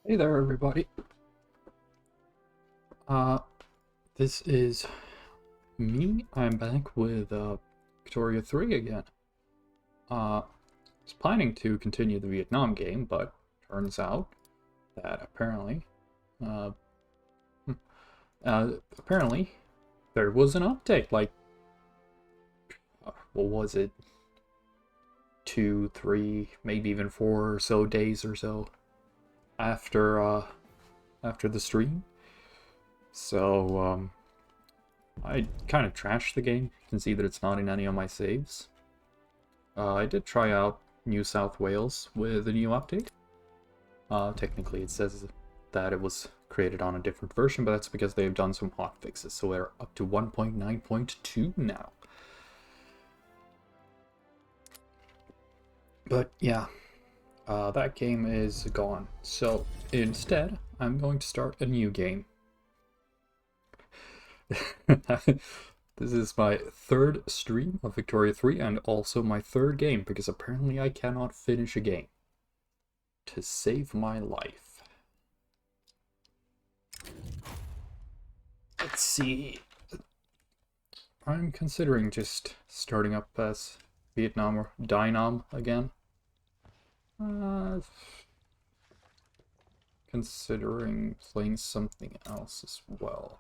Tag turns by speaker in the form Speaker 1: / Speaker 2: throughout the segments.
Speaker 1: Hey there, everybody. Uh, this is me. I'm back with Victoria 3 again. I was planning to continue the Vietnam game, but turns out that uh, hmm, apparently there was an update. Like, what was it? 2, 3, maybe even 4 or so days or so after the stream. So I kind of trashed the game. You can see that it's not in any of my saves. I did try out New South Wales with a new update. Technically it says that it was created on a different version, but that's because they've done some hotfixes, so we're up to 1.9.2 now. But yeah, that game is gone. So instead, I'm going to start a new game. This is my third stream of Victoria 3 and also my third game because apparently I cannot finish a game to save my life. Let's see. I'm considering just starting up as Vietnam or Dai Nam again. Considering playing something else as well.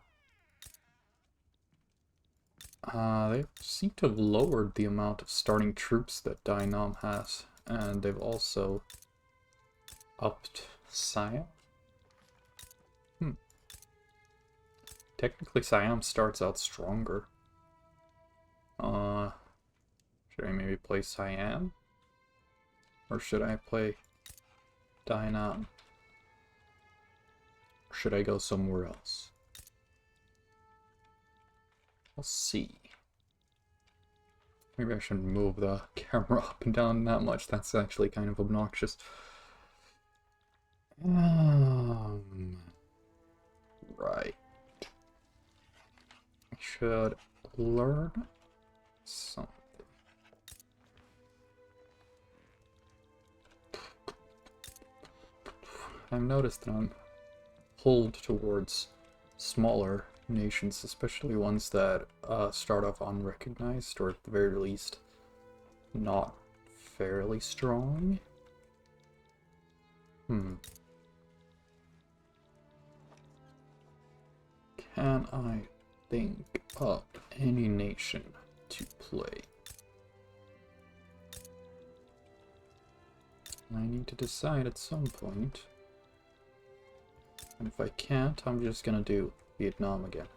Speaker 1: They seem to have lowered the amount of starting troops that Dai Nam has, and they've also upped Siam. Technically, Siam starts out stronger. Should I maybe play Siam? Or should I play Dai Nam? Or should I go somewhere else? We'll see. Maybe I shouldn't move the camera up and down that much. That's actually kind of obnoxious. Right. I should learn something. I've noticed that I'm pulled towards smaller nations, especially ones that start off unrecognized, or at the very least, not fairly strong. Can I think up any nation to play? I need to decide at some point. And if I can't, I'm just gonna do Vietnam again.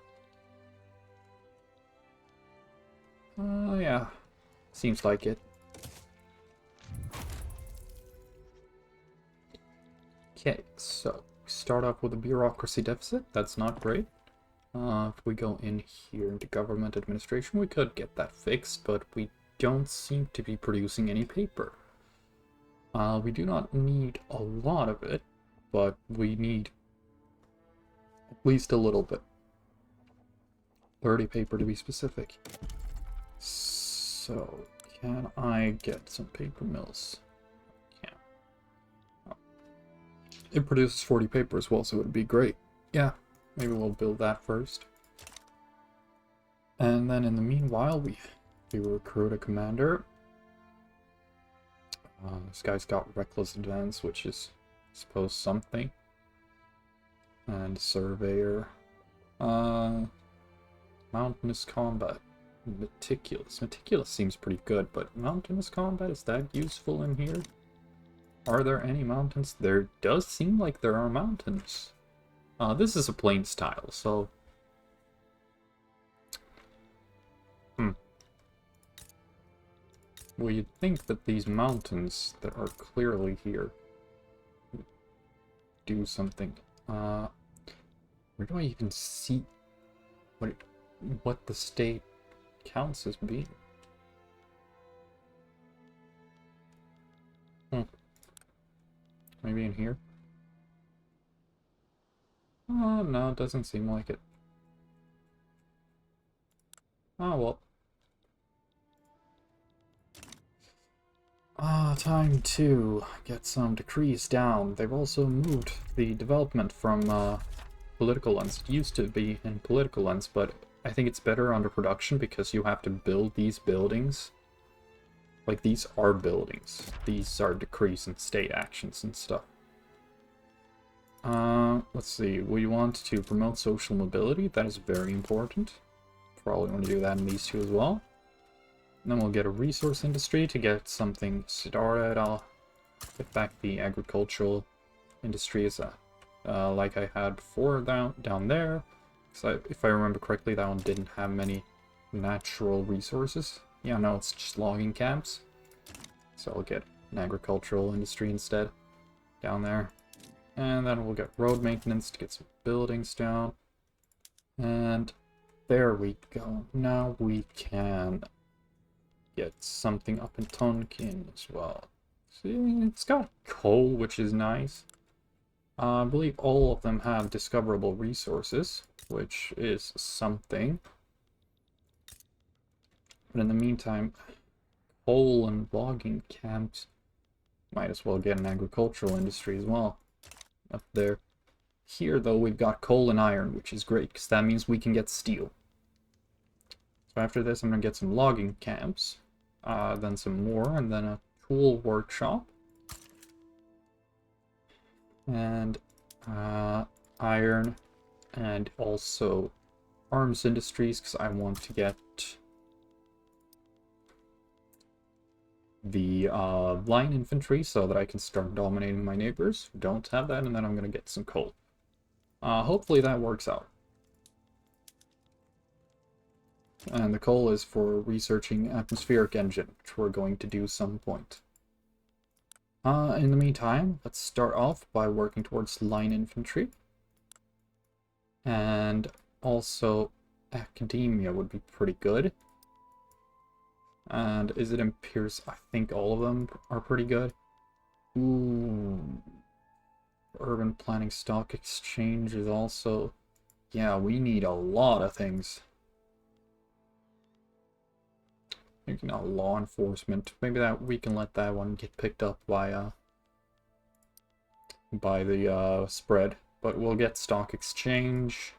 Speaker 1: Yeah. Seems like it. Okay, so start off with a bureaucracy deficit. That's not great. If we go in here into government administration, we could get that fixed, but we don't seem to be producing any paper. We do not need a lot of it, but we need at least a little bit. 30 paper to be specific. So, can I get some paper mills? Can. Oh. It produces 40 paper as well, so it would be great. Yeah, maybe we'll build that first. And then in the meanwhile, we recruit a commander. This guy's got reckless advance, which is, I suppose, something. And surveyor. Mountainous combat. Meticulous. Meticulous seems pretty good, but mountainous combat, is that useful in here? Are there any mountains? There does seem like there are mountains. This is a plain style, so... Well, you'd think that these mountains that are clearly here would do something. Where do I even see what the state counts as being? Maybe in here? No, it doesn't seem like it. Oh, well. Time to get some decrees down. They've also moved the development from political lens. It used to be in political lens, but I think it's better under production because you have to build these buildings. Like, these are buildings. These are decrees and state actions and stuff. Let's see. We want to promote social mobility. That is very important. Probably want to do that in these two as well. And then we'll get a resource industry to get something started. I'll get back the agricultural industry as like I had before down there. So if I remember correctly, that one didn't have many natural resources. Yeah, no, it's just logging camps. So I'll get an agricultural industry instead down there. And then we'll get road maintenance to get some buildings down. And there we go. Now we can get something up in Tonkin as well. See, it's got coal, which is nice. I believe all of them have discoverable resources, which is something. But in the meantime, coal and logging camps, might as well get an agricultural industry as well up there. Here, though, we've got coal and iron, which is great, because that means we can get steel. So after this, I'm going to get some logging camps, then some more, and then a tool workshop. And iron, and also arms industries, because I want to get the line infantry so that I can start dominating my neighbors who don't have that, and then I'm going to get some coal. Hopefully that works out. And the coal is for researching atmospheric engine, which we're going to do some point. In the meantime, let's start off by working towards line infantry. And also academia would be pretty good. And is it in Pierce? I think all of them are pretty good. Ooh. Urban planning, stock exchange is also... Yeah, we need a lot of things. Maybe not law enforcement. Maybe that we can let that one get picked up by the spread. But we'll get stock exchange.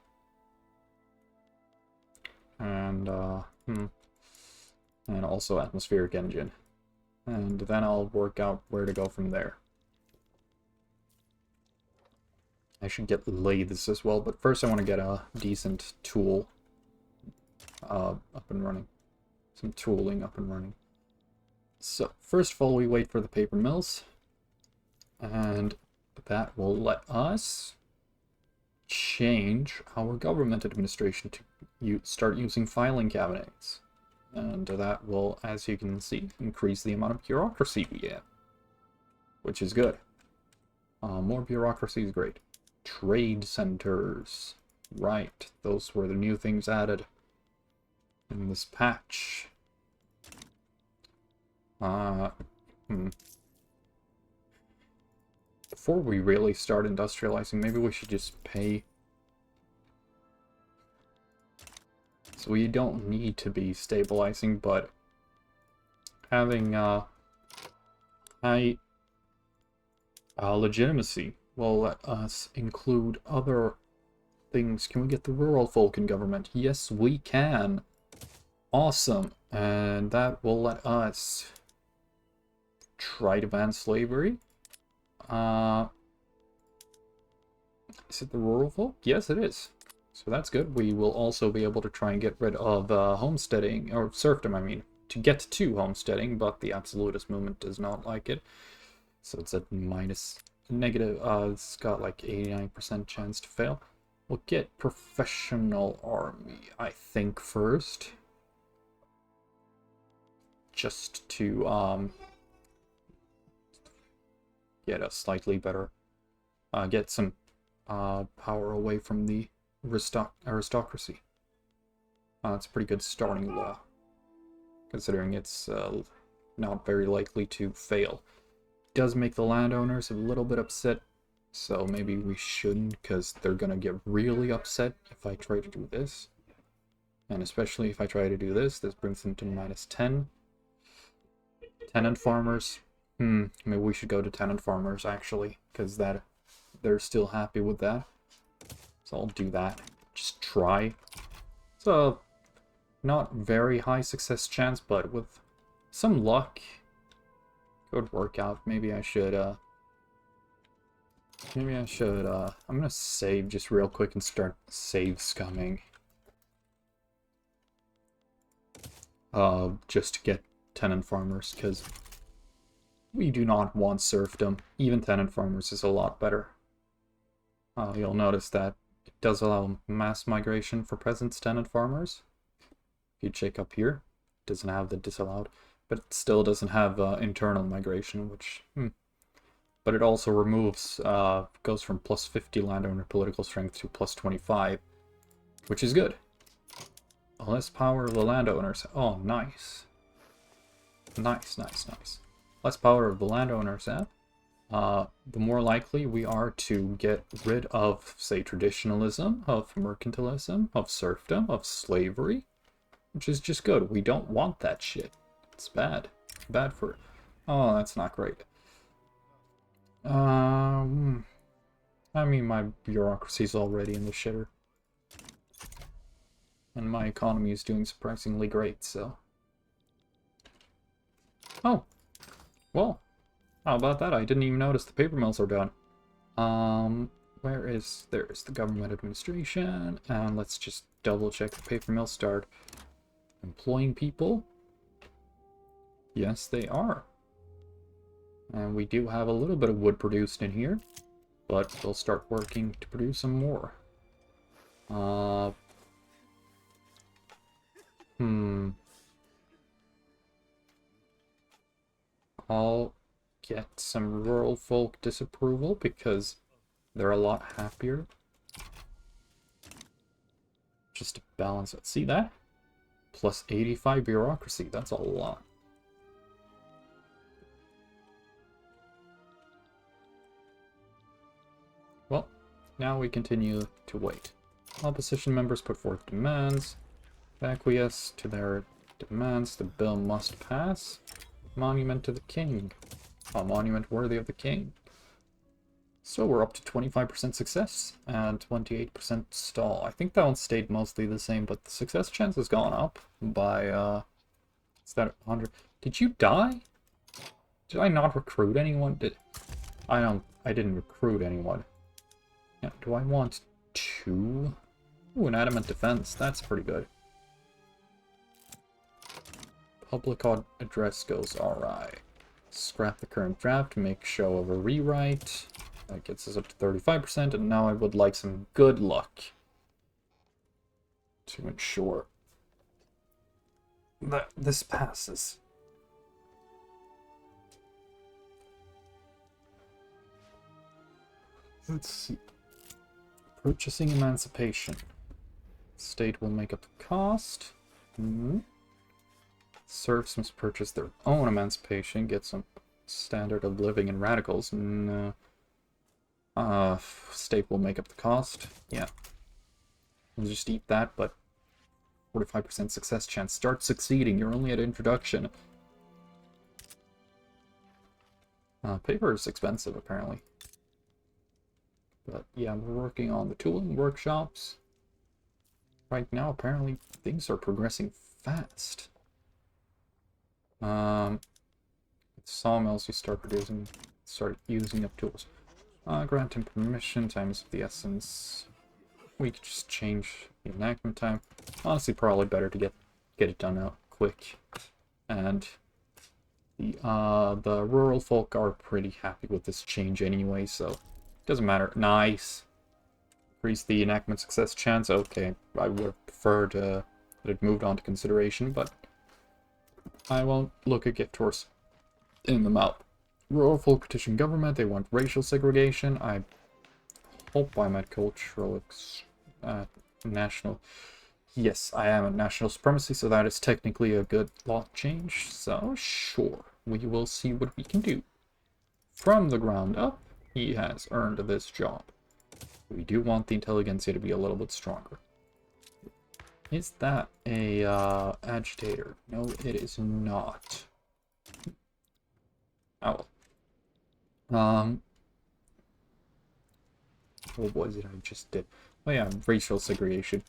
Speaker 1: And and also atmospheric engine. And then I'll work out where to go from there. I should get lathes as well, but first I want to get a decent tool up and running. Some tooling up and running. So, first of all, we wait for the paper mills. And that will let us change our government administration to start using filing cabinets. And that will, as you can see, increase the amount of bureaucracy we have. Which is good. More bureaucracy is great. Trade centers. Right, those were the new things added in this patch. Before we really start industrializing, maybe we should just pay. So we don't need to be stabilizing, but having high legitimacy will let us include other things. Can we get the rural folk in government? Yes, we can. Awesome. And that will let us try to ban slavery. Is it the rural folk? Yes, it is. So that's good. We will also be able to try and get rid of homesteading, or serfdom, I mean, to get to homesteading, but the absolutist movement does not like it. So it's at negative, it's got like 89% chance to fail. We'll get professional army, I think, first. Just to get a slightly better, get some power away from the aristocracy. It's a pretty good starting law, considering it's not very likely to fail. It does make the landowners a little bit upset, so maybe we shouldn't, because they're gonna get really upset if I try to do this. And especially if I try to do this, this brings them to -10. Tenant farmers, Maybe we should go to tenant farmers, actually, because they're still happy with that. So I'll do that. Just try. So, not very high success chance, but with some luck, could work out. Maybe I should, I'm gonna save just real quick and start save scumming. Just to get tenant farmers, because we do not want serfdom. Even tenant farmers is a lot better. You'll notice that it does allow mass migration for presence tenant farmers. If you check up here, it doesn't have the disallowed, but it still doesn't have internal migration, which, But it also removes, goes from plus 50 landowner political strength to plus 25, which is good. Less power of the landowners. Oh, nice. Nice, nice, nice. Less power of the landowners, eh? The more likely we are to get rid of, say, traditionalism, of mercantilism, of serfdom, of slavery, which is just good. We don't want that shit. It's bad. Bad for... Oh, that's not great. I mean, my bureaucracy's already in the shitter. And my economy is doing surprisingly great, so... Oh! Well, how about that? I didn't even notice the paper mills are done. There's the government administration, and let's just double check the paper mills start employing people. Yes, they are. And we do have a little bit of wood produced in here, but we'll start working to produce some more. I'll get some rural folk disapproval because they're a lot happier. Just to balance it. See that? Plus 85 bureaucracy. That's a lot. Well, now we continue to wait. Opposition members put forth demands. Acquiesce to their demands. The bill must pass. Monument to the king. A monument worthy of the king. So we're up to 25% success and 28% stall. I think that one stayed mostly the same, but the success chance has gone up by, is that 100? Did you die? Did I not recruit anyone? I didn't recruit anyone. Yeah, do I want 2? Ooh, an adamant defense. That's pretty good. Public address goes alright. Scrap the current draft, make show of a rewrite. That gets us up to 35%, and now I would like some good luck to ensure that this passes. Let's see. Purchasing emancipation. State will make up the cost. Serfs must purchase their own emancipation, get some standard of living and radicals. No. State will make up the cost. Yeah. We'll just eat that, but 45% success chance. Start succeeding. You're only at introduction. Paper is expensive, apparently. But yeah, we're working on the tooling workshops. Right now, apparently, things are progressing fast. Sawmills, you start using up tools. Granting permission, time is of the essence. We could just change the enactment time. Honestly, probably better to get it done out quick. And the rural folk are pretty happy with this change anyway, so it doesn't matter. Nice. Increase the enactment success chance. Okay, I would have preferred that it moved on to consideration, but I won't look at gift horse in the mouth. Rural folk petition government. They want racial segregation. I hope I'm at cultural national. Yes, I am at national supremacy, so that is technically a good law change. So sure, we will see what we can do. From the ground up, he has earned this job. We do want the intelligentsia to be a little bit stronger. Is that a agitator? No, it is not. Oh well. What was it I just did? Oh yeah, racial segregation.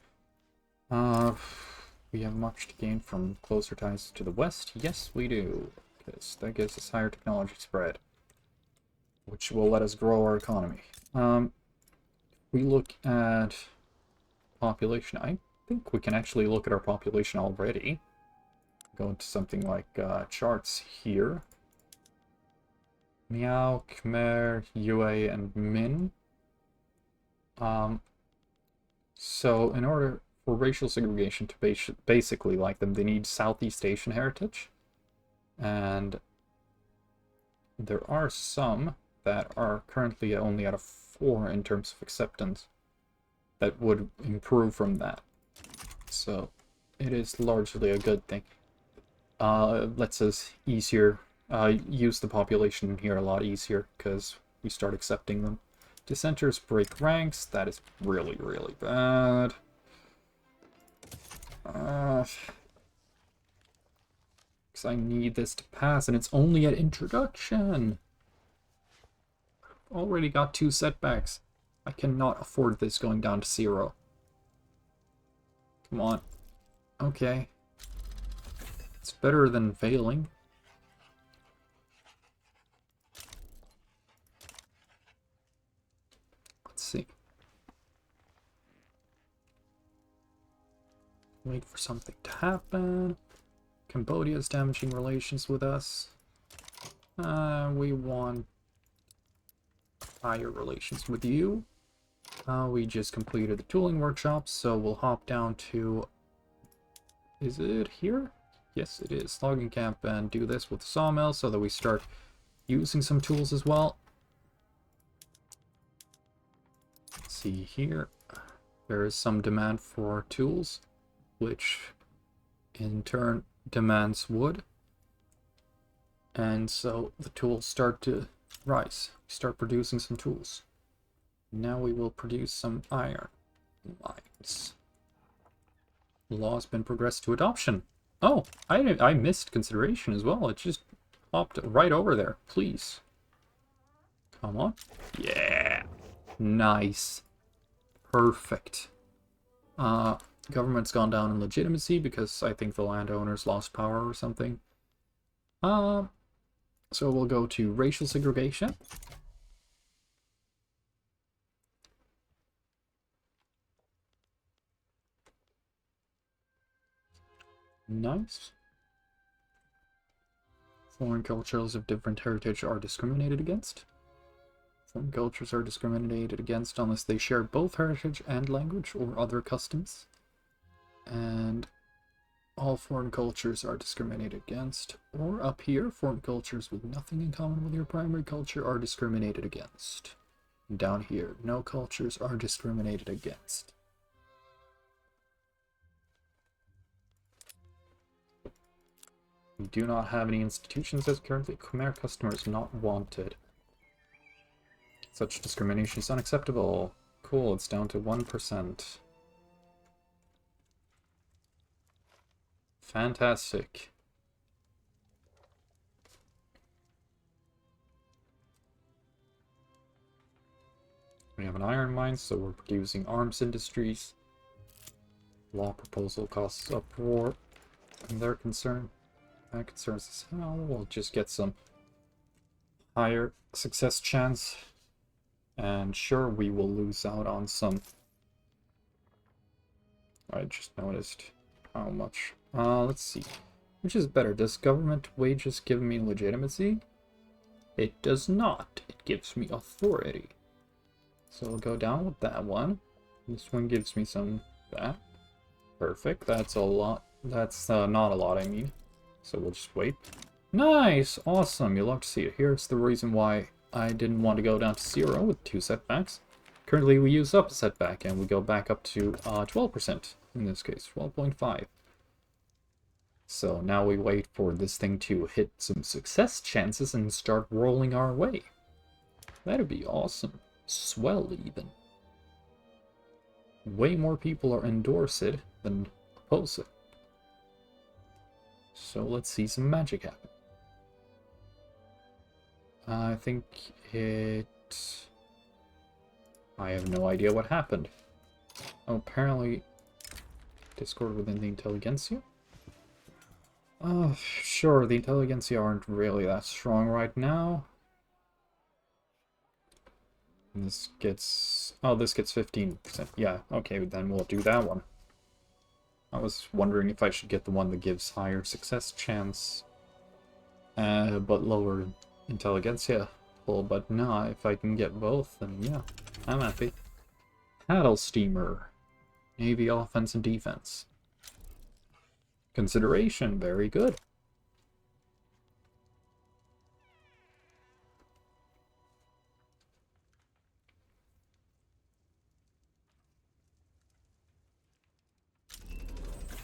Speaker 1: We have much to gain from closer ties to the west. Yes, we do, because that gives us higher technology spread, which will let us grow our economy. We look at population. I think we can actually look at our population already. Go into something like charts here. Miao, Khmer, Yue, and Min. So in order for racial segregation to basically like them, they need Southeast Asian heritage. And there are some that are currently only at a 4 in terms of acceptance that would improve from that. So it is largely a good thing. Lets us easier use the population here a lot easier because we start accepting them. Dissenters break ranks. That is really, really bad. Because I need this to pass, and it's only at introduction. Already got 2 setbacks. I cannot afford this going down to 0. Come on. Okay. It's better than failing. Let's see. Wait for something to happen. Cambodia is damaging relations with us. We want higher relations with you. We just completed the tooling workshop, so we'll hop down to... Is it here? Yes, it is. Logging camp, and do this with the sawmill so that we start using some tools as well. Let's see here. There is some demand for tools, which in turn demands wood. And so the tools start to rise. We start producing some tools. Now we will produce some iron mines. Law has been progressed to adoption. Oh, I missed consideration as well. It just popped right over there. Please. Come on. Yeah. Nice. Perfect. Government's gone down in legitimacy because I think the landowners lost power or something. So we'll go to racial segregation. Nice. Foreign cultures of different heritage are discriminated against. Foreign cultures are discriminated against unless they share both heritage and language or other customs. And all foreign cultures are discriminated against. Or up here, foreign cultures with nothing in common with your primary culture are discriminated against. And down here, no cultures are discriminated against. We do not have any institutions as currently. Khmer customers not wanted. Such discrimination is unacceptable. Cool, it's down to 1%. Fantastic. We have an iron mine, so we're producing arms industries. Law proposal causes uproar, and they're concerned. That concerns us. Oh, we'll just get some higher success chance. And sure, we will lose out on some. I just noticed how much. Let's see. Which is better? Does government wages give me legitimacy? It does not. It gives me authority. So we'll go down with that one. This one gives me some that. Perfect. That's a lot. That's not a lot, I mean. So we'll just wait. Nice! Awesome. You'll love to see it. Here's the reason why I didn't want to go down to 0 with 2 setbacks. Currently we use up a setback and we go back up to 12% in this case, 12.5. So now we wait for this thing to hit some success chances and start rolling our way. That'd be awesome. Swell even. Way more people are endorse it than oppose it. So let's see some magic happen. I think it... I have no idea what happened. Oh, apparently Discord within the Intelligentsia? Oh, sure, the Intelligentsia aren't really that strong right now. And this gets... Oh, this gets 15%. Yeah, okay, then we'll do that one. I was wondering if I should get the one that gives higher success chance, but lower Intelligentsia. Well, but nah, if I can get both, then yeah, I'm happy. Paddle Steamer. Navy offense and defense. Consideration, very good.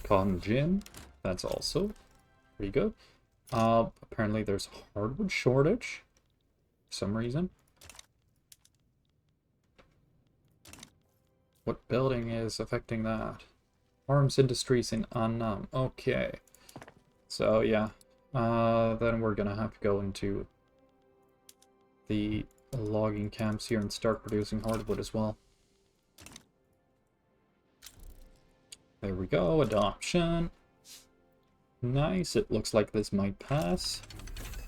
Speaker 1: Cotton gin, that's also pretty good. Apparently there's a hardwood shortage for some reason. What building is affecting that? Arms industries in Annam. Okay. So yeah. Then we're gonna have to go into the logging camps here and start producing hardwood as well. There we go, adoption. Nice, it looks like this might pass.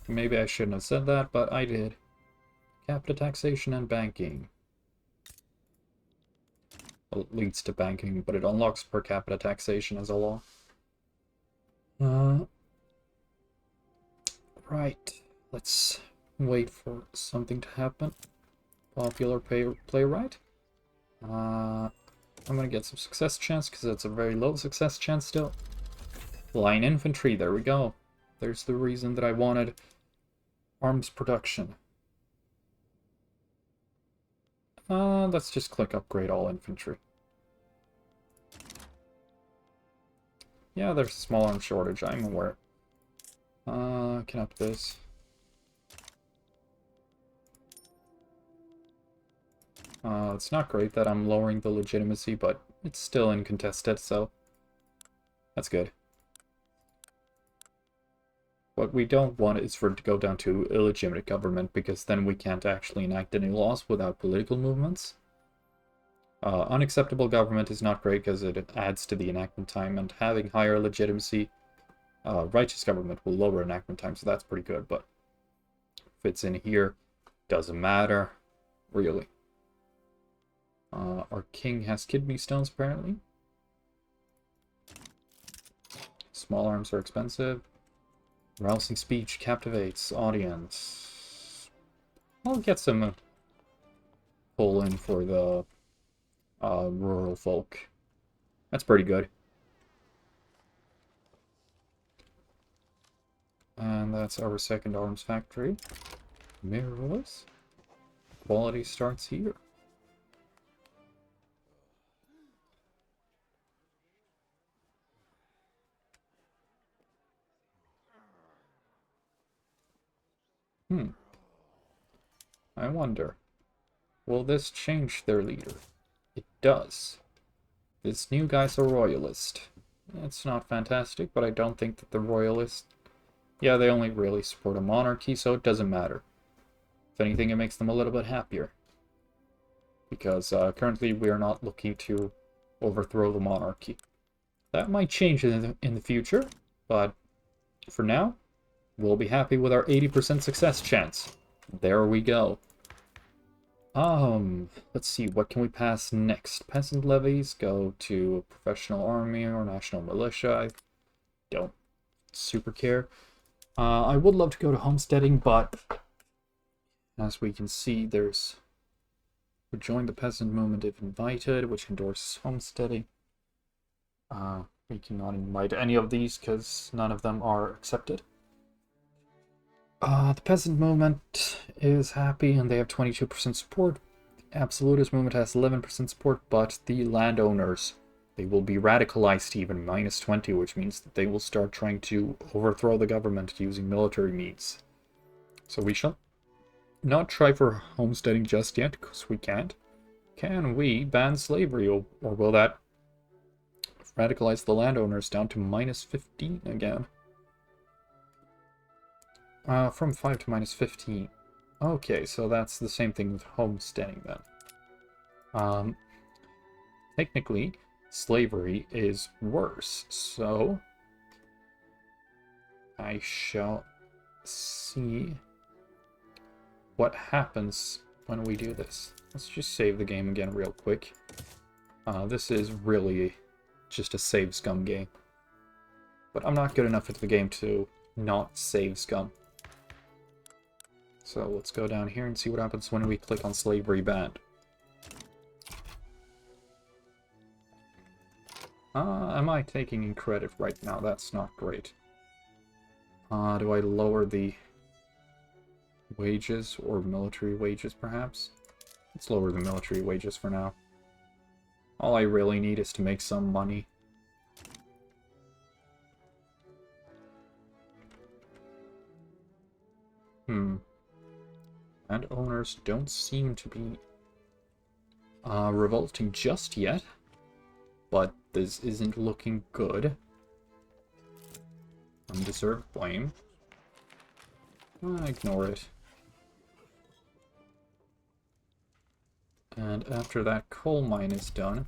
Speaker 1: Maybe I shouldn't have said that, but I did. Capita taxation and banking. Well, it leads to banking, but it unlocks per capita taxation as a law. Right, let's wait for something to happen. Popular playwright. I'm gonna get some success chance because it's a very low success chance still. Line infantry, there we go. There's the reason that I wanted arms production. Let's just click upgrade all infantry. Yeah, there's a small arms shortage, I'm aware. Can up this. It's not great that I'm lowering the legitimacy, but it's still uncontested, so that's good. What we don't want is for it to go down to illegitimate government, because then we can't actually enact any laws without political movements. Unacceptable government is not great because it adds to the enactment time, and having higher legitimacy, righteous government will lower enactment time, so that's pretty good, but if it's in here, doesn't matter, really. Our king has kidney stones, apparently. Small arms are expensive. Rousing speech captivates audience. I'll get some pull in for the rural folk. That's pretty good. And that's our second arms factory. Mirrorless. Quality starts here. I wonder, will this change their leader? It does. This new guy's a royalist. It's not fantastic, but I don't think that the royalists... Yeah, they only really support a monarchy, so it doesn't matter. If anything, it makes them a little bit happier. Because currently we are not looking to overthrow the monarchy. That might change in the future, but for now, we'll be happy with our 80% success chance. There we go. Let's see, what can we pass next? Peasant levies go to professional army or national militia. I don't super care. I would love to go to homesteading, but as we can see, there's join the peasant movement if invited, which endorses homesteading. We cannot invite any of these because none of them are accepted. The peasant movement is happy and they have 22% support. The absolutist movement has 11% support, but the landowners, they will be radicalized even, -20, which means that they will start trying to overthrow the government using military means. So we shall not try for homesteading just yet, because we can't. Can we ban slavery, or will that radicalize the landowners down to -15 again? From 5 to -15. Okay, so that's the same thing with homesteading then. Um, Technically, slavery is worse, so I shall see what happens when we do this. Let's just save the game again real quick. This is really just a save scum game. But I'm not good enough at the game to not save scum. So let's go down here and see what happens when we click on slavery banned. Am I taking in credit right now? That's not great. Do I lower the wages or military wages perhaps? Let's lower the military wages for now. All I really need is to make some money. Landowners don't seem to be revolting just yet, but this isn't looking good. Undeserved blame. Ignore it. And after that coal mine is done,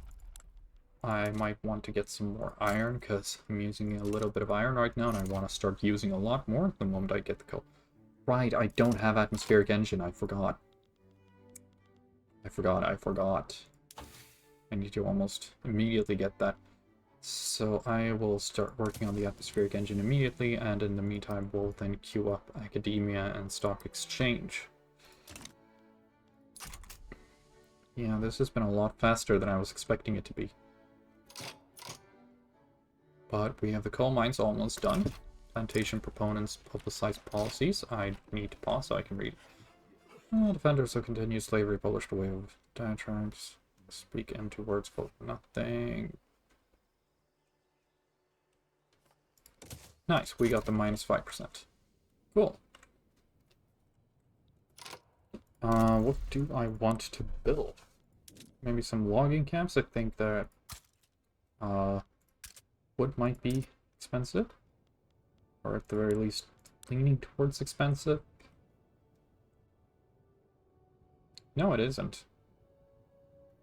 Speaker 1: I might want to get some more iron, because I'm using a little bit of iron right now, and I want to start using a lot more the moment I get the coal. Right, I don't have atmospheric engine, I forgot. I forgot. I need to almost immediately get that. So I will start working on the atmospheric engine immediately, and in the meantime we'll then queue up academia and stock exchange. Yeah, this has been a lot faster than I was expecting it to be. But we have the coal mines almost done. Plantation proponents publicize policies. I need to pause so I can read. Defenders of continued slavery published a wave of diatribes. Speak empty words for nothing. Nice, we got the minus 5%. Cool. What do I want to build? Maybe some logging camps? I think that wood might be expensive. Or at the very least, leaning towards expensive. No, it isn't.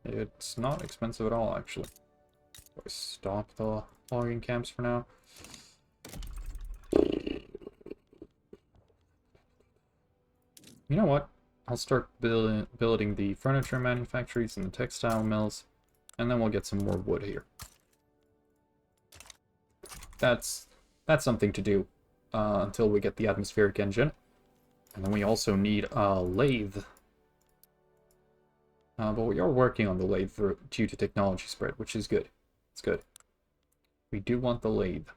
Speaker 1: It's not expensive at all, actually. Do I stop the logging camps for now? You know what? I'll start building the furniture manufactories and the textile mills, and then we'll get some more wood here. That's something to do until we get the atmospheric engine. And then we also need a lathe. But we are working on the lathe due to technology spread, which is good. It's good. We do want the lathe.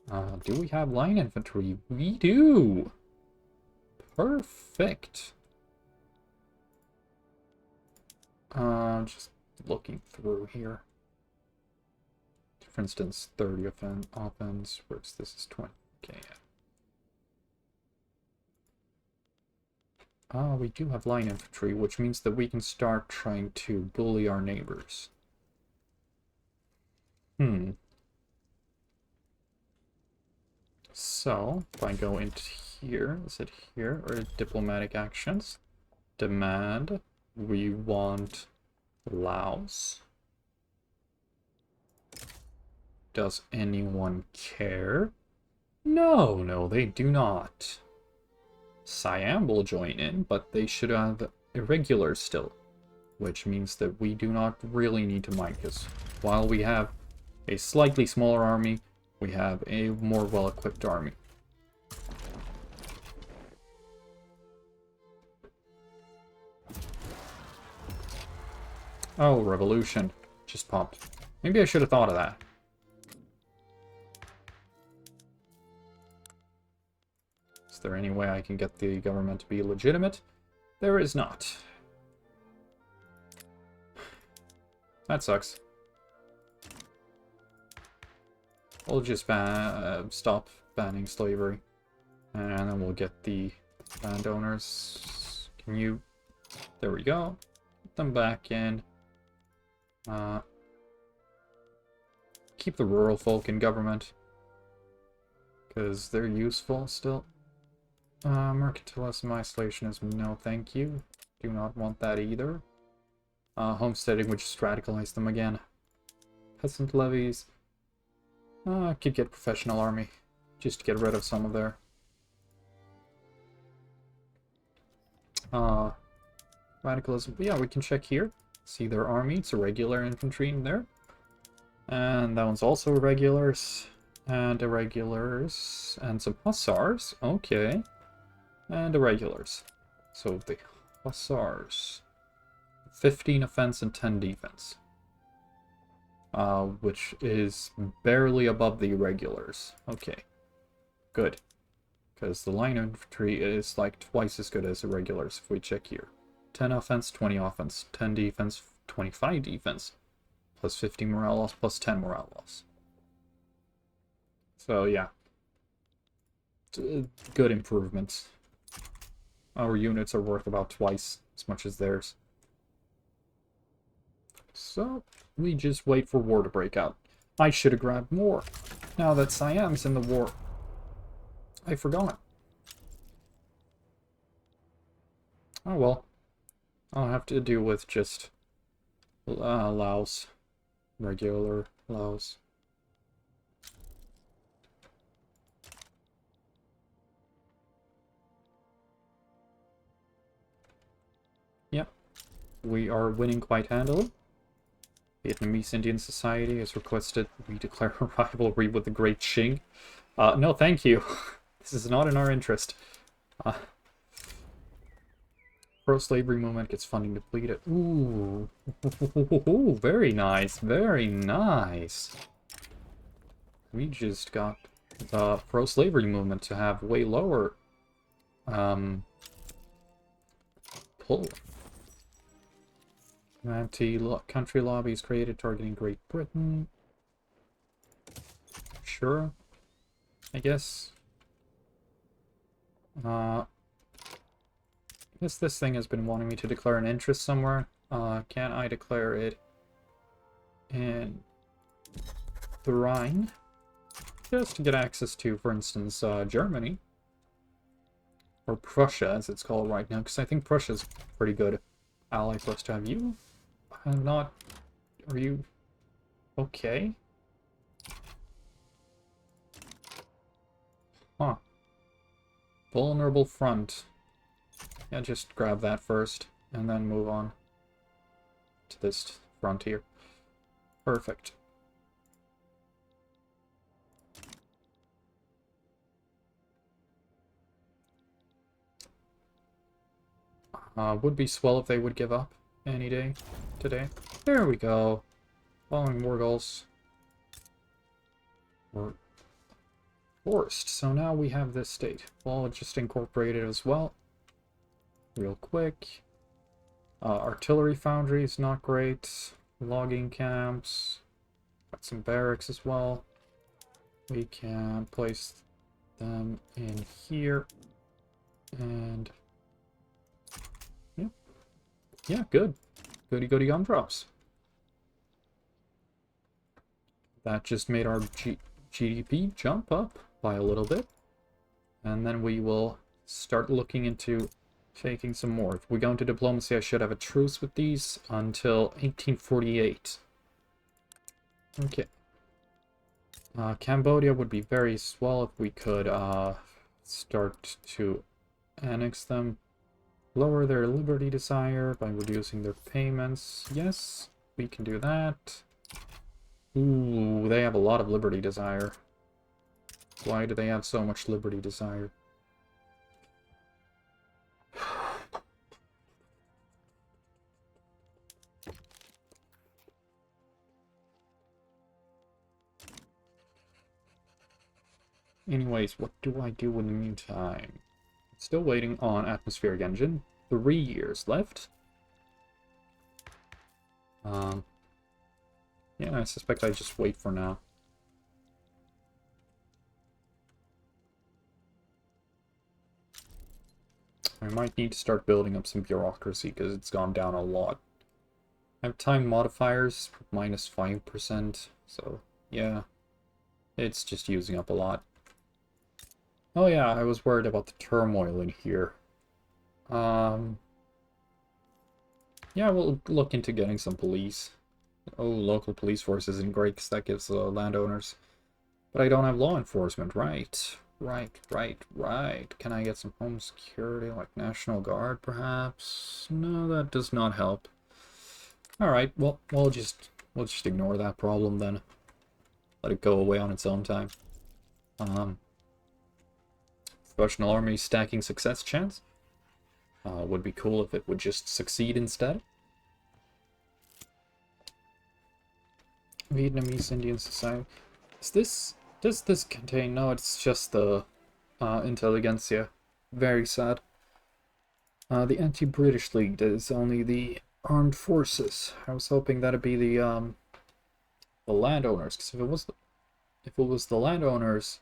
Speaker 1: Do we have line infantry? We do! Perfect. Just looking through here. For instance, 30 offense, whereas this is 20. Okay. We do have line infantry, which means that we can start trying to bully our neighbors. So, if I go into here, is it here, or diplomatic actions? Demand, we want Laos. Does anyone care? No, they do not. Siam will join in, but they should have irregulars still, which means that we do not really need to mine, because while we have a slightly smaller army, we have a more well-equipped army. Oh, revolution. Just popped. Maybe I should have thought of that. Is there any way I can get the government to be legitimate? There is not. That sucks. We'll just stop banning slavery. And then we'll get the landowners. Can you... There we go. Put them back in. Keep the rural folk in government. Because they're useful still. Mercantilism, isolationism, no thank you. Do not want that either. Homesteading would just radicalize them again. Peasant levies. I could get professional army, just to get rid of some of their... radicalism. But yeah, we can check here. See their army, it's irregular infantry in there. And that one's also irregulars. And irregulars. And some hussars. Okay. And irregulars. So the hussars. 15 offense and 10 defense. Which is barely above the irregulars. Okay. Good. Because the line infantry is like twice as good as irregulars if we check here. 10 offense, 20 offense. 10 defense, 25 defense. Plus 50 morale loss, plus 10 morale loss. So yeah. Good improvements. Our units are worth about twice as much as theirs. So, we just wait for war to break out. I should have grabbed more. Now that Siam's in the war. I forgot. Oh well. I'll have to deal with just Laos. Regular Laos. Yep. We are winning quite handily. Vietnamese Indian Society has requested we declare a rivalry with the Great Qing. No, thank you. This is not in our interest. Pro-slavery movement gets funding depleted. Ooh. Ooh, very nice. Very nice. We just got the pro-slavery movement to have way lower pull. Anti-country lobbies created targeting Great Britain. Sure. I guess. I guess this thing has been wanting me to declare an interest somewhere. Can I declare it in the Rhine? Just to get access to, for instance, Germany. Or Prussia, as it's called right now, because I think Prussia's a pretty good ally for us to have. You? I'm not... Are you... okay? Huh. Vulnerable front. Yeah, just grab that first, and then move on to this frontier. Perfect. Would be swell if they would give up any day today. There we go. Following war goals. We're forced. So now we have this state. Well, just incorporate it as well. Real quick. Artillery foundry is not great. Logging camps. Got some barracks as well. We can place them in here. And... yeah, good. Goody-goody gumdrops. That just made our GDP jump up by a little bit. And then we will start looking into taking some more. If we go into diplomacy, I should have a truce with these until 1848. Okay. Cambodia would be very swell if we could start to annex them. Lower their liberty desire by reducing their payments. Yes, we can do that. Ooh, they have a lot of liberty desire. Why do they have so much liberty desire? Anyways, what do I do in the meantime? Still waiting on atmospheric engine. 3 years left. Yeah, I suspect I just wait for now. I might need to start building up some bureaucracy because it's gone down a lot. I have time modifiers minus 5%, so yeah, it's just using up a lot. Oh yeah, I was worried about the turmoil in here. Um, yeah, we'll look into getting some police. Oh, local police force isn't great because that gives landowners. But I don't have law enforcement, right? Right. Can I get some home security, like National Guard, perhaps? No, that does not help. Alright, well, we'll just ignore that problem then. Let it go away on its own time. Um, Professional Army stacking success chance. Would be cool if it would just succeed instead. Vietnamese Indian Society. Does this contain... No, it's just the intelligentsia. Very sad. The anti-British League is only the armed forces. I was hoping that'd be the landowners, because if it was the landowners,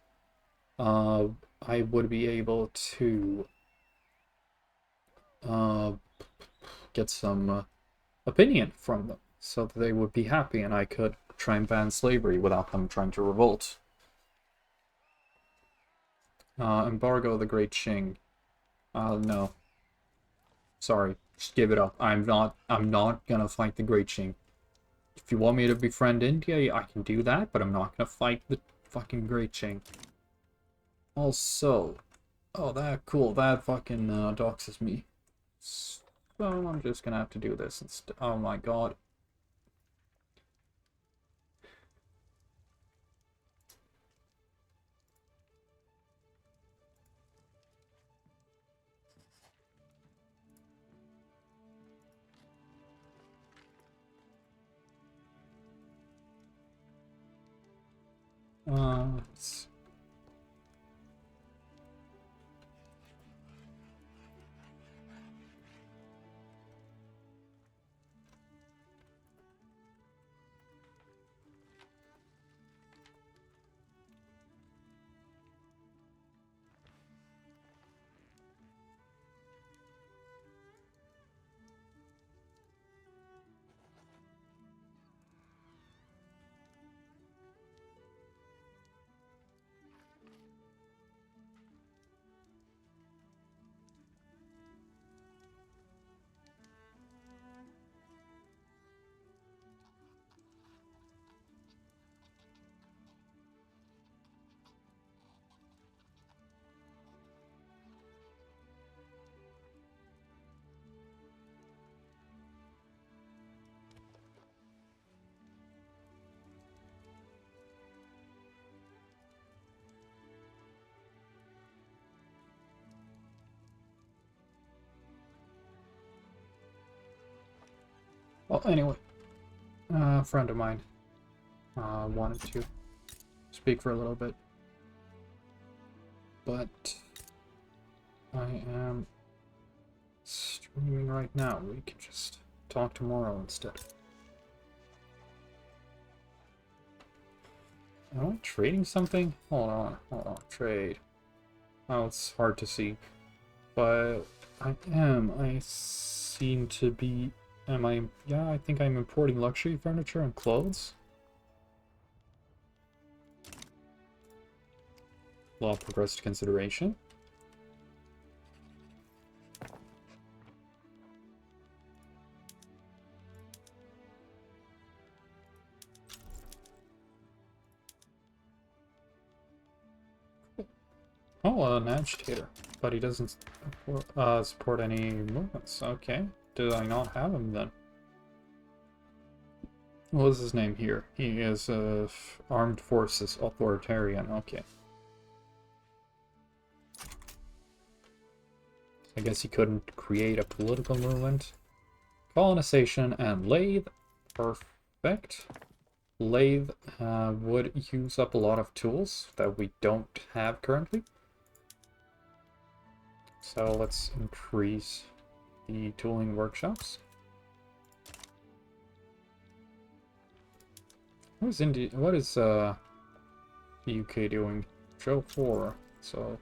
Speaker 1: I would be able to get some opinion from them, so that they would be happy, and I could try and ban slavery without them trying to revolt. Embargo the Great Qing. No. Sorry, just give it up. I'm not gonna fight the Great Qing. If you want me to befriend India, I can do that, but I'm not gonna fight the fucking Great Qing. Also, oh, that fucking doxes me. So I'm just gonna have to do this instead. Oh my god. Let's... Well, anyway, a friend of mine wanted to speak for a little bit, but I am streaming right now. We can just talk tomorrow instead. Am I trading something? Hold on, trade. Oh, it's hard to see, but I am. I seem to be. Am I? Yeah, I think I'm importing luxury furniture and clothes. Law progressed consideration. Oh, an agitator, but he doesn't support any movements. Okay, did I not have him then? What is his name here? He is armed forces authoritarian. Okay. I guess he couldn't create a political movement. Colonization and lathe. Perfect. Lathe would use up a lot of tools that we don't have currently. So let's increase the tooling workshops. What is the UK doing? Show 4. So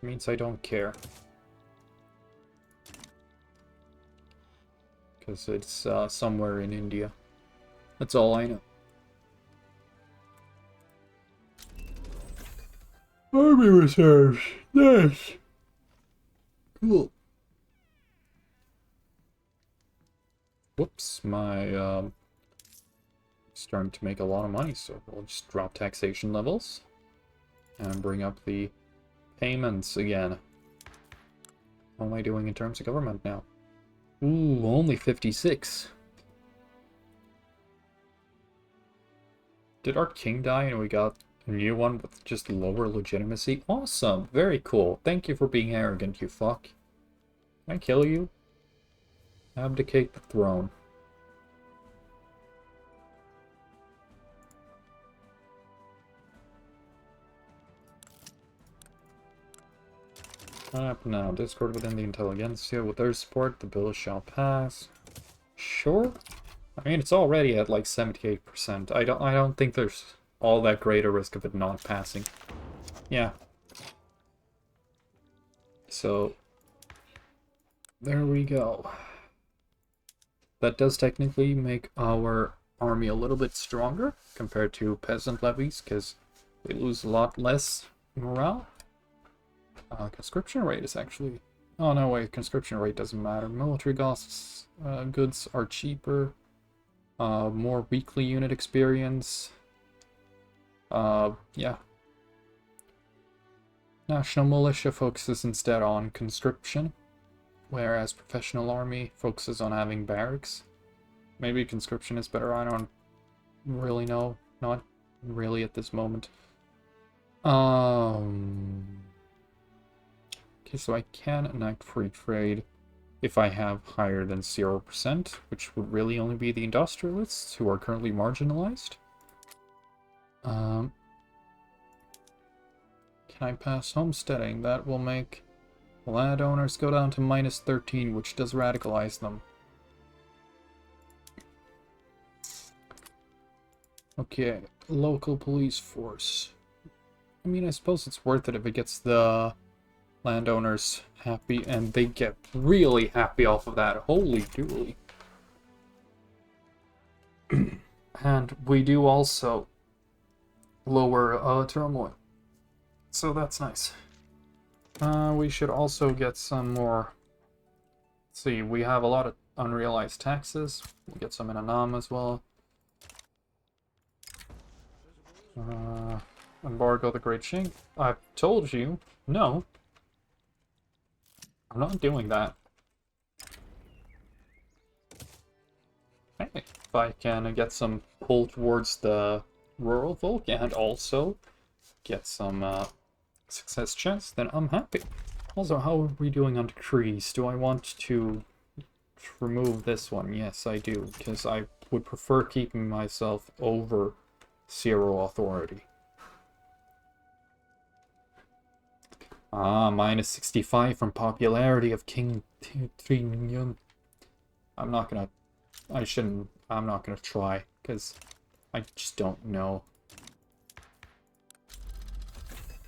Speaker 1: it means I don't care. Because it's somewhere in India. That's all I know. I'm army reserves. Nice. Cool. Whoops, my starting to make a lot of money, so we'll just drop taxation levels and bring up the payments again. How am I doing in terms of government now? Ooh, only 56. Did our king die and we got a new one with just lower legitimacy? Awesome, very cool. Thank you for being arrogant, you fuck. Can I kill you? Abdicate the throne. What happened now? Discord within the intelligentsia. With their support, the bill shall pass. Sure. I mean, it's already at like 78%. I don't think there's all that great a risk of it not passing. Yeah. So there we go. That does technically make our army a little bit stronger compared to peasant levies, because we lose a lot less morale. Conscription rate is actually... Oh, no, wait, conscription rate doesn't matter. Military costs, goods are cheaper. More weekly unit experience. Yeah. National Militia focuses instead on conscription, whereas Professional Army focuses on having barracks. Maybe conscription is better, I don't really know. Not really at this moment. Okay, so I can enact free trade if I have higher than 0%, which would really only be the industrialists who are currently marginalized. Can I pass homesteading? That will make landowners go down to -13, which does radicalize them. Okay, local police force. I mean, I suppose it's worth it if it gets the landowners happy, and they get really happy off of that. Holy dooly. And we do also lower turmoil. So that's nice. We should also get some more... Let's see, we have a lot of unrealized taxes. We'll get some in Annam as well. Embargo the Great Chink. I've told you, no. I'm not doing that. Hey, if I can get some pull towards the rural folk and also get some success chests, then I'm happy. Also, how are we doing on decrees? Do I want to remove this one? Yes, I do, because I would prefer keeping myself over 0 authority. Ah, -65 from popularity of King Tringyun. I'm not gonna try, because I just don't know.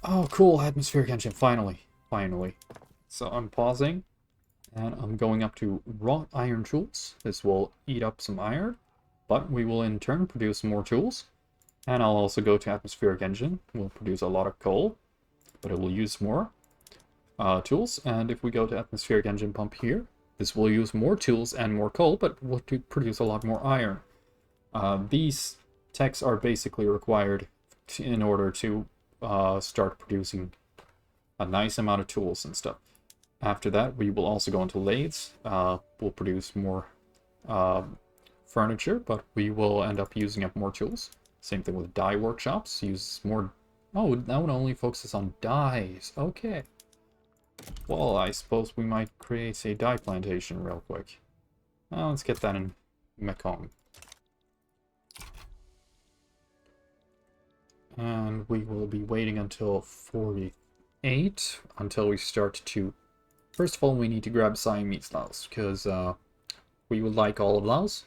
Speaker 1: Oh, cool, atmospheric engine, finally. So I'm pausing, and I'm going up to wrought iron tools. This will eat up some iron, but we will in turn produce more tools. And I'll also go to atmospheric engine. We'll produce a lot of coal, but it will use more tools. And if we go to atmospheric engine pump here, this will use more tools and more coal, but will produce a lot more iron. These techs are basically required in order to start producing a nice amount of tools and stuff. After that, we will also go into lathes. We'll produce more furniture, but we will end up using up more tools. Same thing with dye workshops. Use more... Oh, that one only focuses on dyes. Okay. Well, I suppose we might create a dye plantation real quick. Let's get that in Mekong. And we will be waiting until 48, until we start to... First of all, we need to grab Siamese Laos, because we would like all of Laos.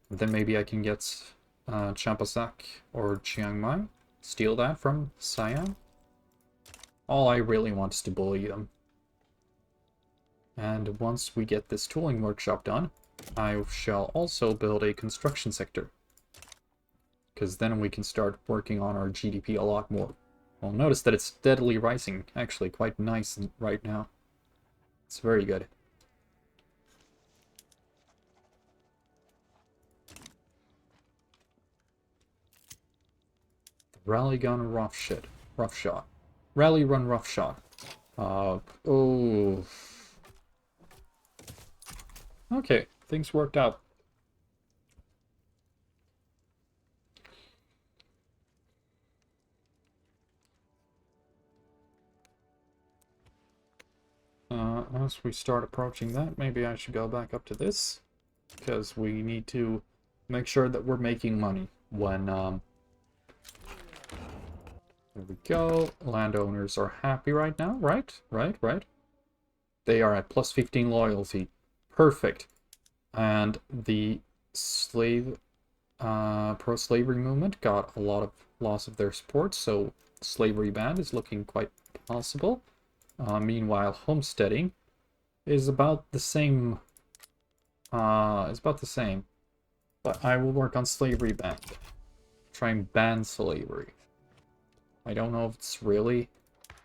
Speaker 1: Then maybe I can get Champasak or Chiang Mai. Steal that from Siam. All I really want is to bully them. And once we get this tooling workshop done, I shall also build a construction sector. Because then we can start working on our GDP a lot more. Well, notice that it's steadily rising. Actually, quite nice right now. It's very good. Rally gun, rough shot. Rally run, rough shot. Oh. Okay, things worked out. As we start approaching that, maybe I should go back up to this, because we need to make sure that we're making money when, there we go. Landowners are happy right now, right? They are at plus 15 loyalty. Perfect. And the pro-slavery movement got a lot of loss of their support, so slavery ban is looking quite possible. Meanwhile, homesteading is about the same. But I will work on slavery ban. Try and ban slavery. I don't know if it's really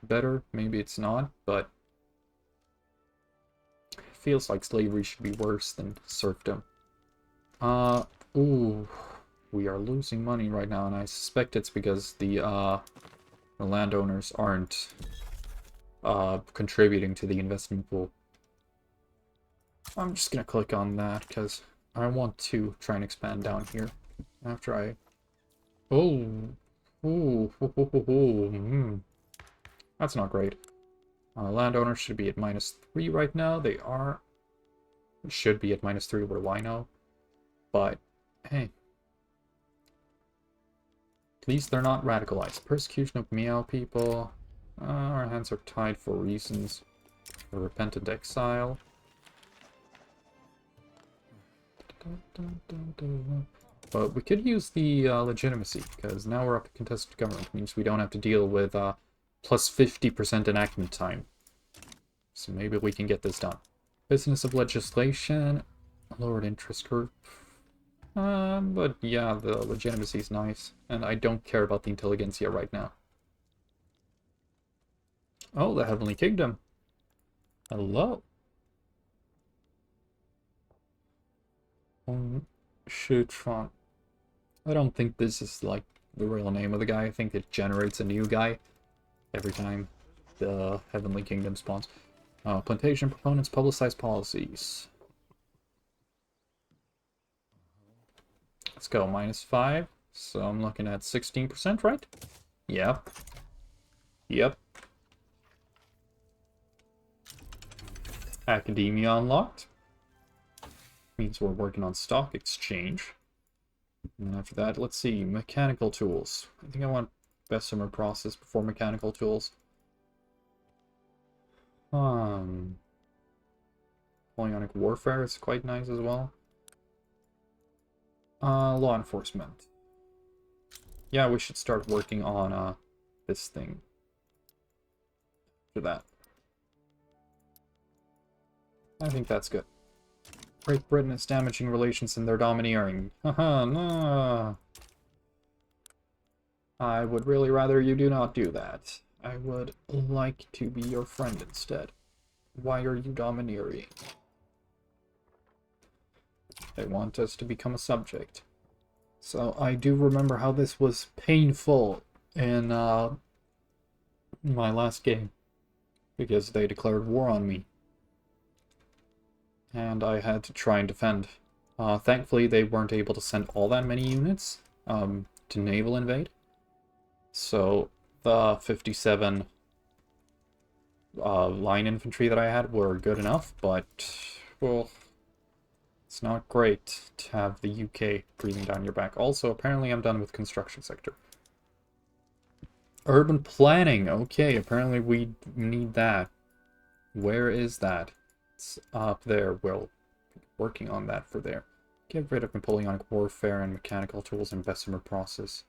Speaker 1: better. Maybe it's not, but it feels like slavery should be worse than serfdom. Ooh, we are losing money right now, and I suspect it's because the landowners aren't contributing to the investment pool. I'm just gonna click on that because I want to try and expand down here after I... That's not great. Landowners should be at -3 right now. They are. Should be at -3, what do I know? But, hey. At least they're not radicalized. Persecution of Miao people. Our hands are tied for reasons. A repentant exile. But we could use the legitimacy, because now we're up to contested government. It means we don't have to deal with plus 50% enactment time. So maybe we can get this done. Business of legislation. Lowered interest group. But yeah, the legitimacy is nice. And I don't care about the intelligentsia right now. Oh, the Heavenly Kingdom. Hello. Shutron. I don't think this is like the real name of the guy. I think it generates a new guy every time the Heavenly Kingdom spawns. Plantation proponents publicize policies. Let's go, -5. So I'm looking at 16%, right? Yep. Yep. Academia unlocked. Means we're working on stock exchange. And after that, let's see, mechanical tools. I think I want Bessemer process before mechanical tools. Polyonic warfare is quite nice as well. Law enforcement. Yeah, we should start working on this thing. After that. I think that's good. Great Britain is damaging relations and they're domineering. Haha, no. I would really rather you do not do that. I would like to be your friend instead. Why are you domineering? They want us to become a subject. So I do remember how this was painful in my last game. Because they declared war on me. And I had to try and defend. Thankfully, they weren't able to send all that many units to naval invade. So the 57 line infantry that I had were good enough, but, well, it's not great to have the UK breathing down your back. Also, apparently I'm done with construction sector. Urban planning, okay, apparently we need that. Where is that? It's up there. We're working on that for there. Get rid of Napoleonic warfare and mechanical tools and Bessemer process.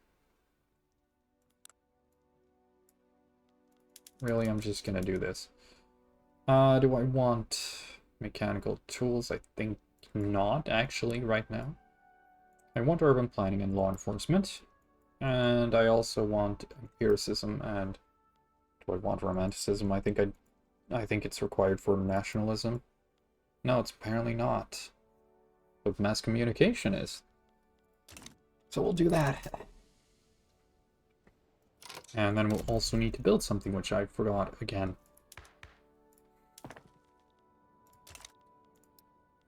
Speaker 1: Really, I'm just gonna do this. Do I want mechanical tools? I think not, actually, right now. I want urban planning and law enforcement. And I also want empiricism, and do I want romanticism? I think it's required for nationalism. No, it's apparently not. But mass communication is. So we'll do that. And then we'll also need to build something, which I forgot again. If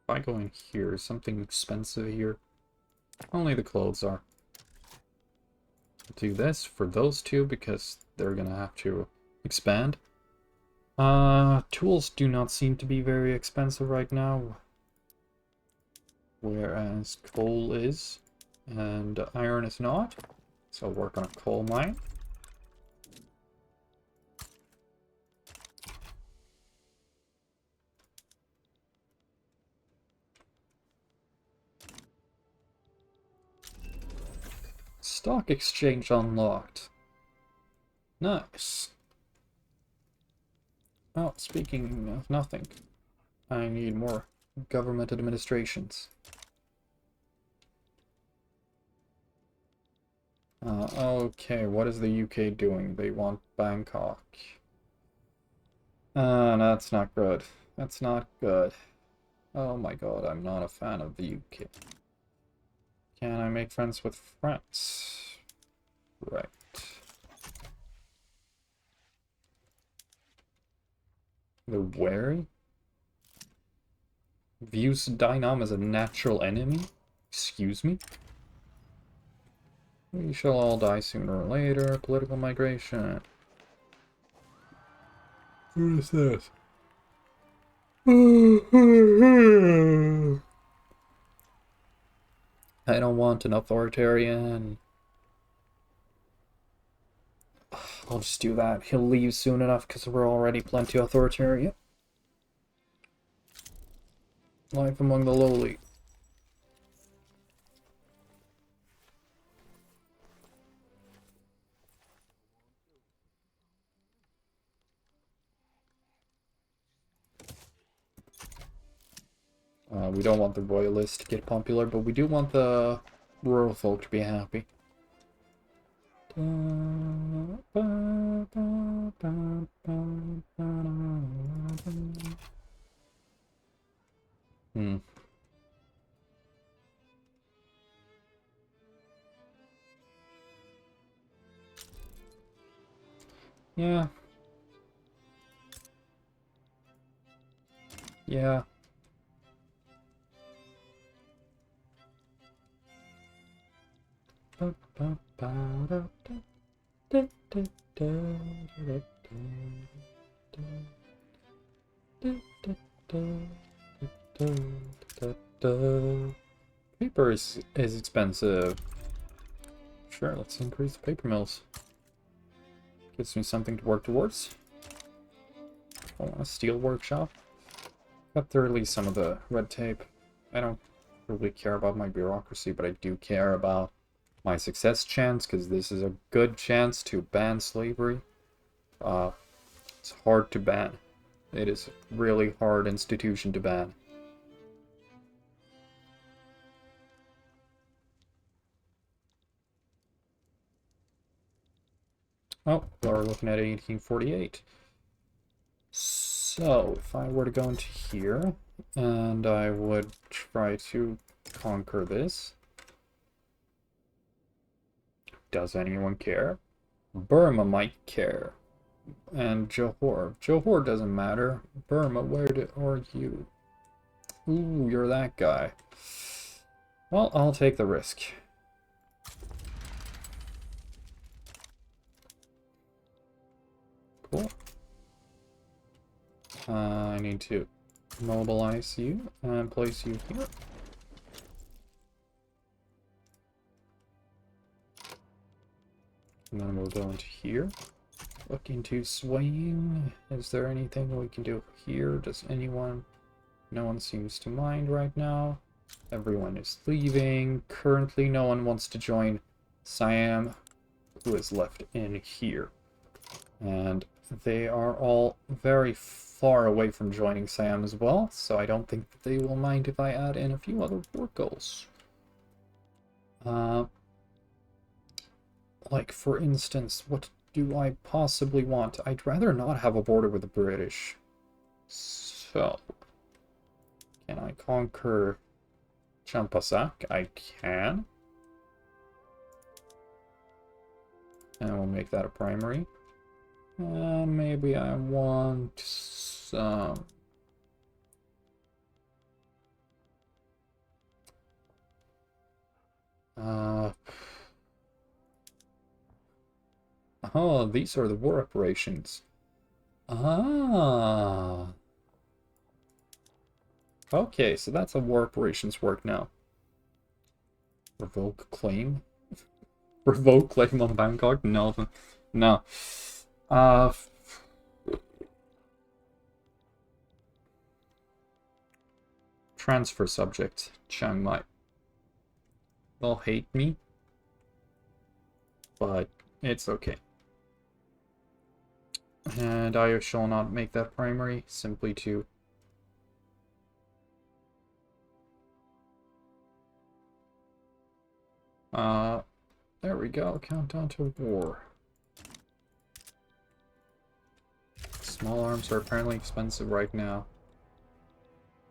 Speaker 1: I go in here, is something expensive here? Only the clothes are. Do this for those two because they're gonna have to expand. Tools do not seem to be very expensive right now, whereas coal is, and iron is not. So I'll work on a coal mine. Stock exchange unlocked. Nice. Oh, speaking of nothing, I need more government administrations. Okay, what is the UK doing? They want Bangkok. That's not good. That's not good. Oh my god, I'm not a fan of the UK. Can I make friends with France? Right. They're wary? Views Dai Nam as a natural enemy? Excuse me? We shall all die sooner or later. Political migration. What is this? I don't want an authoritarian. I'll just do that. He'll leave soon enough because we're already plenty authoritarian. Life among the lowly. We don't want the royalists to get popular, but we do want the rural folk to be happy. Yeah. Yeah. Paper is expensive. Sure, let's increase the paper mills. Gives me something to work towards. I want a steel workshop. Cut through at least some of the red tape. I don't really care about my bureaucracy, but I do care about my success chance, because this is a good chance to ban slavery. It's hard to ban. It is a really hard institution to ban. Oh, we're looking at 1848. So, if I were to go into here, and I would try to conquer this. Does anyone care? Burma might care. And Johor. Johor doesn't matter. Burma, where are you? Ooh, you're that guy. Well, I'll take the risk. Cool. I need to mobilize you and place you here. And then we'll go into here. Look into swaying. Is there anything we can do here? Does anyone? No one seems to mind right now. Everyone is leaving. Currently, no one wants to join Siam, who is left in here. And they are all very far away from joining Siam as well, so I don't think that they will mind if I add in a few other work goals. Like, for instance, what do I possibly want? I'd rather not have a border with the British. So, can I conquer Champasak? I can. And we'll make that a primary. Maybe I want some... Oh, these are the war operations. Ah. Okay, so that's how war operations work now. Revoke claim? Revoke claim on Bangkok? No. No. Transfer subject. Chiang Mai. They'll hate me. But it's okay. And I shall not make that primary, simply to... there we go. Countdown to war. Small arms are apparently expensive right now.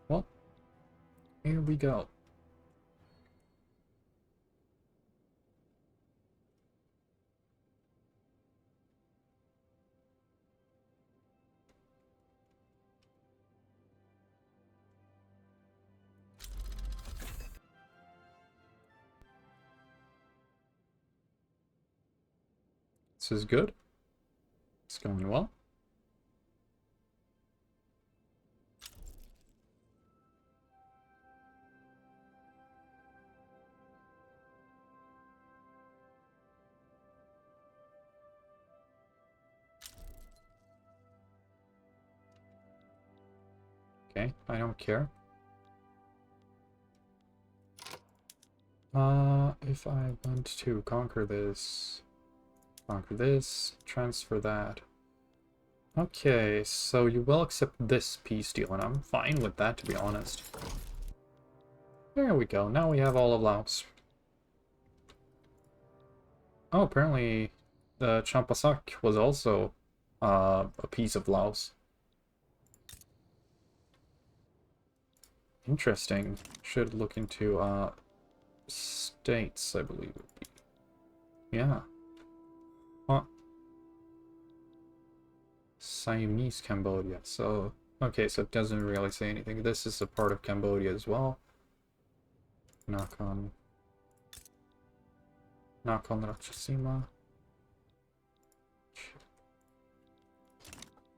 Speaker 1: Well, here we go. This is good. It's going well. Okay, I don't care. If I want to conquer this, transfer that. Okay, so you will accept this peace deal, and I'm fine with that, to be honest. There we go, now we have all of Laos. Oh, apparently the Champasak was also a piece of Laos. Interesting. Should look into states, I believe would be. Yeah. Huh. Siamese Cambodia. So, okay, so it doesn't really say anything. This is a part of Cambodia as well. Nakhon Ratchasima.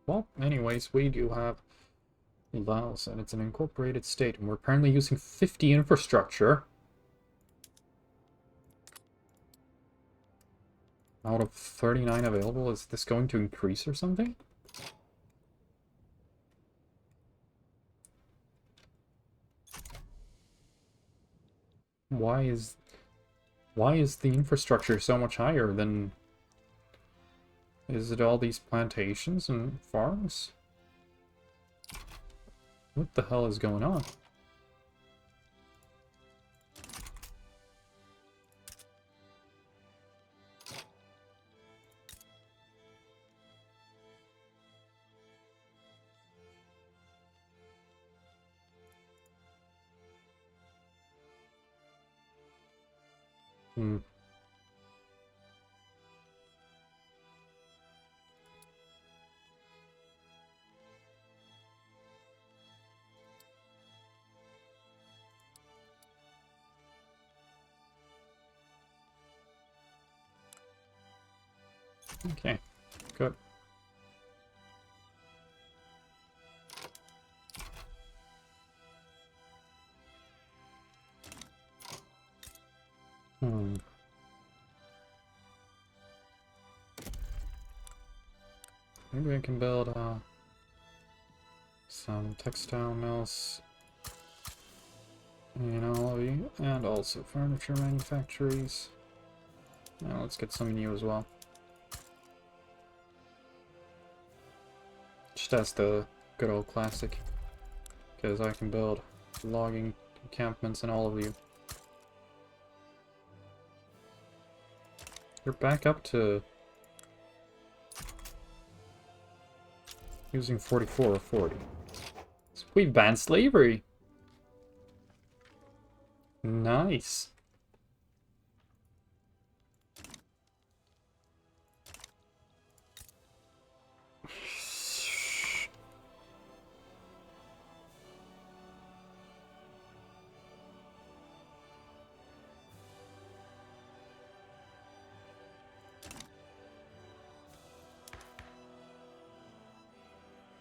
Speaker 1: Well, anyways, we do have Laos, and it's an incorporated state, and we're apparently using 50 infrastructure. Out of 39 available, is this going to increase or something? Why is the infrastructure so much higher than... Is it all these plantations and farms? What the hell is going on? Hmm. Okay, good. Hmm. Maybe I can build some textile mills in Olavi, and also furniture manufactories. Now let's get some new as well. Just as the good old classic, because I can build logging encampments in all of you. You're back up to using 44 or 40. So we banned slavery. Nice.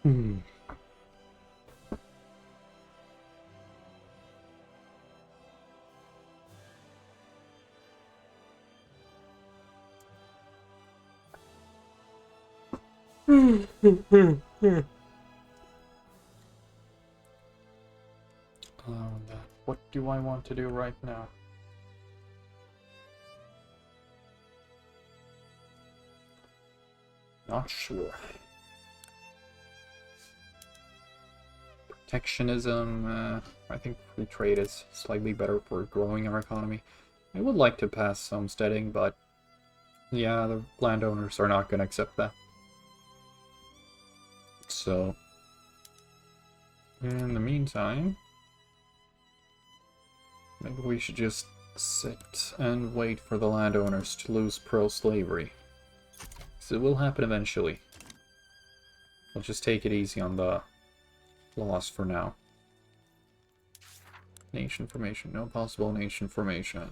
Speaker 1: Hmm. What do I want to do right now? Not sure. Protectionism, I think free trade is slightly better for growing our economy. I would like to pass homesteading, but yeah, the landowners are not going to accept that. So, in the meantime, maybe we should just sit and wait for the landowners to lose pro-slavery. So it will happen eventually. We'll just take it easy on the laws for now. Nation formation. No possible nation formation.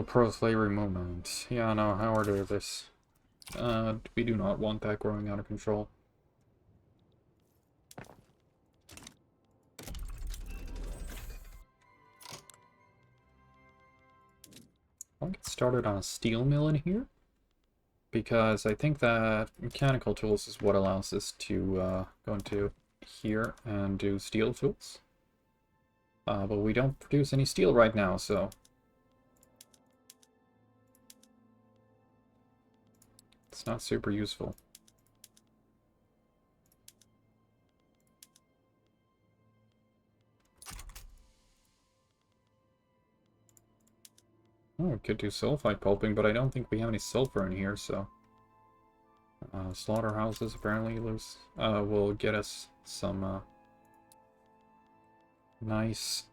Speaker 1: Pro-slavery movement. Yeah, no, how are they this? We do not want that growing out of control. I'll get started on a steel mill in here, because I think that mechanical tools is what allows us to go into here and do steel tools. But we don't produce any steel right now, so it's not super useful. Oh, we could do sulfite pulping, but I don't think we have any sulfur in here, so... slaughterhouses apparently will get us some nice...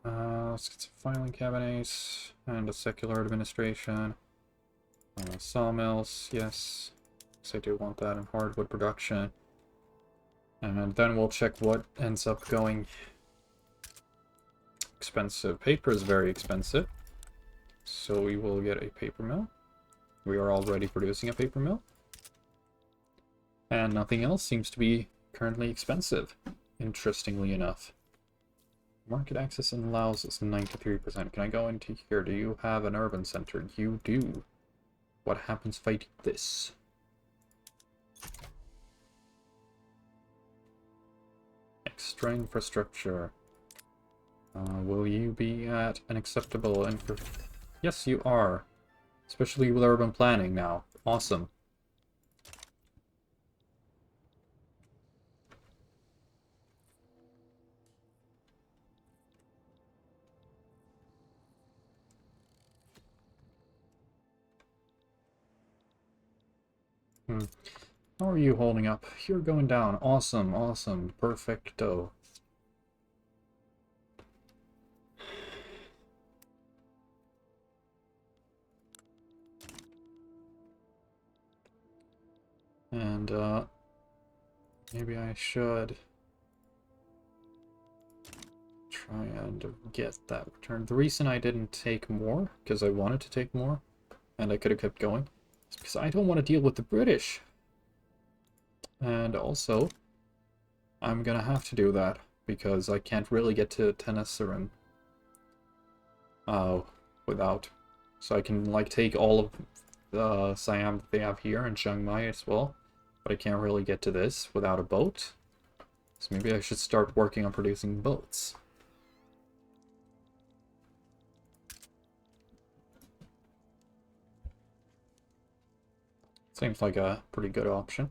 Speaker 1: let's get some filing cabinets and a secular administration. Sawmills, yes. So I do want that in hardwood production. And then we'll check what ends up going... Expensive. Paper is very expensive. So we will get a paper mill. We are already producing a paper mill. And nothing else seems to be currently expensive, interestingly enough. Market access allows us 93%. Can I go into here? Do you have an urban center? You do. What happens if I do this? Extra infrastructure. Will you be at an acceptable Yes, you are. Especially with urban planning now. Awesome. How are you holding up? You're going down. Awesome, awesome. Perfecto. And, maybe I should try and get that return. The reason I didn't take more, because I wanted to take more, and I could have kept going, is because I don't want to deal with the British. And also, I'm gonna have to do that, because I can't really get to Tenasserim without. So I can, like, take all of the Siam that they have here and Chiang Mai as well, but I can't really get to this without a boat. So maybe I should start working on producing boats. Seems like a pretty good option.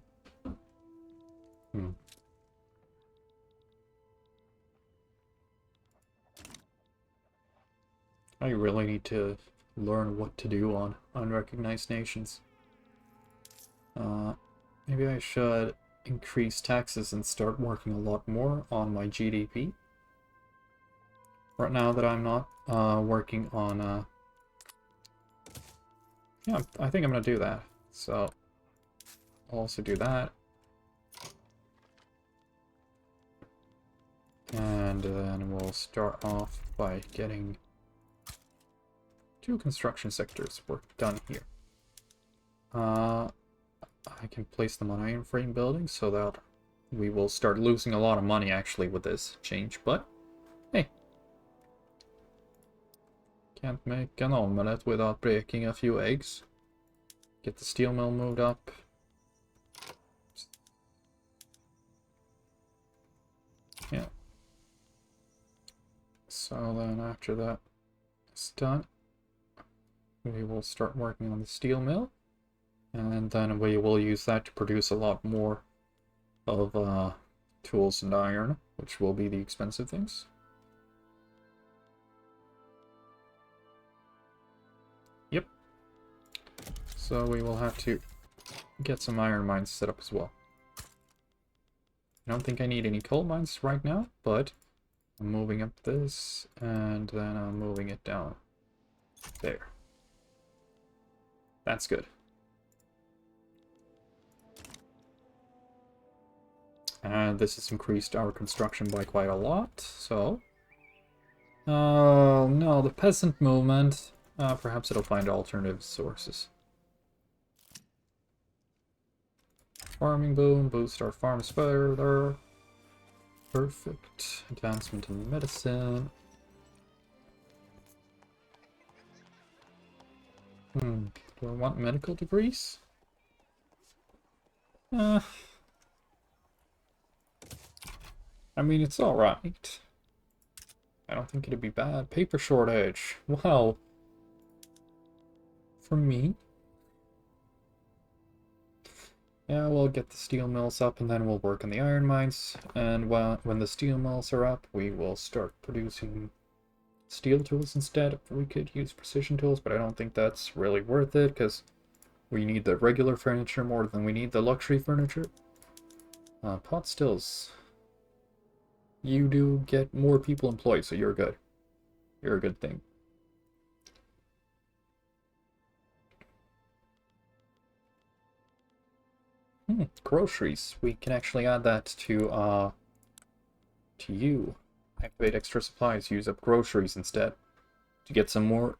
Speaker 1: I really need to learn what to do on unrecognized nations. Maybe I should increase taxes and start working a lot more on my GDP. Right now that I'm not working on... Yeah, I think I'm going to do that. So, I'll also do that. And then we'll start off by getting 2 construction sectors work done here. I can place them on iron frame buildings so that we will start losing a lot of money actually with this change, but hey. Can't make an omelette without breaking a few eggs. Get the steel mill moved up. Yeah. So then after that is done, we will start working on the steel mill. And then we will use that to produce a lot more of tools and iron, which will be the expensive things. Yep. So we will have to get some iron mines set up as well. I don't think I need any coal mines right now, but I'm moving up this, and then I'm moving it down there. That's good. And this has increased our construction by quite a lot, so... Oh, no, the peasant movement. Perhaps it'll find alternative sources. Farming boom, boost our farms further. Perfect. Advancement in medicine. Do I want medical degrees? I mean, it's alright. I don't think it'd be bad. Paper shortage. Wow. For me? Yeah, we'll get the steel mills up and then we'll work on the iron mines. And when the steel mills are up, we will start producing steel tools instead. We could use precision tools, but I don't think that's really worth it because we need the regular furniture more than we need the luxury furniture. Pot stills. You do get more people employed, so you're good. You're a good thing. Groceries. We can actually add that to you. Activate extra supplies, use up groceries instead. To get some more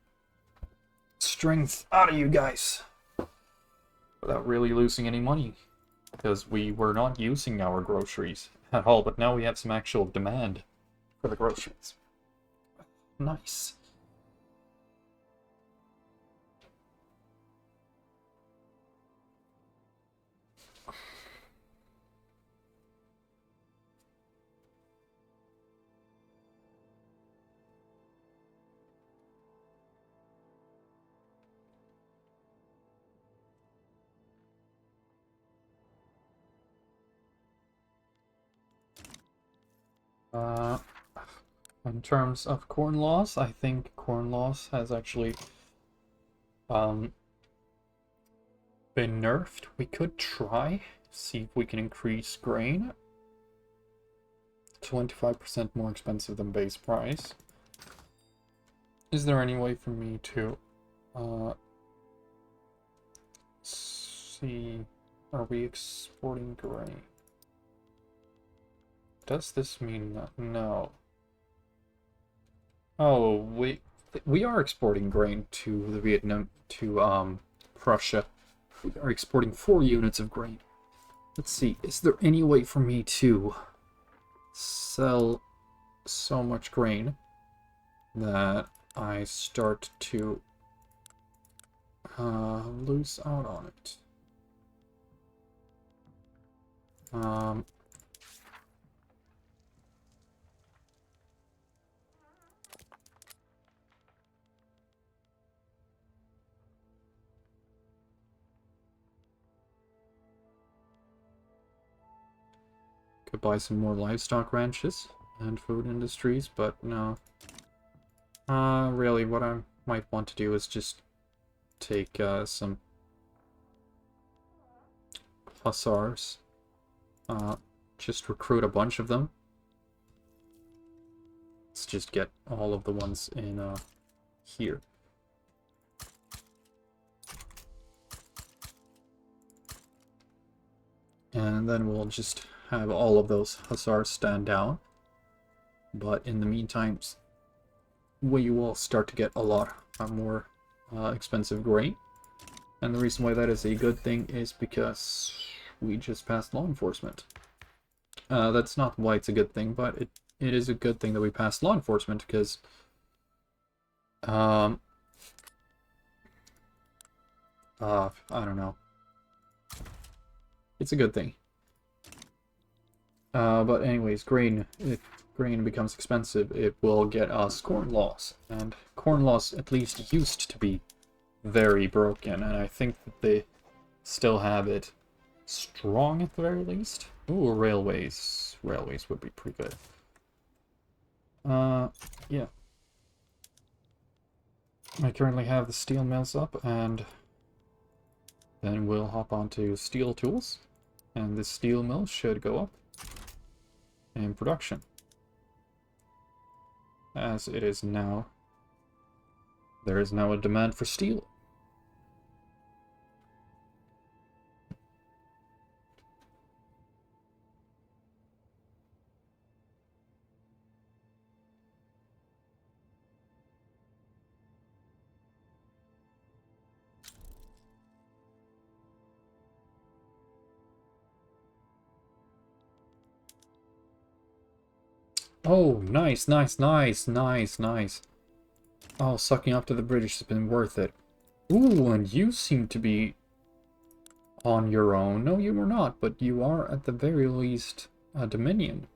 Speaker 1: strength out of you guys. Without really losing any money. Because we were not using our groceries at all, but now we have some actual demand for the groceries. Nice. In terms of corn loss, I think corn loss has actually been nerfed. We could try, see if we can increase grain. 25% more expensive than base price. Is there any way for me to see, are we exporting grain? Does this mean that? No. Oh, we are exporting grain to the Vietnam, to Prussia. We are exporting 4 units of grain. Let's see, is there any way for me to sell so much grain that I start to lose out on it? could buy some more livestock ranches and food industries, but no. Really, what I might want to do is just take some hussars. Just recruit a bunch of them. Let's just get all of the ones in here. And then we'll just have all of those hussars stand down. But in the meantime, we will start to get a lot more expensive grain. And the reason why that is a good thing is because we just passed law enforcement. That's not why it's a good thing, but it is a good thing that we passed law enforcement because I don't know. It's a good thing. But anyways, grain, if grain becomes expensive, it will get us corn laws. And corn laws at least used to be very broken, and I think that they still have it strong at the very least. Ooh, railways. Railways would be pretty good. Yeah. I currently have the steel mills up, and then we'll hop onto steel tools. And this steel mill should go up in production. As it is now, there is now a demand for steel. Oh, nice, nice, nice, nice, nice. Oh, sucking up to the British has been worth it. Ooh, and you seem to be on your own. No, you are not, but you are at the very least a Dominion.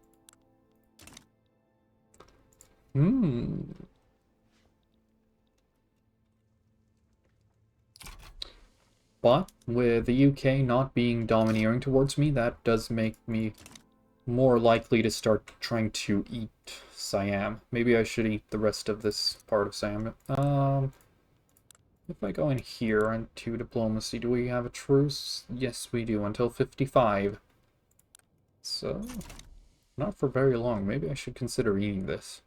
Speaker 1: But with the UK not being domineering towards me, that does make me more likely to start trying to eat Siam. Maybe I should eat the rest of this part of Siam. If I go in here into diplomacy, do we have a truce? Yes, we do, until 55. So, not for very long. Maybe I should consider eating this.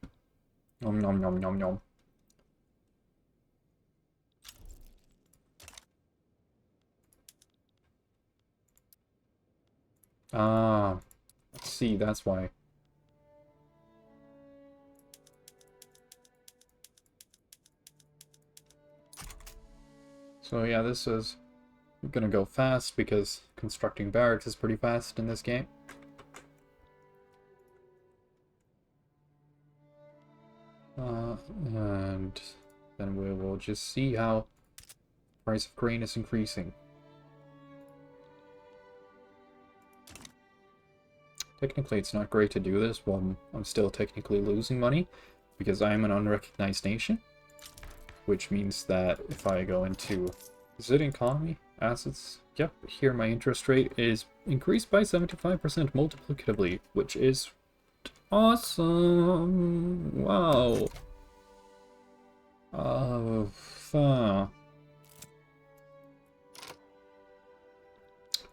Speaker 1: Nom nom nom nom nom. Ah, let's see, that's why. So yeah, this is gonna go fast because constructing barracks is pretty fast in this game. And then we will just see how the price of grain is increasing. Technically, it's not great to do this while I'm still technically losing money because I am an unrecognized nation. Which means that if I go into, is it economy? Assets? Yep, here my interest rate is increased by 75% multiplicatively, which is awesome! Wow!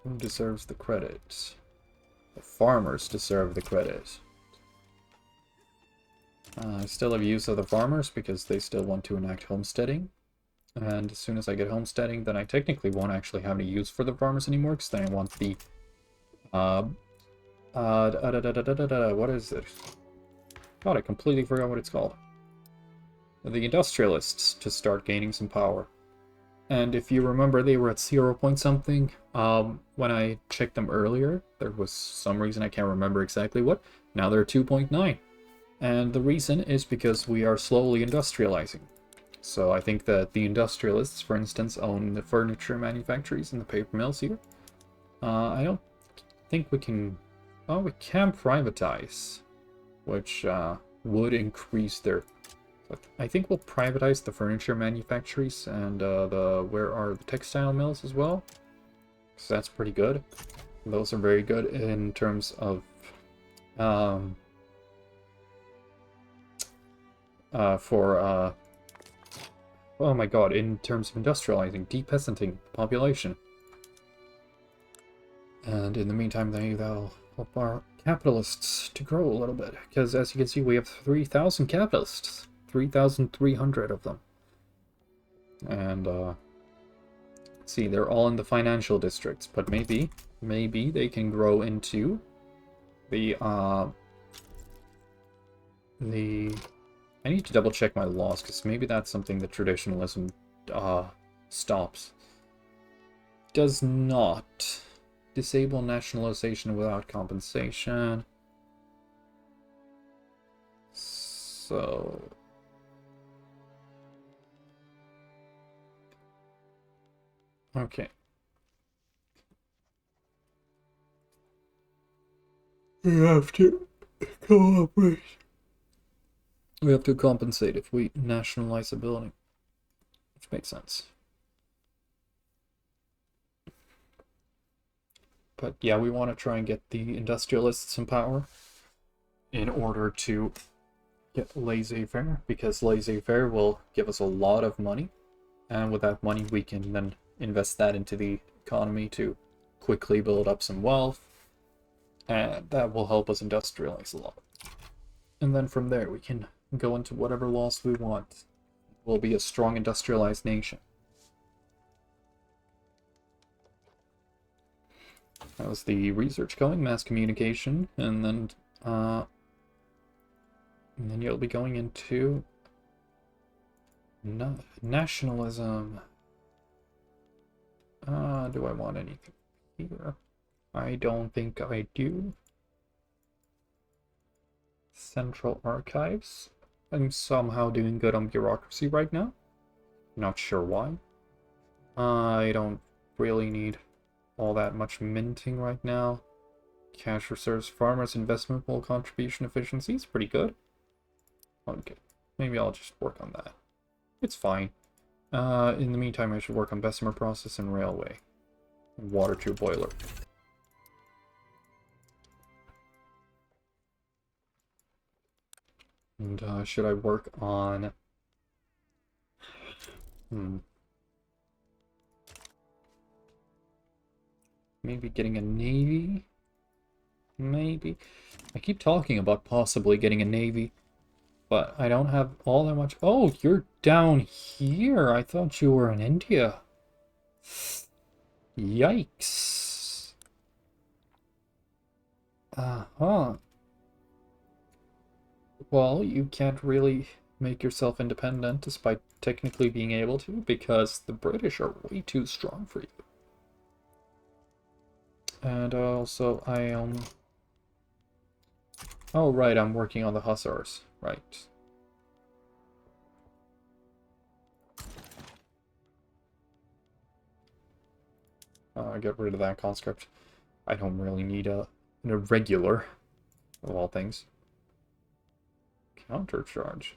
Speaker 1: Who deserves the credit? The farmers deserve the credit. I still have use of the farmers because they still want to enact homesteading. And as soon as I get homesteading, then I technically won't actually have any use for the farmers anymore because then I want the... what is it? God, I completely forgot what it's called. The industrialists to start gaining some power. And if you remember, they were at 0 point something. When I checked them earlier, there was some reason I can't remember exactly what. Now they're 2.9. And the reason is because we are slowly industrializing. So I think that the industrialists, for instance, own the furniture manufactories and the paper mills here. I don't think we can... Oh, we can privatize, which would increase their... I think we'll privatize the furniture manufactories and where are the textile mills as well. So that's pretty good. Those are very good in terms of um, for oh my god, in terms of industrializing, de-peasanting the population. And in the meantime, that'll help our capitalists to grow a little bit. Because as you can see, we have 3,000 capitalists. 3,300 of them. And, see, they're all in the financial districts. But maybe they can grow into the, I need to double check my laws, because maybe that's something that traditionalism, stops. Does not disable nationalization without compensation. So... okay. We have to cooperate. We have to compensate if we nationalize a building. Which makes sense. But yeah, we want to try and get the industrialists in power in order to get laissez-faire, because laissez-faire will give us a lot of money, and with that money we can then invest that into the economy to quickly build up some wealth, and that will help us industrialize a lot. And then from there we can go into whatever laws we want. We'll be a strong industrialized nation. How's the research going? Mass communication, and then you'll be going into nationalism. Do I want anything here? I don't think I do. Central Archives. I'm somehow doing good on bureaucracy right now. Not sure why. I don't really need all that much minting right now. Cash reserves, farmers, investment pool contribution efficiency is pretty good. Okay, maybe I'll just work on that. It's fine. In the meantime, I should work on Bessemer process and railway. And water tube boiler. And should I work on... maybe getting a navy? Maybe. I keep talking about possibly getting a navy, but I don't have all that much. Oh, you're down here. I thought you were in India. Yikes. Uh-huh. Well, you can't really make yourself independent despite technically being able to, because the British are way too strong for you. And also, oh, right, I'm working on the Hussars. Right. Get rid of that conscript. I don't really need an irregular, of all things. Countercharge.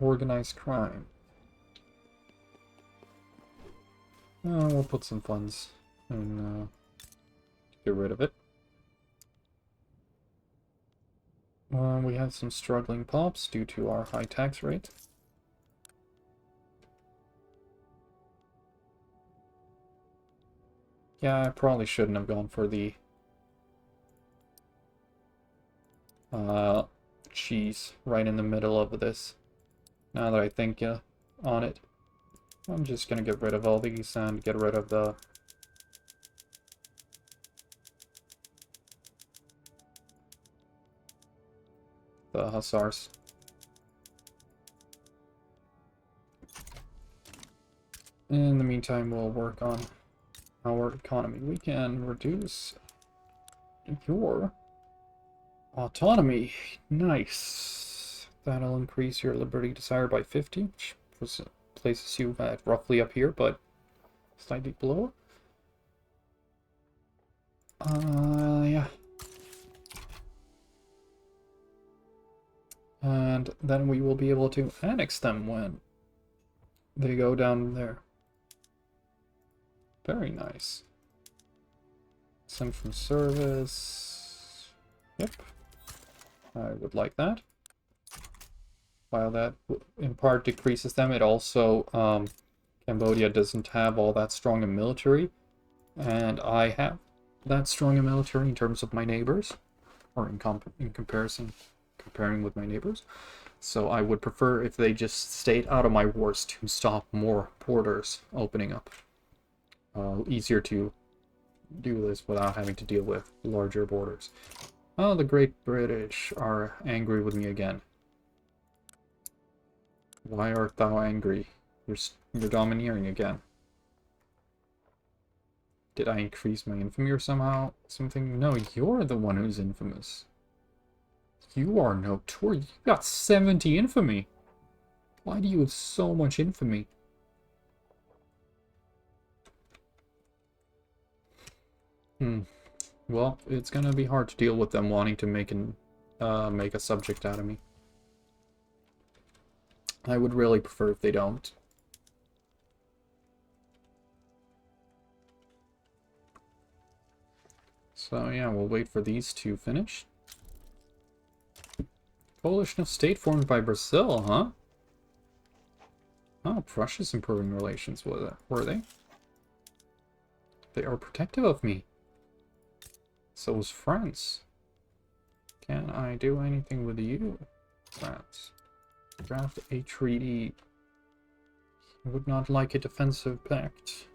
Speaker 1: Organized crime. We'll put some funds and get rid of it. We have some struggling pops due to our high tax rate. Yeah, I probably shouldn't have gone for the cheese right in the middle of this. Now that I think on it, I'm just gonna get rid of all these and get rid of the Hussars. In the meantime, we'll work on our economy. We can reduce your autonomy. Nice. That'll increase your liberty desire by 50, which places you at roughly up here, but slightly below. Yeah. And then we will be able to annex them when they go down there. Very nice. Send from service. Yep. I would like that. While that in part decreases them, it also, Cambodia doesn't have all that strong a military. And I have that strong a military in terms of my neighbors. Or in comparison, comparing with my neighbors. So I would prefer if they just stayed out of my wars to stop more borders opening up. Easier to do this without having to deal with larger borders. Oh, the Great British are angry with me again. Why art thou angry? You're domineering again. Did I increase my infamy or somehow? Something? No, you're the one who's infamous. You are notorious. You got 70 infamy. Why do you have so much infamy? Well, it's gonna be hard to deal with them wanting to make a subject out of me. I would really prefer if they don't. So yeah, we'll wait for these to finish. Coalition of state formed by Brazil, huh? Oh, Prussia's improving relations with it, were they? They are protective of me. So is France. Can I do anything with you, France? Draft a treaty. I would not like a defensive pact.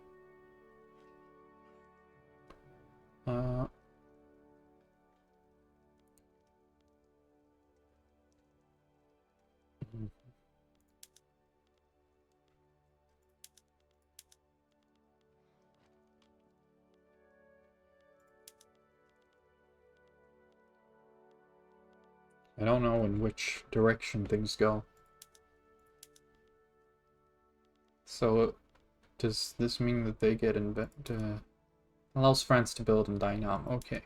Speaker 1: I don't know in which direction things go. So, does this mean that they get allows France to build in Dai Nam? Okay.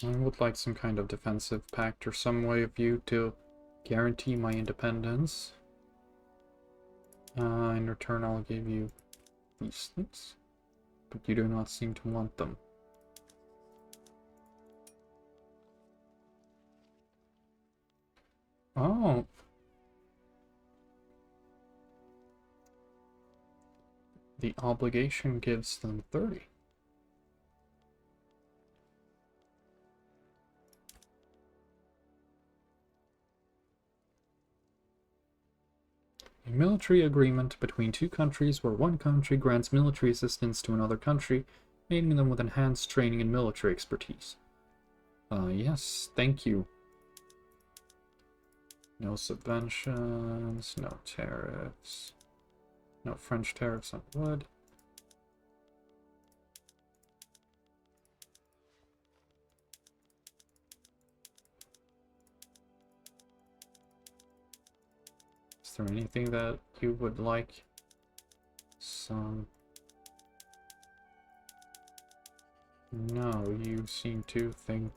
Speaker 1: I would like some kind of defensive pact or some way of you to guarantee my independence. In return, I'll give you these things, but you do not seem to want them. Oh. The obligation gives them 30. A military agreement between two countries where one country grants military assistance to another country, aiding them with enhanced training and military expertise. Yes, thank you. No subventions, no tariffs, no French tariffs on wood. Is there anything that you would like? Some... No, you seem to think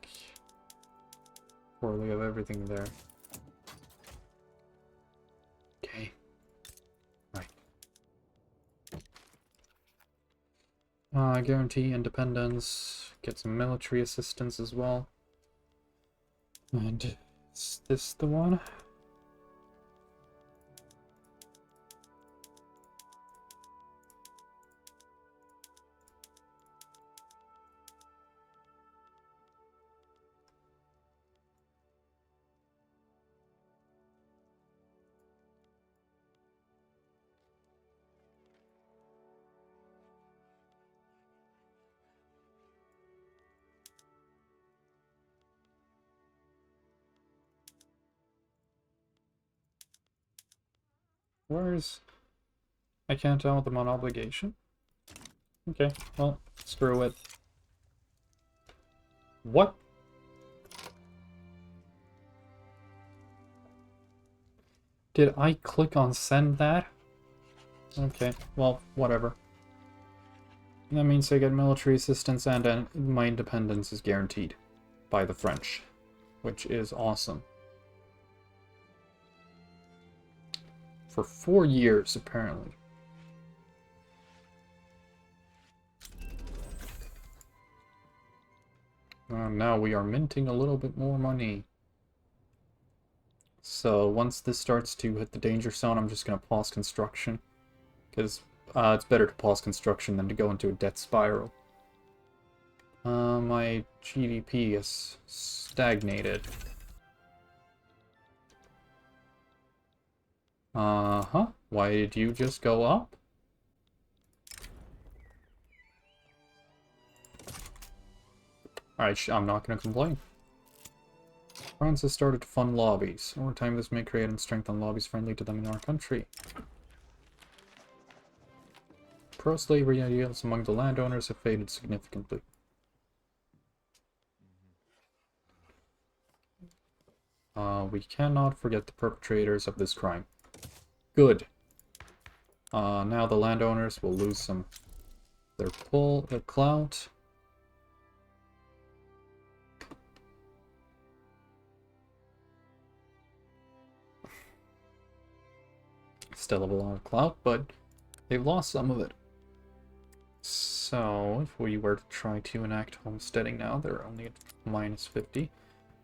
Speaker 1: poorly of everything there. Okay. Right. Guarantee independence. Get some military assistance as well. And is this the one? Where's... I can't tell them on obligation. Okay, well, screw it. What? Did I click on send that? Okay, well, whatever. That means I get military assistance and my independence is guaranteed by the French, which is awesome. For 4 years, apparently. Now we are minting a little bit more money. So once this starts to hit the danger zone, I'm just going to pause construction. Because it's better to pause construction than to go into a debt spiral. My GDP is stagnated. Uh-huh. Why did you just go up? Alright, I'm not going to complain. France has started to fund lobbies. Over time, this may create and strengthen lobbies friendly to them in our country. Pro-slavery ideals among the landowners have faded significantly. We cannot forget the perpetrators of this crime. Good. Now the landowners will lose some their clout. Still have a lot of clout, but they've lost some of it. So, if we were to try to enact homesteading now, they're only at minus 50.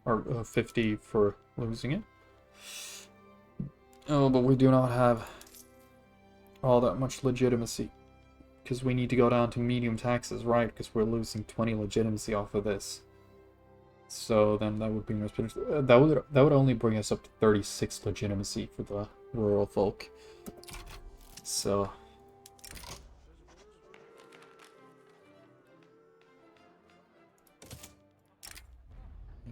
Speaker 1: Or 50 for losing it. Oh, but we do not have all that much legitimacy. Because we need to go down to medium taxes, right? Because we're losing 20 legitimacy off of this. So then that would bring us... that would only bring us up to 36 legitimacy for the rural folk. So...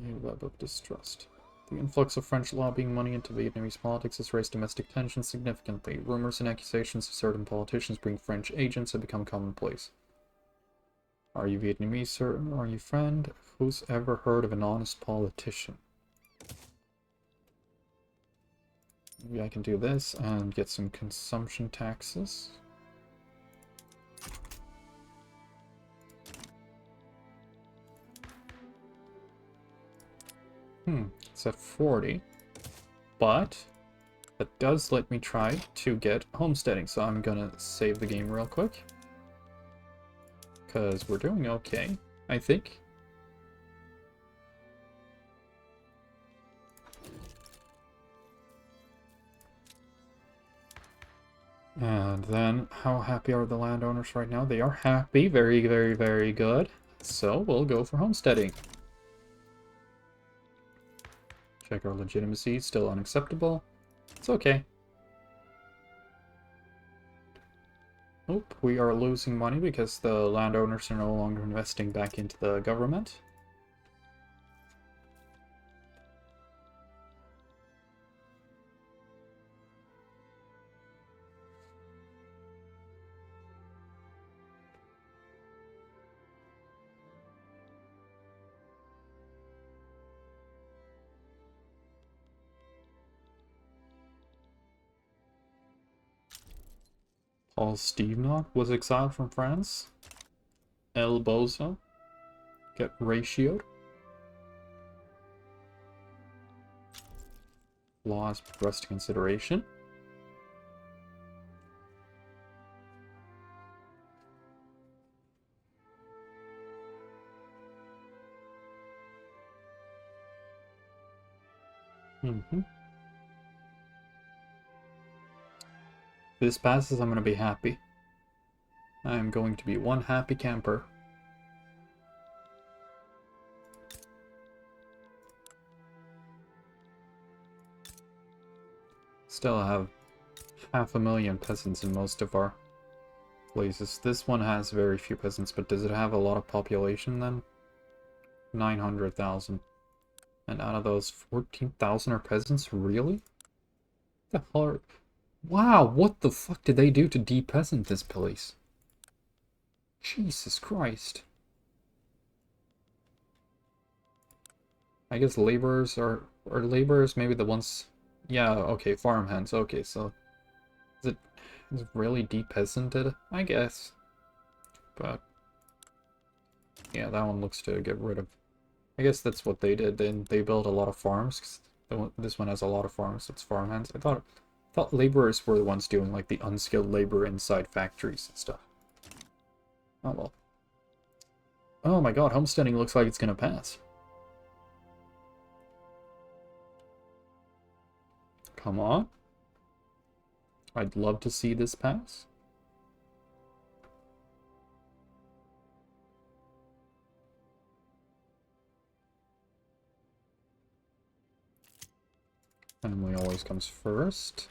Speaker 1: a web of distrust. The influx of French lobbying money into Vietnamese politics has raised domestic tensions significantly. Rumors and accusations of certain politicians being French agents have become commonplace. Are you Vietnamese, sir? Are you friend? Who's ever heard of an honest politician? Maybe I can do this and get some consumption taxes. It's at 40, but that does let me try to get homesteading, so I'm gonna save the game real quick. Because we're doing okay, I think. And then, how happy are the landowners right now? They are happy, very, very, very good. So, we'll go for homesteading. Check our legitimacy, still unacceptable. It's okay. Oop, we are losing money because the landowners are no longer investing back into the government. Paul Stevenot was exiled from France. El Bozo get ratioed. Laws progress to consideration. If this passes, I'm going to be happy. I am going to be one happy camper. Still have 500,000 peasants in most of our places. This one has very few peasants, but does it have a lot of population then? 900,000. And out of those, 14,000 are peasants? Really? What the hell are... Wow, what the fuck did they do to de-peasant this place? Jesus Christ. I guess laborers are laborers maybe the ones... Yeah, okay, farmhands. Okay, so is it really de-peasanted? I guess. But yeah, that one looks to get rid of. I guess that's what they did. They built a lot of farms. 'Cause this one has a lot of farms. It's farmhands. I thought laborers were the ones doing like the unskilled labor inside factories and stuff. Oh well. Oh my god, homesteading looks like it's gonna pass. Come on. I'd love to see this pass. Family always comes first.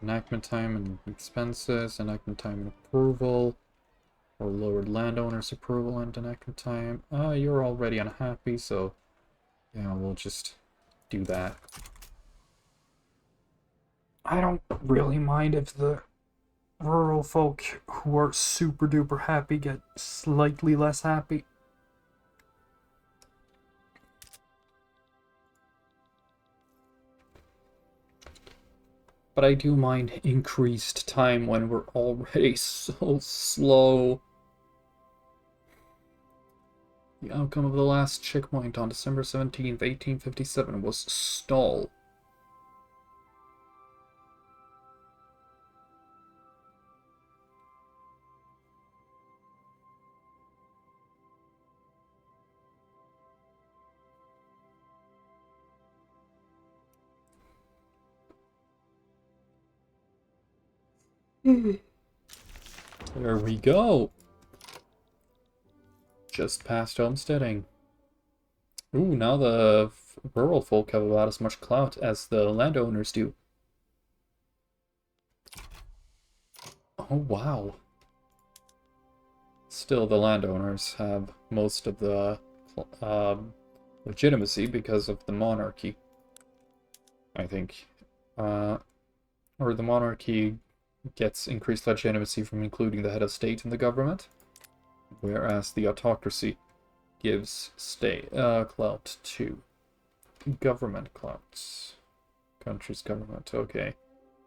Speaker 1: Enactment time and expenses, enactment time and approval, or lowered landowner's approval and enactment time. You're already unhappy, so yeah, we'll just do that. I don't really mind if the rural folk who are super duper happy get slightly less happy. But I do mind increased time when we're already so slow. The outcome of the last checkpoint on December 17th, 1857 was stall. There we go. Just past homesteading. Ooh, now the rural folk have about as much clout as the landowners do. Oh, wow. Still, the landowners have most of the legitimacy because of the monarchy, I think. Or the monarchy gets increased legitimacy from including the head of state in the government, whereas the autocracy gives clout to government clouts. Country's government, okay.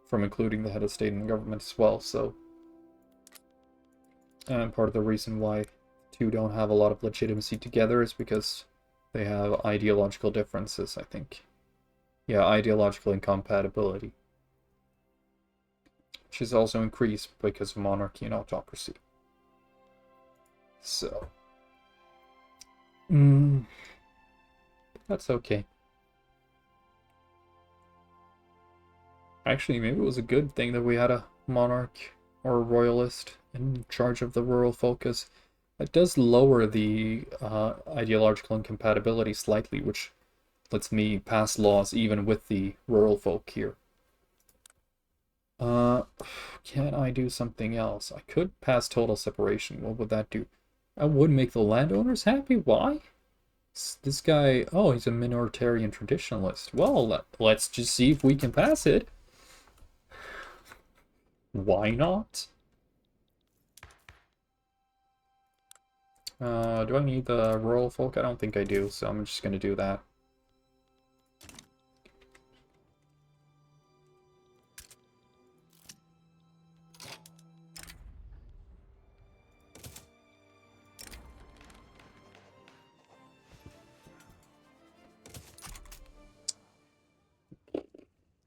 Speaker 1: From including the head of state in the government as well, so. And part of the reason why two don't have a lot of legitimacy together is because they have ideological differences, I think. Yeah, ideological incompatibility. Which is also increased because of monarchy and autocracy. So. That's okay. Actually, maybe it was a good thing that we had a monarch or a royalist in charge of the rural focus. It does lower the ideological incompatibility slightly, which lets me pass laws even with the rural folk here. Can I do something else? I could pass total separation. What would that do? I would make the landowners happy. Why? This guy, oh, he's a minoritarian traditionalist. Well, let's just see if we can pass it. Why not? Do I need the rural folk? I don't think I do, so I'm just gonna do that.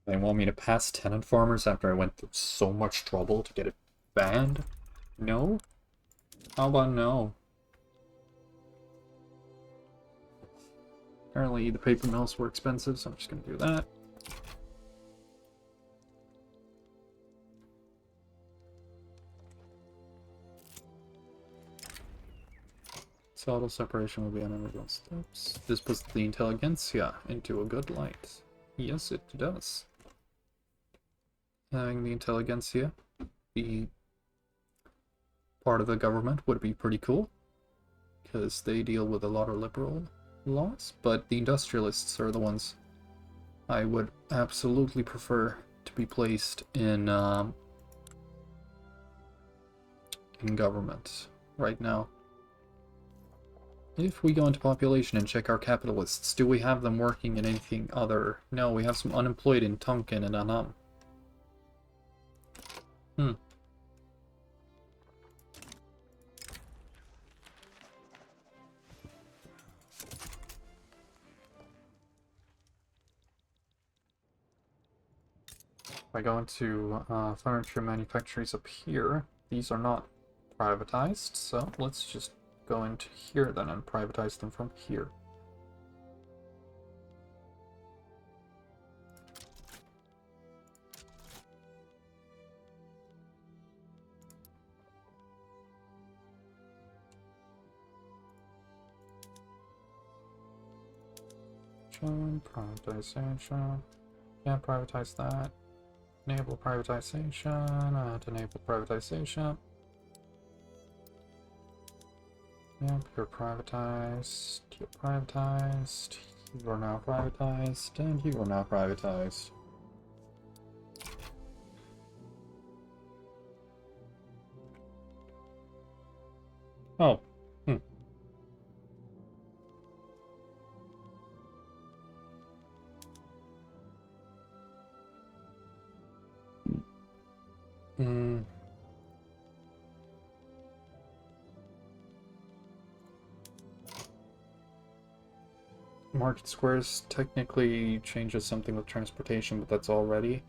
Speaker 1: They want me to pass tenant farmers after I went through so much trouble to get it banned? No? How about no? Apparently the paper mills were expensive, so I'm just gonna do that. Total separation will be on everyone steps. This puts the intelligentsia into a good light. Yes, it does. Having the intelligentsia be part of the government would be pretty cool, because they deal with a lot of liberal laws, but the industrialists are the ones I would absolutely prefer to be placed in government right now. If we go into population and check our capitalists, do we have them working in anything other? No, we have some unemployed in Tonkin and Annam. Hmm. If I go into furniture manufacturers up here, these are not privatized, so let's just go into here then and privatize them from here. Privatization. Can't privatize that. Enable privatization. Enable privatization. Yep, you're privatized. You're privatized. You are now privatized, and you are now privatized. Oh. Hmm. Hmm. Market Squares technically changes something with transportation, but that's already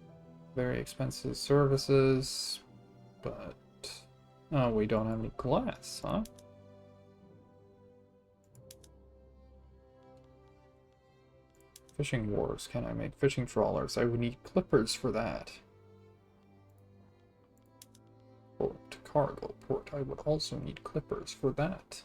Speaker 1: very expensive services. But oh, we don't have any glass, huh? Fishing wharves. Can I make fishing trawlers? I would need clippers for that. Port, cargo, port. I would also need clippers for that.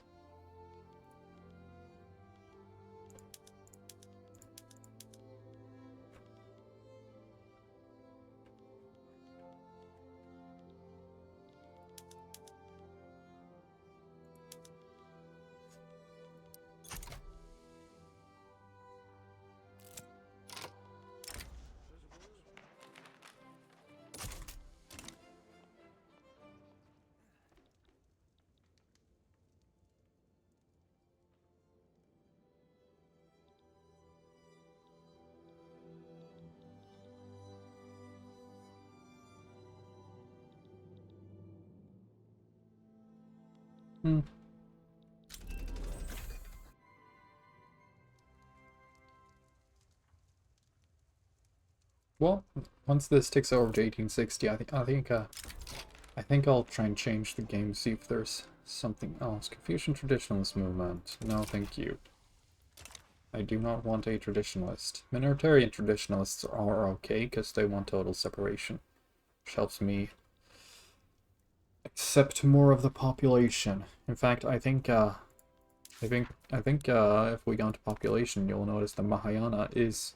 Speaker 1: Hmm. Well, once this ticks over to 1860, I think I'll try and change the game, see if there's something else. Confucian Traditionalist Movement. No, thank you. I do not want a traditionalist. Minoritarian traditionalists are okay because they want total separation, which helps me accept more of the population. In fact, I think if we go into population, you'll notice the Mahayana is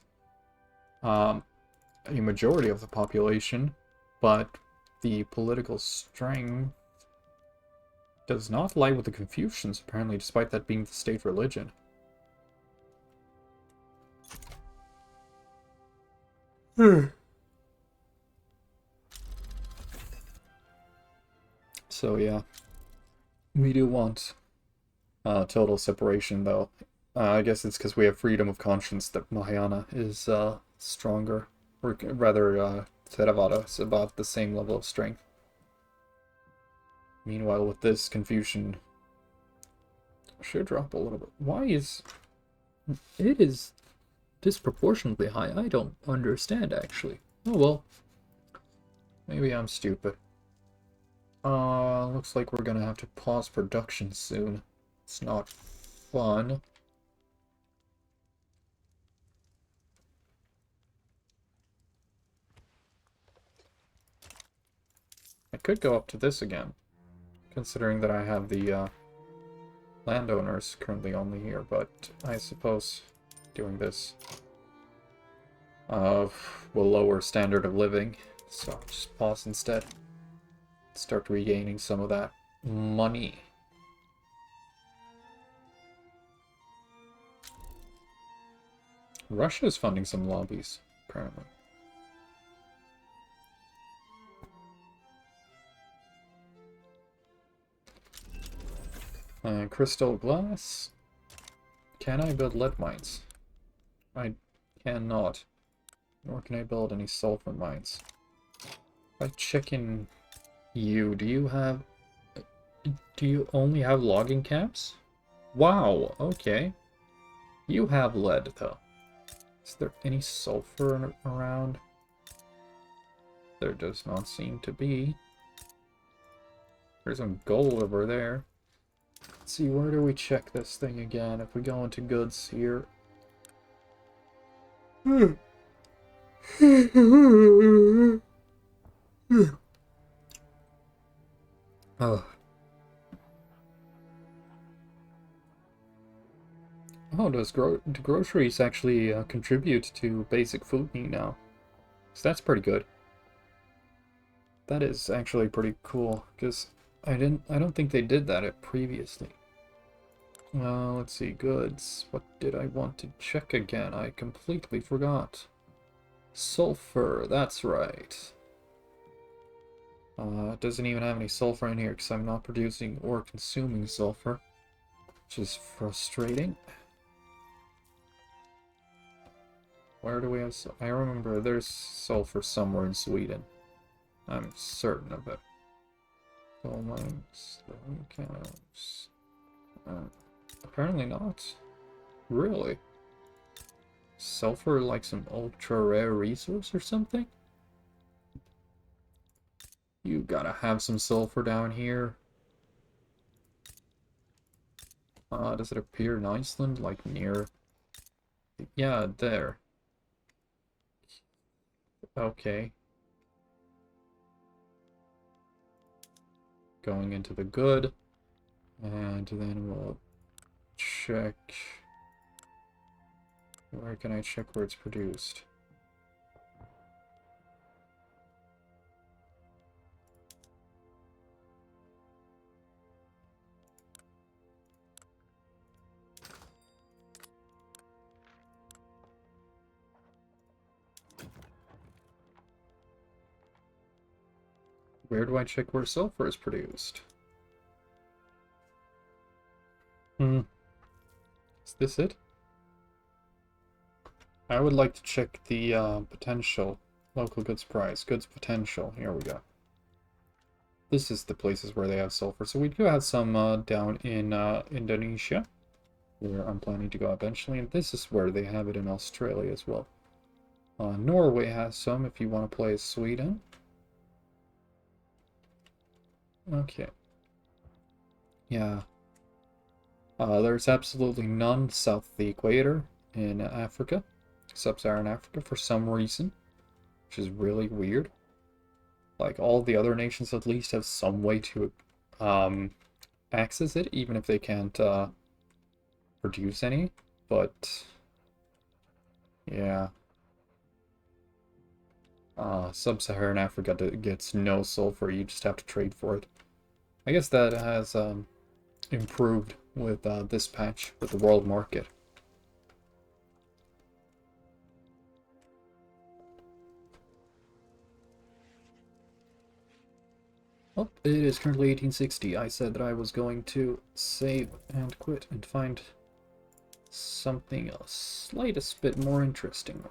Speaker 1: a majority of the population, but the political strength does not lie with the Confucians, apparently, despite that being the state religion. So yeah, we do want total separation, though. I guess it's because we have freedom of conscience that Mahayana is stronger, or rather, Theravada is about the same level of strength. Meanwhile, with this, Confucian should drop a little bit. Why is it is disproportionately high? I don't understand, actually. Oh well, maybe I'm stupid. Looks like we're gonna have to pause production soon. It's not fun. I could go up to this again, considering that I have the landowners currently only here, but I suppose doing this will lower standard of living, so I'll just pause instead. Start regaining some of that money. Russia is funding some lobbies, apparently. Crystal glass. Can I build lead mines? I cannot. Nor can I build any sulfur mines. If I check in you, do you only have logging camps? Wow, okay. You have lead, though. Is there any sulfur around? There does not seem to be. There's some gold over there. Let's see, where do we check this thing again? If we go into goods here. Oh. Oh, do groceries actually contribute to basic food need now? So that's pretty good. That is actually pretty cool, because I don't think they did that previously. Let's see, goods. What did I want to check again? I completely forgot. Sulfur, that's right. It doesn't even have any sulfur in here because I'm not producing or consuming sulfur, which is frustrating. Where do we have I remember there's sulfur somewhere in Sweden. I'm certain of it. Coal mines, cows. Apparently not. Really? Sulfur like some ultra rare resource or something? You gotta have some sulfur down here. Does it appear in Iceland? Like near... Yeah, there. Okay. Going into the good. And then we'll check... Where can I check where it's produced? Where do I check where sulfur is produced? Is this it? I would like to check the potential. Local goods price. Goods potential. Here we go. This is the places where they have sulfur. So we do have some down in Indonesia, where I'm planning to go eventually. And this is where they have it in Australia as well. Norway has some if you want to play as Sweden. Okay. Yeah. There's absolutely none south of the equator in Africa. Sub-Saharan Africa for some reason, which is really weird. Like, all the other nations at least have some way to access it, even if they can't produce any. But yeah, Sub-Saharan Africa gets no sulfur. You just have to trade for it. I guess that has improved with this patch with the world market. Well, it is currently 1860. I said that I was going to save and quit and find something a slightest bit more interesting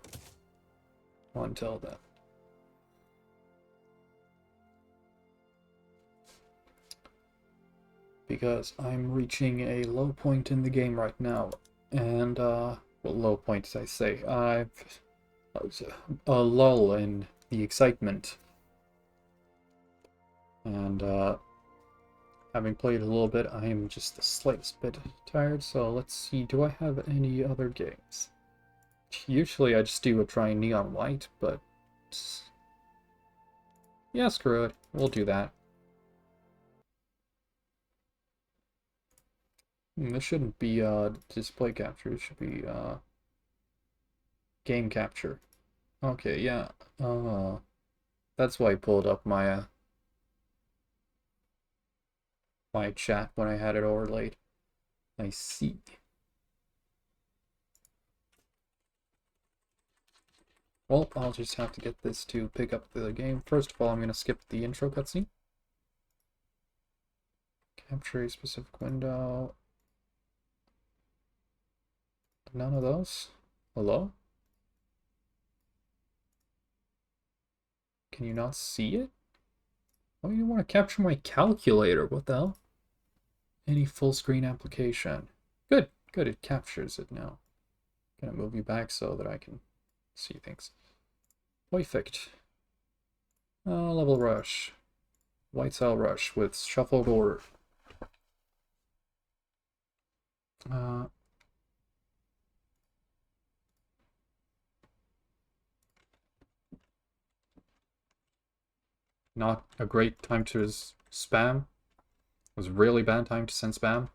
Speaker 1: until then. Because I'm reaching a low point in the game right now. And, well, low point as I say. I've a lull in the excitement. And, having played a little bit, I am just the slightest bit tired, so let's see, do I have any other games? Usually I just do a try Neon White, but... yeah, screw it. We'll do that. This shouldn't be, display capture. It should be, game capture. Okay, yeah. That's why I pulled up my, my chat when I had it overlaid. I see. Well, I'll just have to get this to pick up the game. First of all, I'm going to skip the intro cutscene. Capture a specific window. None of those? Hello? Can you not see it? Oh, you want to capture my calculator? What the hell? Any full screen application. Good, good, it captures it now. Gonna move you back so that I can see things. Perfect. Level rush. White cell rush with shuffled order. Uh, Not a great time to spam. It was a really bad time to send spam.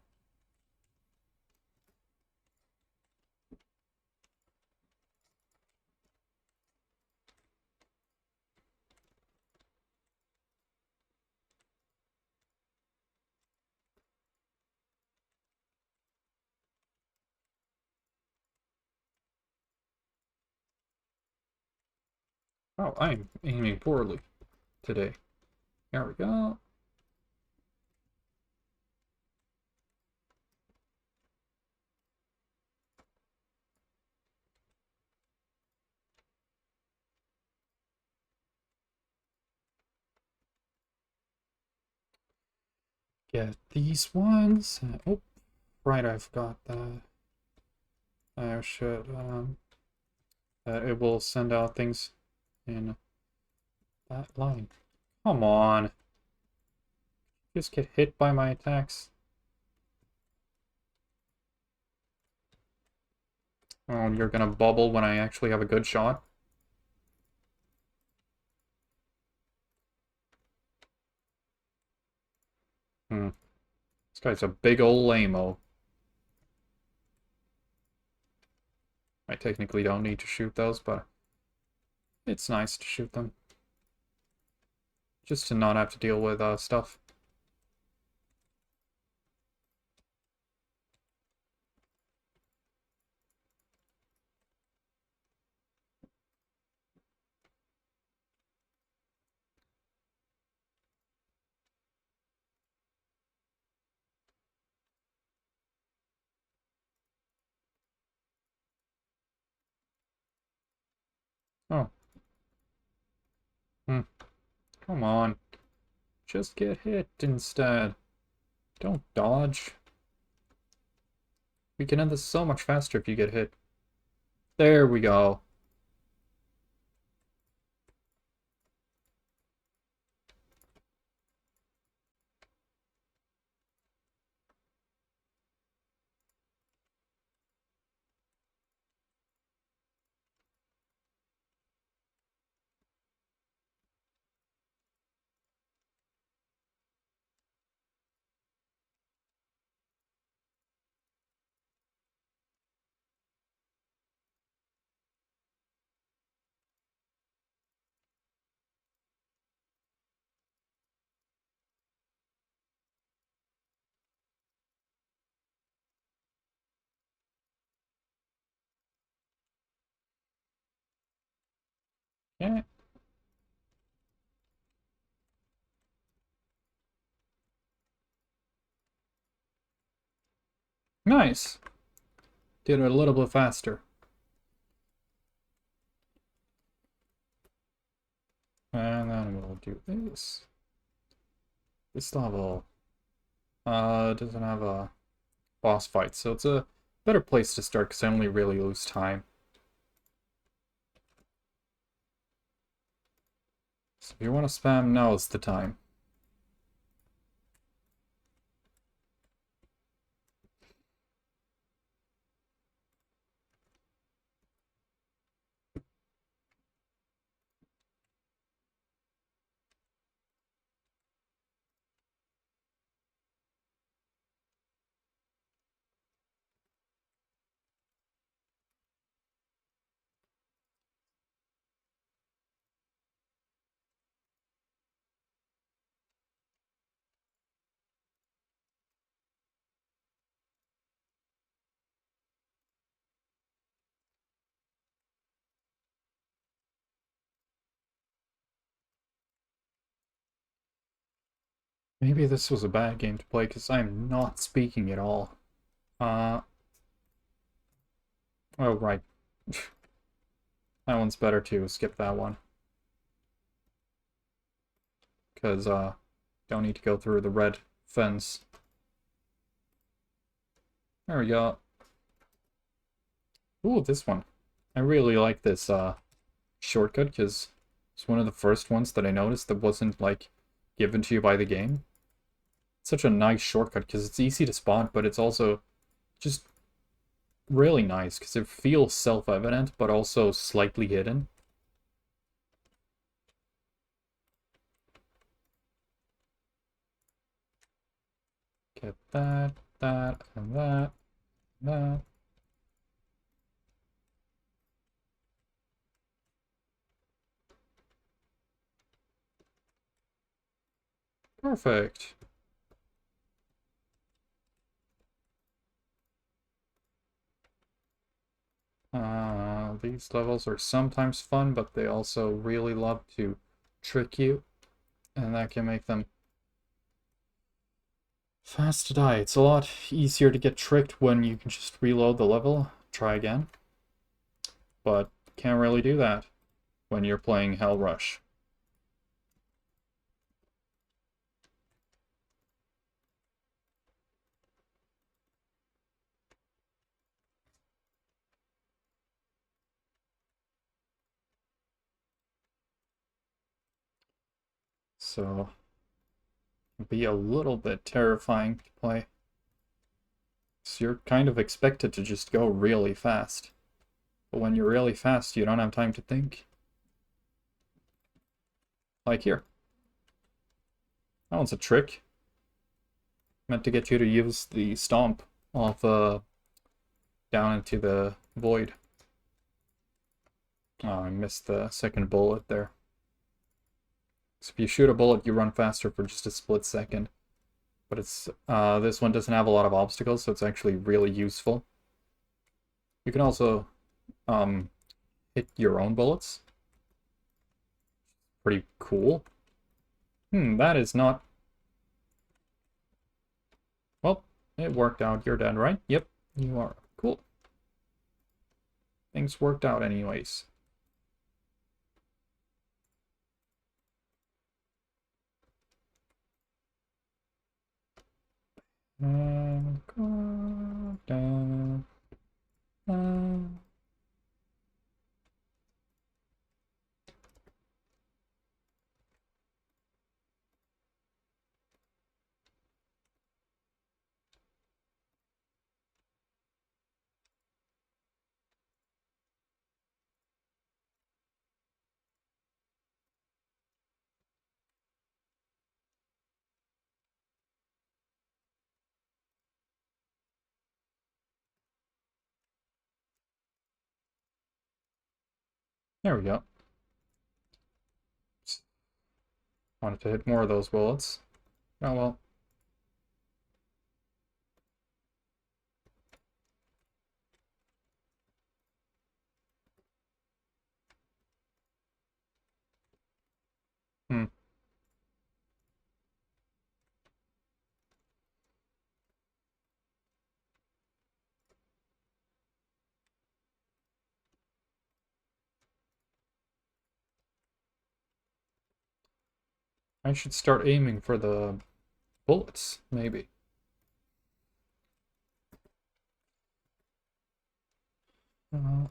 Speaker 1: Oh, I'm aiming poorly today. There we go. Get these ones. Oh, right, I forgot that. I should, it will send out things in that line. Come on. Just get hit by my attacks. Oh, you're gonna bubble when I actually have a good shot? Hmm. This guy's a big ol' lame-o. I technically don't need to shoot those, but it's nice to shoot them. Just to not have to deal with stuff. Oh. Hmm. Come on. Just get hit instead. Don't dodge. We can end this so much faster if you get hit. There we go. Yeah. Nice. Did it a little bit faster. And then we'll do this. This level doesn't have a boss fight, so it's a better place to start because I only really lose time. So if you want to spam, now's the time. Maybe this was a bad game to play because I'm not speaking at all. Uh, Oh, right. That one's better too. Skip that one. Because, don't need to go through the red fence. There we go. Ooh, this one. I really like this, shortcut, because it's one of the first ones that I noticed that wasn't, like, given to you by the game. It's such a nice shortcut, because it's easy to spot, but it's also just really nice, because it feels self-evident, but also slightly hidden. Get that, that, and that, and that. Perfect. These levels are sometimes fun, but they also really love to trick you, and that can make them fast to die. It's a lot easier to get tricked when you can just reload the level, try again, but can't really do that when you're playing Hell Rush. So, it'd be a little bit terrifying to play. So you're kind of expected to just go really fast. But when you're really fast, you don't have time to think. Like here. That one's a trick. Meant to get you to use the stomp off down into the void. Oh, I missed the second bullet there. So if you shoot a bullet, you run faster for just a split second. But it's this one doesn't have a lot of obstacles, so it's actually really useful. You can also hit your own bullets. Pretty cool. That is not... Well, it worked out. You're dead, right? Yep, you are. Cool. Things worked out anyways. There we go. Wanted to hit more of those bullets. Oh well. Hmm. I should start aiming for the bullets, maybe. Uh,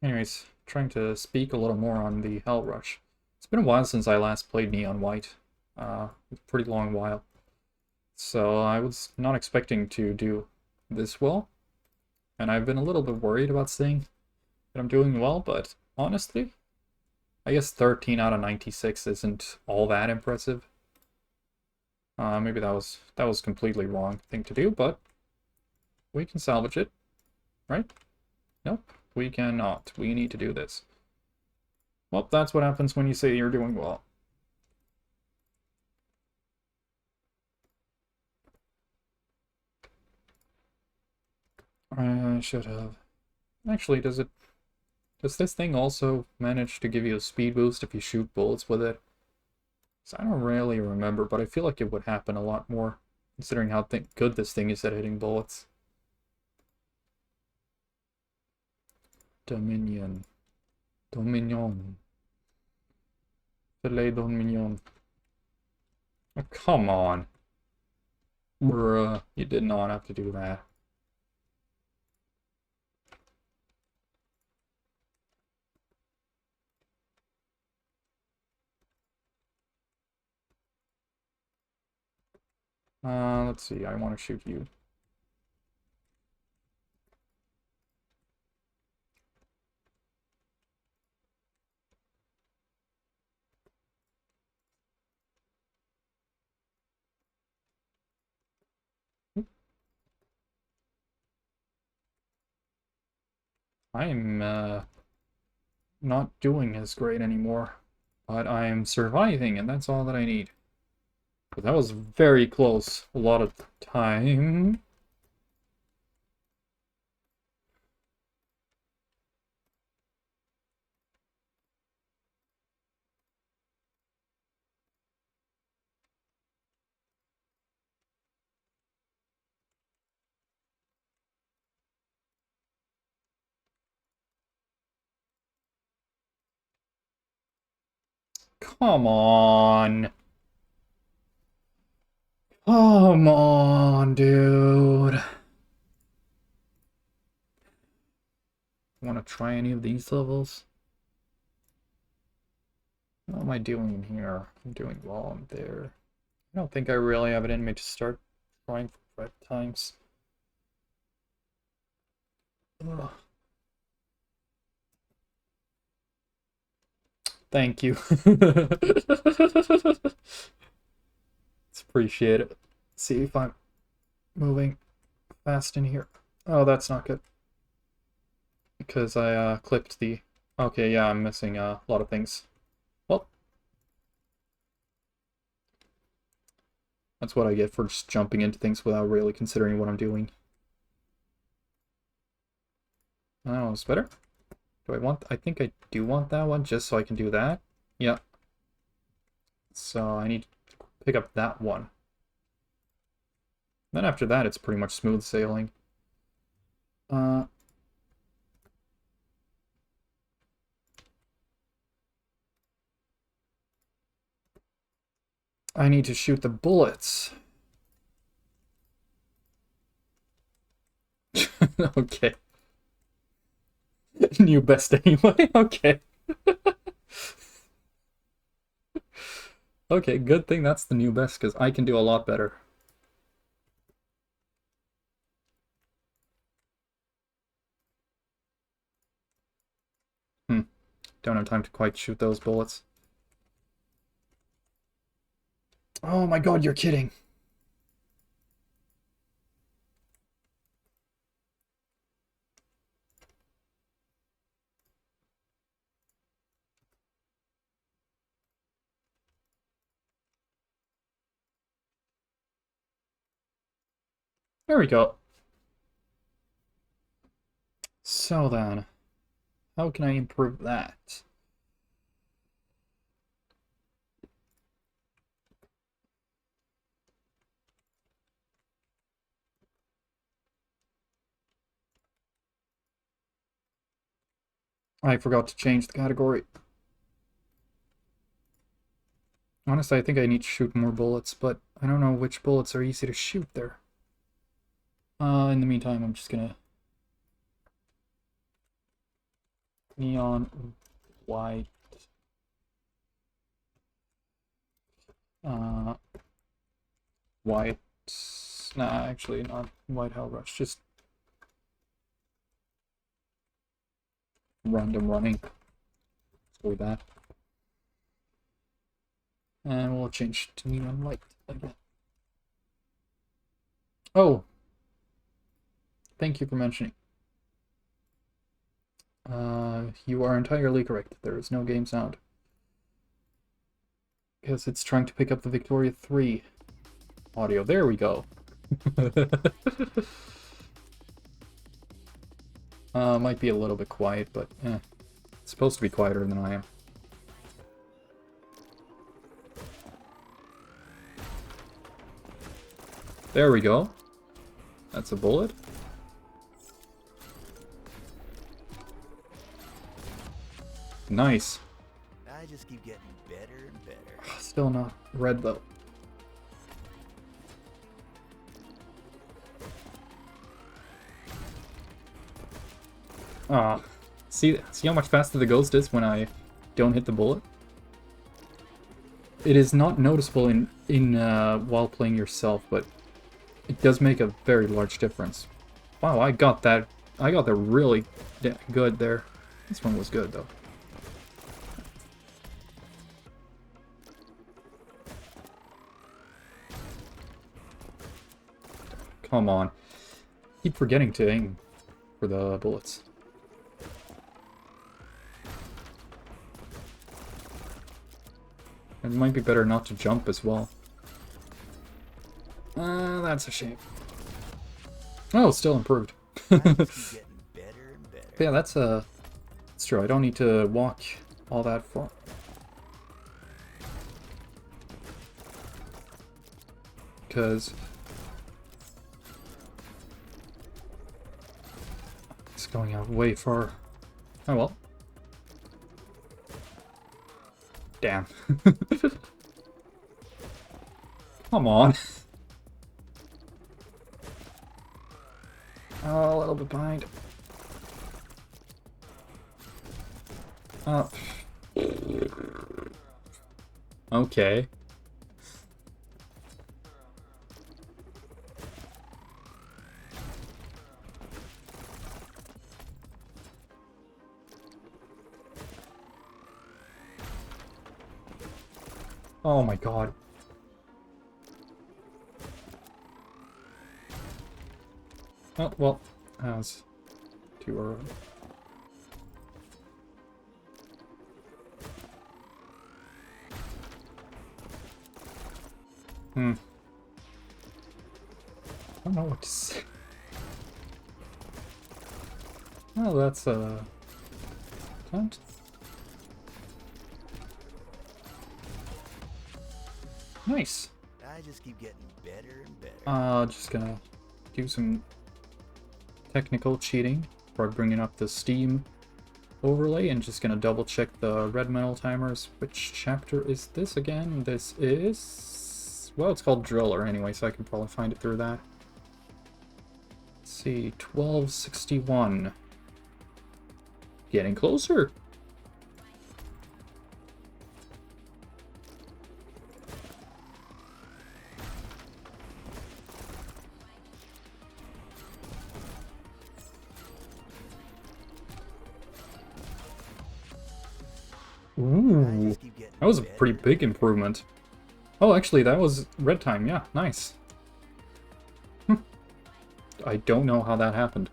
Speaker 1: Anyways, trying to speak a little more on the Hell Rush. It's been a while since I last played Neon White. A pretty long while. So I was not expecting to do this well. And I've been a little bit worried about saying that I'm doing well, but honestly, I guess 13 out of 96 isn't all that impressive. Maybe that was completely wrong thing to do, but we can salvage it, right? Nope, we cannot. We need to do this. Well, that's what happens when you say you're doing well. I should have. Actually, does this thing also manage to give you a speed boost if you shoot bullets with it? So I don't really remember, but I feel like it would happen a lot more, considering how good this thing is at hitting bullets. Dominion. Dominion. Filet Dominion. Oh, come on. Bruh, you did not have to do that. Let's see, I want to shoot you. I'm, not doing as great anymore. But I'm surviving, and that's all that I need. But that was very close. A lot of time. Come on. Come on, dude. Want to try any of these levels? What am I doing in here? I'm doing well in there. I don't think I really have it in me to start trying for 5 times. Ugh. Thank you. It's appreciated. See if I'm moving fast in here. Oh, that's not good. Because I clipped the... Okay, yeah, I'm missing a lot of things. Well, that's what I get for just jumping into things without really considering what I'm doing. Oh, it's better? Do I want... I think I do want that one just so I can do that. Yeah. So I need to pick up that one. Then after that, it's pretty much smooth sailing. I need to shoot the bullets. Okay. New best anyway. Okay. Okay, good thing that's the new best, because I can do a lot better. Don't have time to quite shoot those bullets. Oh my god, you're kidding. There we go. So then, how can I improve that? I forgot to change the category. Honestly, I think I need to shoot more bullets, but I don't know which bullets are easy to shoot there. In the meantime, I'm just gonna... Neon white. White. Nah, actually, not white hell rush, just random running. Let's go with that. And we'll change to neon light again. Oh! Thank you for mentioning. You are entirely correct. There is no game sound. Because it's trying to pick up the Victoria 3 audio. There we go. Might be a little bit quiet, but it's supposed to be quieter than I am. There we go. That's a bullet. Nice.
Speaker 2: I just keep getting better and better.
Speaker 1: Still not red though. Ah, see how much faster the ghost is when I don't hit the bullet? It is not noticeable in while playing yourself, but it does make a very large difference. Wow, I got that really good there. This one was good though. Come on. Keep forgetting to aim for the bullets. It might be better not to jump as well. That's a shame. Oh, still improved. Yeah, that's true. I don't need to walk all that far. Because it's going out way far. Oh well. Damn. Come on. Oh, a little bit behind. Oh. Okay. Oh my god. Oh, well, that was too early. I don't know what to say. Oh, that's attempt. Nice.
Speaker 2: I just keep getting better and better.
Speaker 1: Just gonna do some technical cheating by bringing up the Steam overlay and just gonna double check the red metal timers. Which chapter is this again? This is... well, it's called Driller anyway, so I can probably find it through that. Let's see, 1261. Getting closer. Ooh, that was a pretty big improvement. Oh, actually, that was red time. Yeah, nice. I don't know how that happened.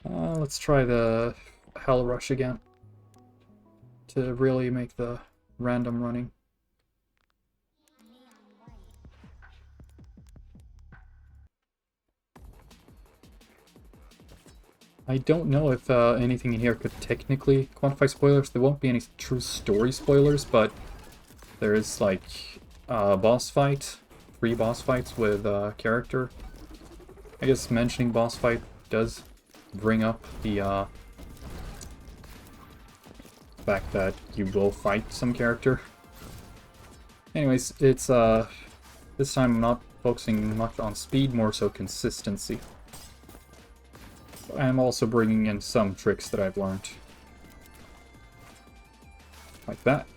Speaker 1: Let's try the Hell Rush again to really make the random running. I don't know if anything in here could technically quantify spoilers. There won't be any true story spoilers, but there is like a boss fight, 3 boss fights with character. I guess mentioning boss fight does bring up the fact that you will fight some character. Anyways, it's this time I'm not focusing much on speed, more so consistency. I'm also bringing in some tricks that I've learned. Like that.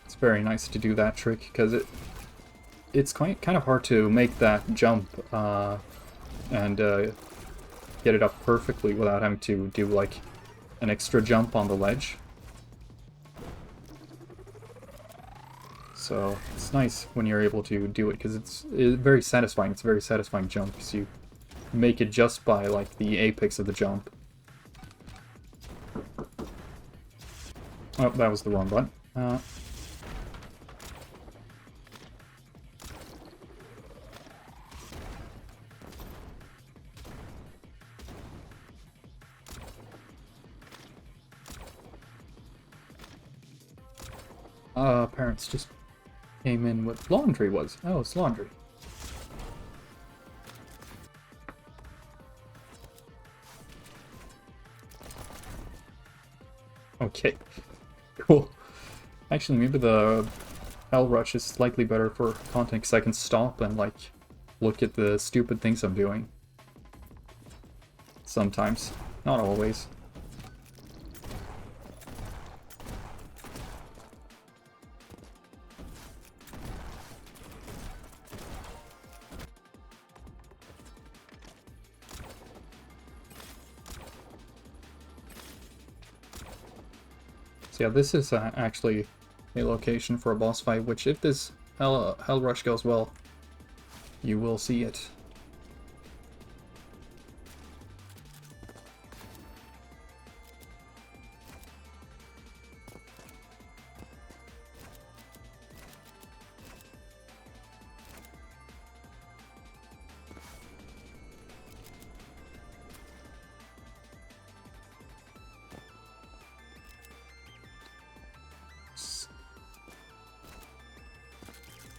Speaker 1: It's very nice to do that trick, because it's kind of hard to make that jump and get it up perfectly without having to do like an extra jump on the ledge. So it's nice when you're able to do it, because it's very satisfying. It's a very satisfying jump, because you make it just by like the apex of the jump. Oh, that was the wrong button. Parents, just came in with laundry was. Oh, it's laundry. Okay, cool. Actually, maybe the Hell Rush is slightly better for content because I can stop and, like, look at the stupid things I'm doing. Sometimes. Not always. So yeah, this is actually a location for a boss fight, which if this Hell Rush goes well, you will see it.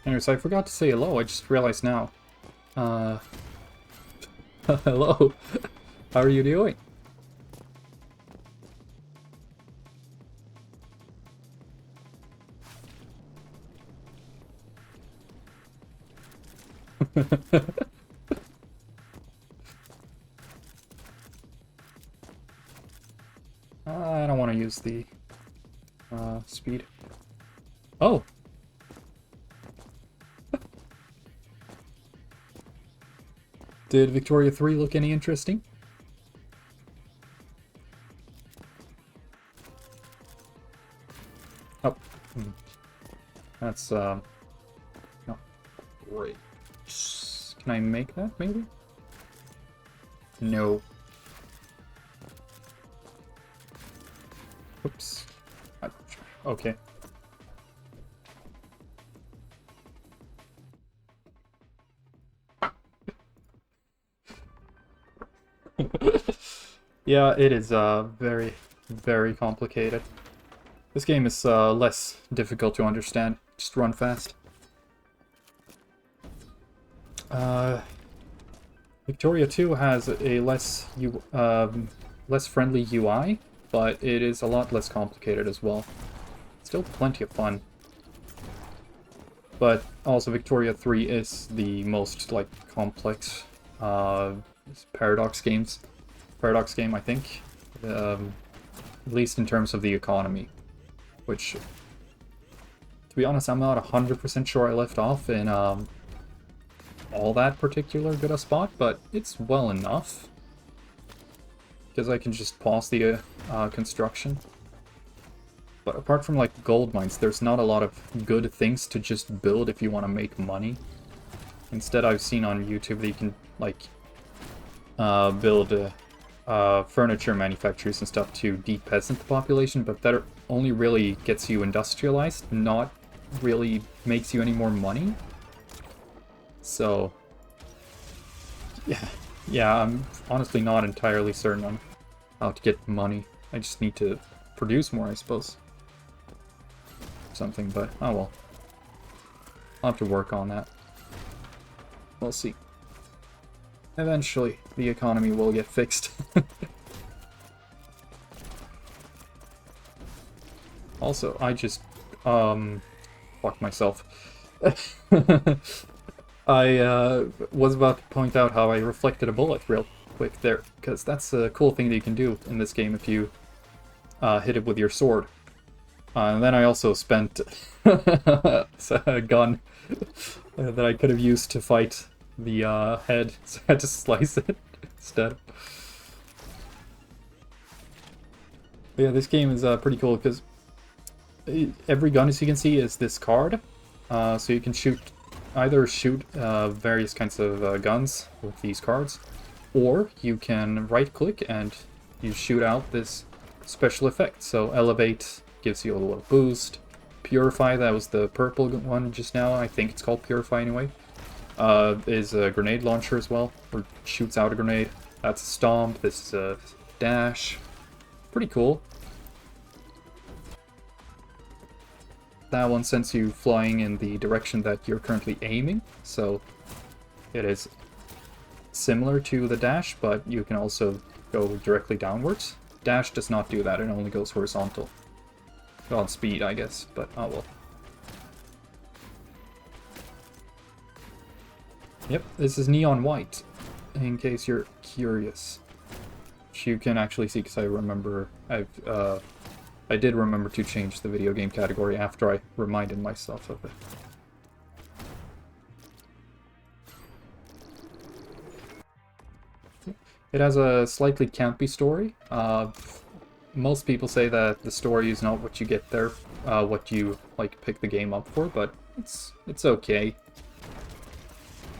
Speaker 1: Anyways, I forgot to say hello, I just realized now. Hello. How are you doing? I don't want to use the speed. Oh! Did Victoria 3 look any interesting? Oh. That's, not great. Can I make that, maybe? No. Oops. Okay. Yeah, it is very, very complicated. This game is less difficult to understand. Just run fast. Victoria 2 has a less friendly UI, but it is a lot less complicated as well. Still plenty of fun. But also Victoria 3 is the most like complex Paradox game, I think. At least in terms of the economy. Which, to be honest, I'm not 100% sure I left off in all that particular good a spot, but it's well enough. Because I can just pause the construction. But apart from like gold mines, there's not a lot of good things to just build if you want to make money. Instead, I've seen on YouTube that you can like build furniture manufacturers and stuff to de-peasant the population, but that only really gets you industrialized, not really makes you any more money. So, yeah, I'm honestly not entirely certain on how to get money. I just need to produce more, I suppose. Something, but oh well. I'll have to work on that. We'll see. Eventually, the economy will get fixed. Also, I just, fucked myself. I was about to point out how I reflected a bullet real quick there, because that's a cool thing that you can do in this game if you hit it with your sword. And then I also spent a gun that I could have used to fight the head, so I had to slice it instead. But yeah, this game is pretty cool because every gun, as you can see, is this card. So you can either shoot various kinds of guns with these cards, or you can right-click and you shoot out this special effect. So Elevate gives you a little boost. Purify, that was the purple one just now, I think it's called Purify anyway. Is a grenade launcher as well, or shoots out a grenade. That's a Stomp, this is a Dash. Pretty cool. that one sends you flying in the direction that you're currently aiming, so it is similar to the dash, but you can also go directly downwards. Dash does not do that, it only goes horizontal. On speed, I guess, but oh well. Yep, this is neon white, in case you're curious. Which you can actually see, because I remember, I did remember to change the video game category after I reminded myself of it. It has a slightly campy story. Most people say that the story is not what you get there, what you like pick the game up for, but it's okay,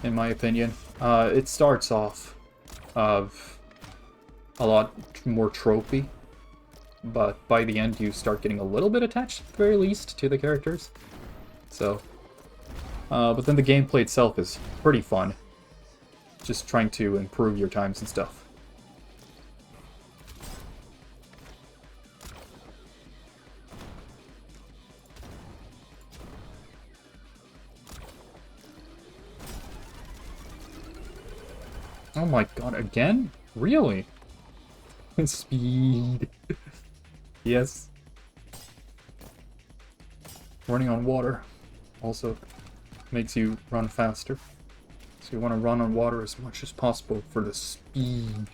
Speaker 1: in my opinion. It starts off a lot more tropey, but by the end you start getting a little bit attached, at the very least, to the characters. So, but then the gameplay itself is pretty fun. Just trying to improve your times and stuff. Oh my god, again? Really? Speed. Yes. Running on water also makes you run faster. So you want to run on water as much as possible for the speed.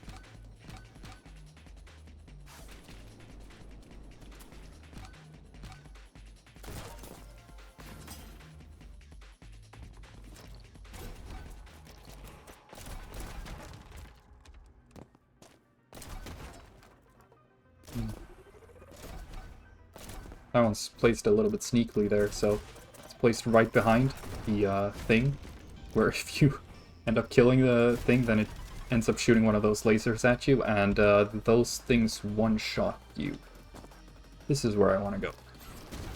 Speaker 1: That one's placed a little bit sneakily there, so it's placed right behind the thing, where if you end up killing the thing, then it ends up shooting one of those lasers at you, and those things one-shot you. This is where I want to go.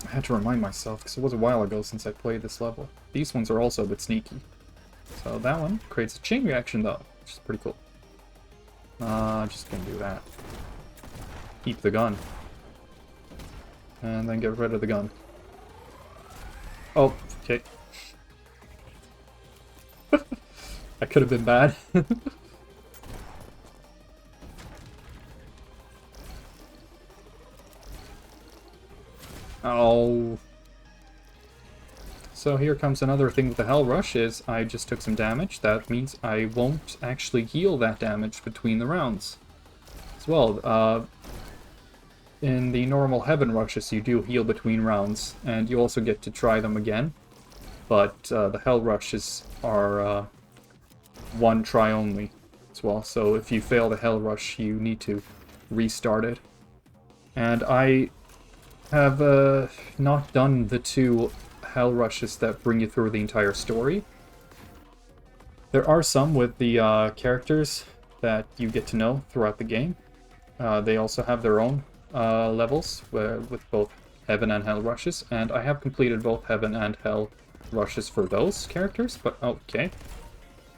Speaker 1: I had to remind myself, because it was a while ago since I played this level. These ones are also a bit sneaky. So that one creates a chain reaction, though, which is pretty cool. Just gonna do that. Keep the gun. And then get rid of the gun. Oh, okay. That could have been bad. Oh. So here comes another thing with the Hell Rush is I just took some damage. That means I won't actually heal that damage between the rounds. As well, in the normal Heaven Rushes you do heal between rounds, and you also get to try them again. But the Hell Rushes are one try only as well, so if you fail the Hell Rush you need to restart it. And I have not done the two Hell Rushes that bring you through the entire story. There are some with the characters that you get to know throughout the game. They also have their own levels with both Heaven and Hell Rushes, and I have completed both Heaven and Hell Rushes for those characters, but okay.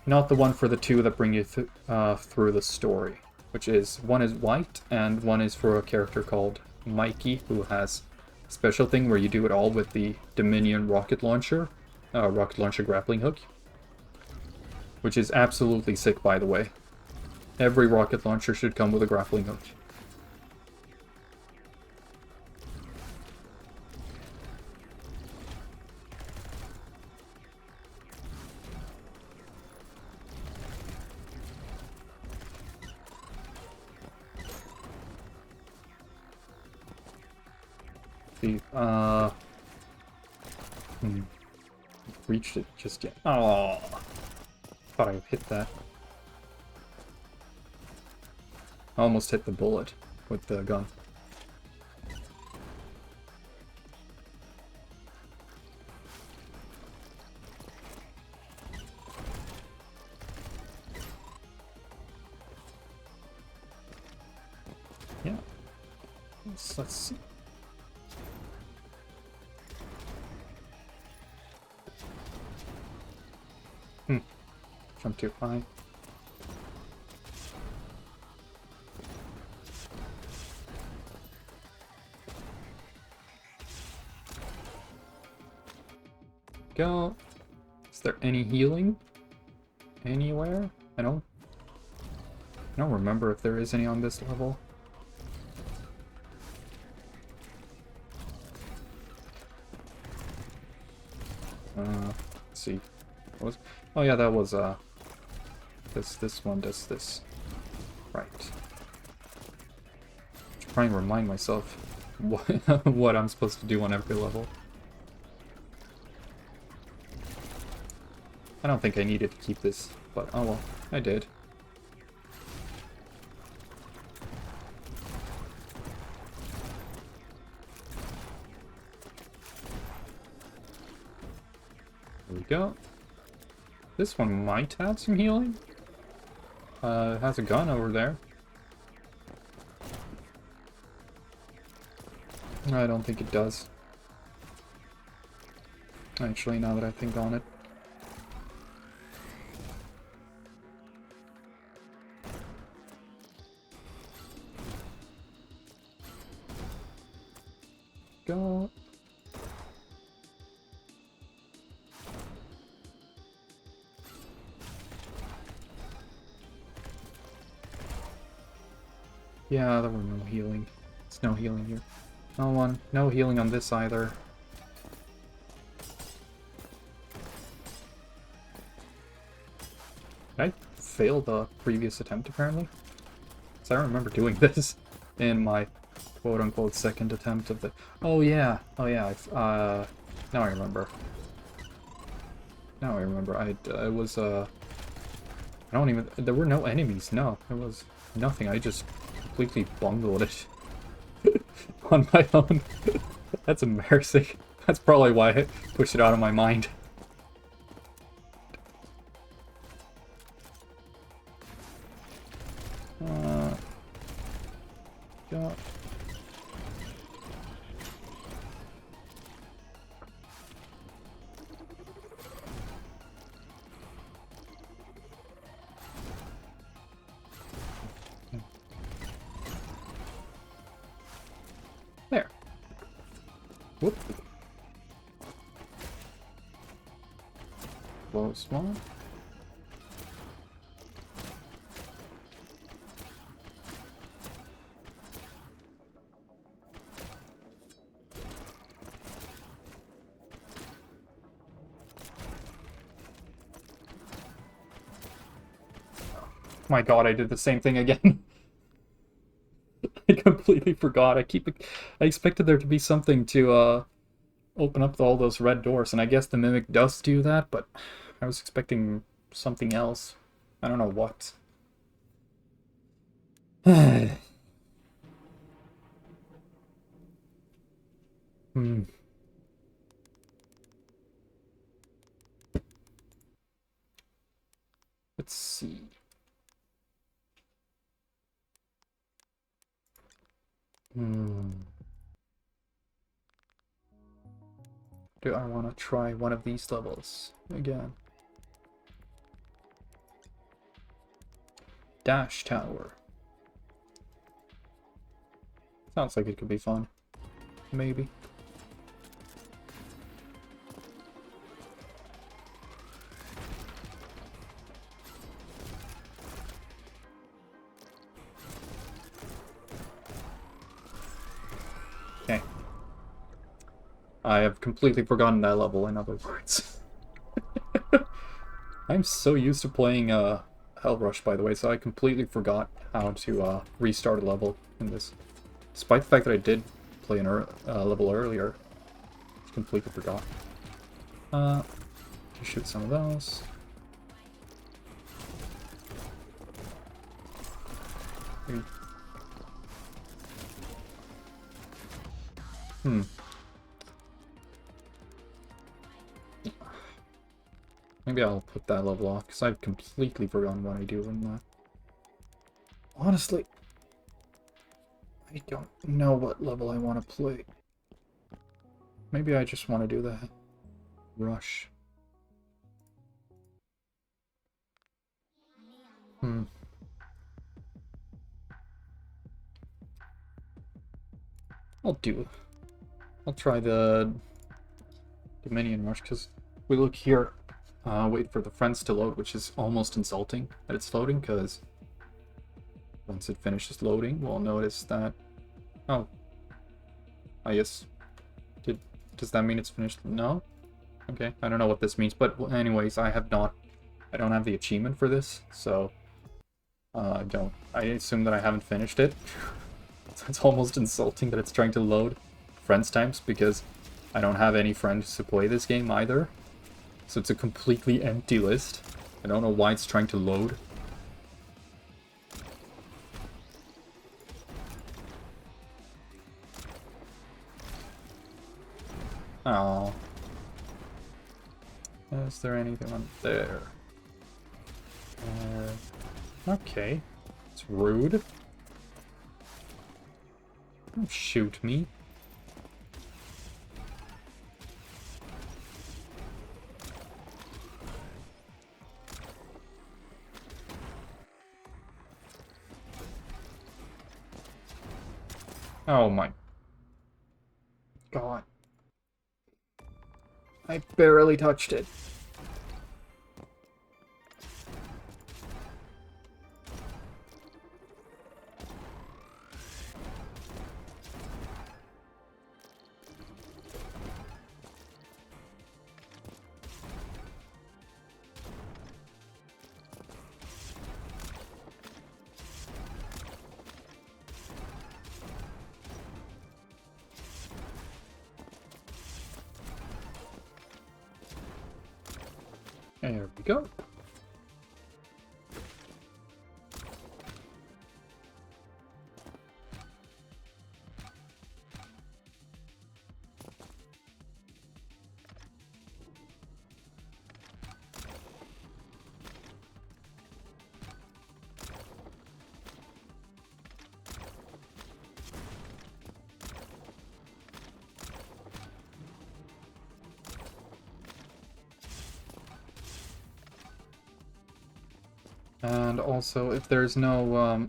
Speaker 1: Not the one for the two that bring you through the story, which is, one is white, and one is for a character called Mikey, who has a special thing where you do it all with the Dominion rocket launcher grappling hook, which is absolutely sick, by the way. Every rocket launcher should come with a grappling hook. See, reached it just yet. Oh, thought I hit that. I almost hit the bullet with the gun. Yeah. Let's see. Jump too high. go. Is there any healing anywhere? I don't remember if there is any on this level. Let's see. What was? Oh yeah, that was this one does this. Right. Try and remind myself what I'm supposed to do on every level. I don't think I needed to keep this, but oh well, I did. There we go. This one might have some healing. It has a gun over there. I don't think it does. Actually, now that I think on it. Go. Yeah, there were no healing. There's no healing here. No healing on this either. Did I fail the previous attempt apparently? So I remember doing this in my quote-unquote second attempt of the... Oh yeah, now I remember. Now I remember. I was, I don't even... There were no enemies, no. There was nothing. I just completely bungled it on my own. That's embarrassing. That's probably why I pushed it out of my mind. Yeah. There. Whoop. Close one. My god, I did the same thing again. I completely forgot. I expected there to be something to open up all those red doors, and I guess the Mimic does do that, but I was expecting something else. I don't know what. Hmm. Let's see. Do I want to try one of these levels again? Dash Tower. Sounds like it could be fun. Maybe. Okay. I have completely forgotten that level, in other words. I'm so used to playing Hell Rush, by the way, so I completely forgot how to restart a level in this. Despite the fact that I did play an level earlier, I completely forgot. Shoot some of those. Maybe I'll put that level off, because I've completely forgotten what I do in that. Honestly, I don't know what level I want to play. Maybe I just want to do the rush. I'll try the Dominion Rush, because we look here, wait for the friends to load, which is almost insulting that it's loading, because once it finishes loading, we'll notice that... Oh. I guess... Does that mean it's finished? No? Okay, I don't know what this means, but anyways, I don't have the achievement for this, so... I assume that I haven't finished it. So it's almost insulting that it's trying to load friends times, because I don't have any friends to play this game either. So it's a completely empty list. I don't know why it's trying to load. Oh. Is there anything on there? Okay. It's rude. Don't shoot me. Oh my god. I barely touched it. There we go. And also, if there's no,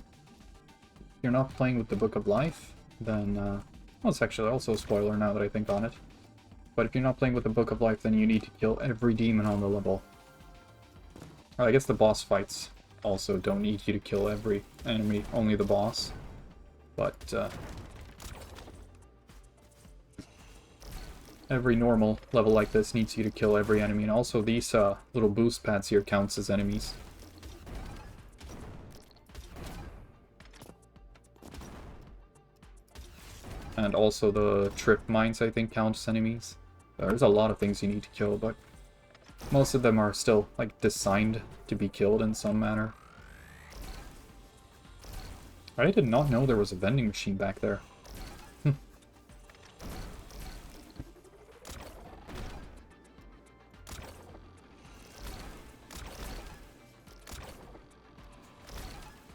Speaker 1: you're not playing with the Book of Life, then, well, it's actually also a spoiler now that I think on it. But if you're not playing with the Book of Life, then you need to kill every demon on the level. Well, I guess the boss fights also don't need you to kill every enemy, only the boss. But, every normal level like this needs you to kill every enemy, and also these, little boost pads here counts as enemies. And also the trip mines, I think, count as enemies. There's a lot of things you need to kill, but most of them are still, like, designed to be killed in some manner. I did not know there was a vending machine back there.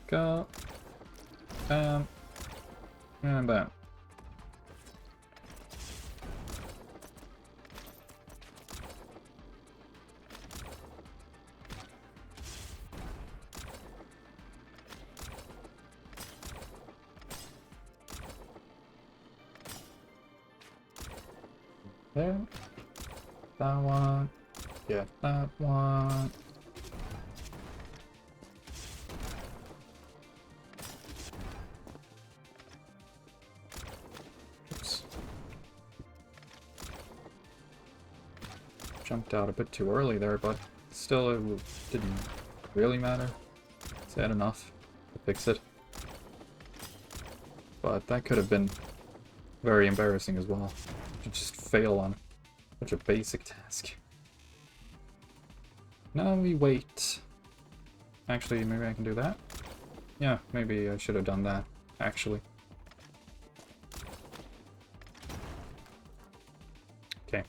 Speaker 1: Go. Bam. And bam. There. That one. Get that one. Oops. Jumped out a bit too early there, but still it didn't really matter. It's had enough to fix it. But that could have been very embarrassing as well. To just fail on such a basic task. Now we wait. Actually, maybe I can do that? Yeah, maybe I should have done that, actually. Okay.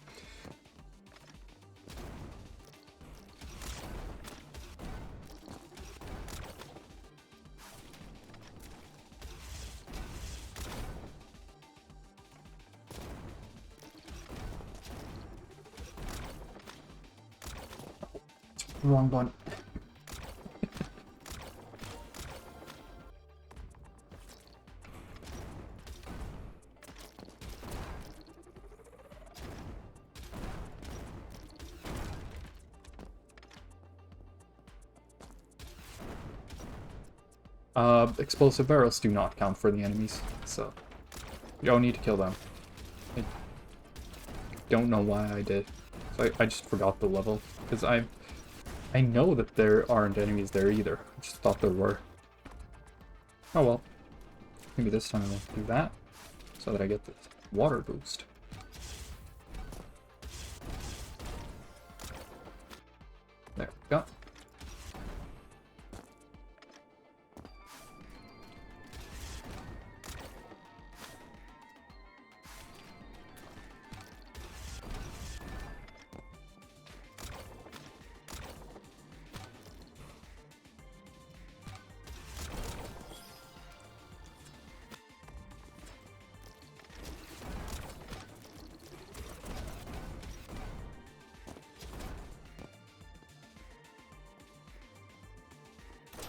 Speaker 1: Wrong one. Explosive barrels do not count for the enemies, so you don't need to kill them. I don't know why I did. So I just forgot the level, because I know that there aren't enemies there either. I just thought there were. Oh well. Maybe this time I'll do that, so that I get the water boost. There we go.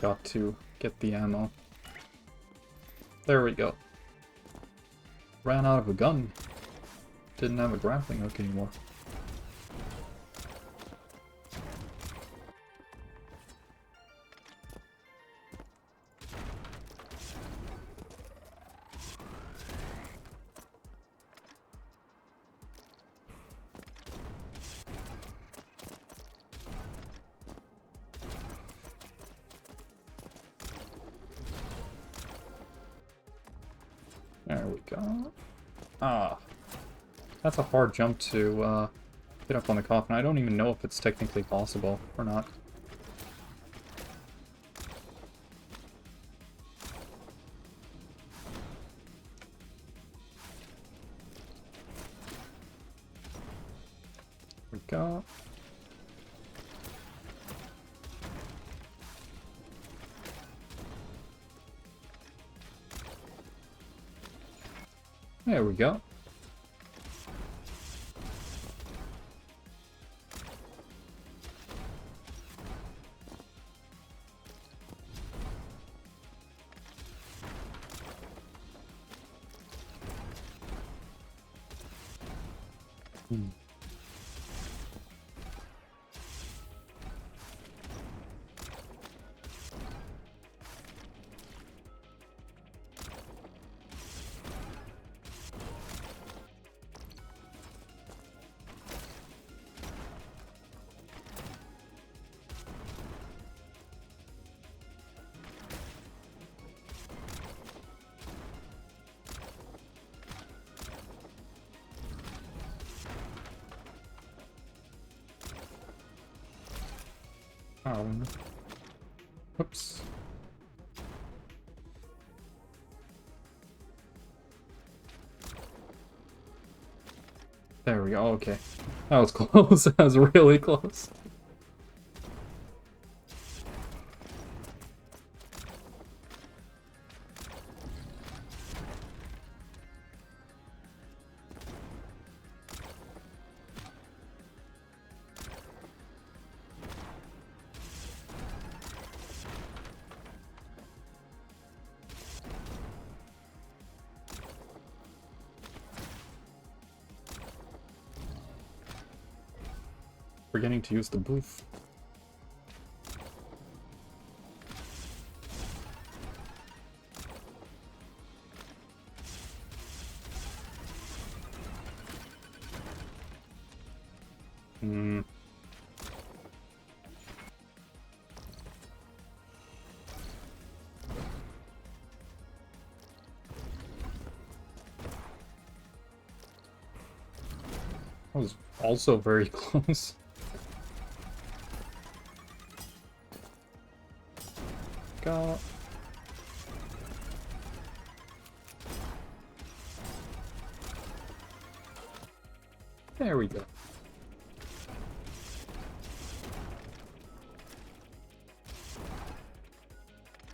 Speaker 1: Got to get the ammo. There we go. Ran out of a gun. Didn't have a grappling hook anymore. There we go. Ah. That's a hard jump to get up on the coffin. I don't even know if it's technically possible or not. There we go. There we go. Oh, whoops. There we go, okay. That was close, that was really close. Forgetting to use the booth. That was also very close. Go. There we go.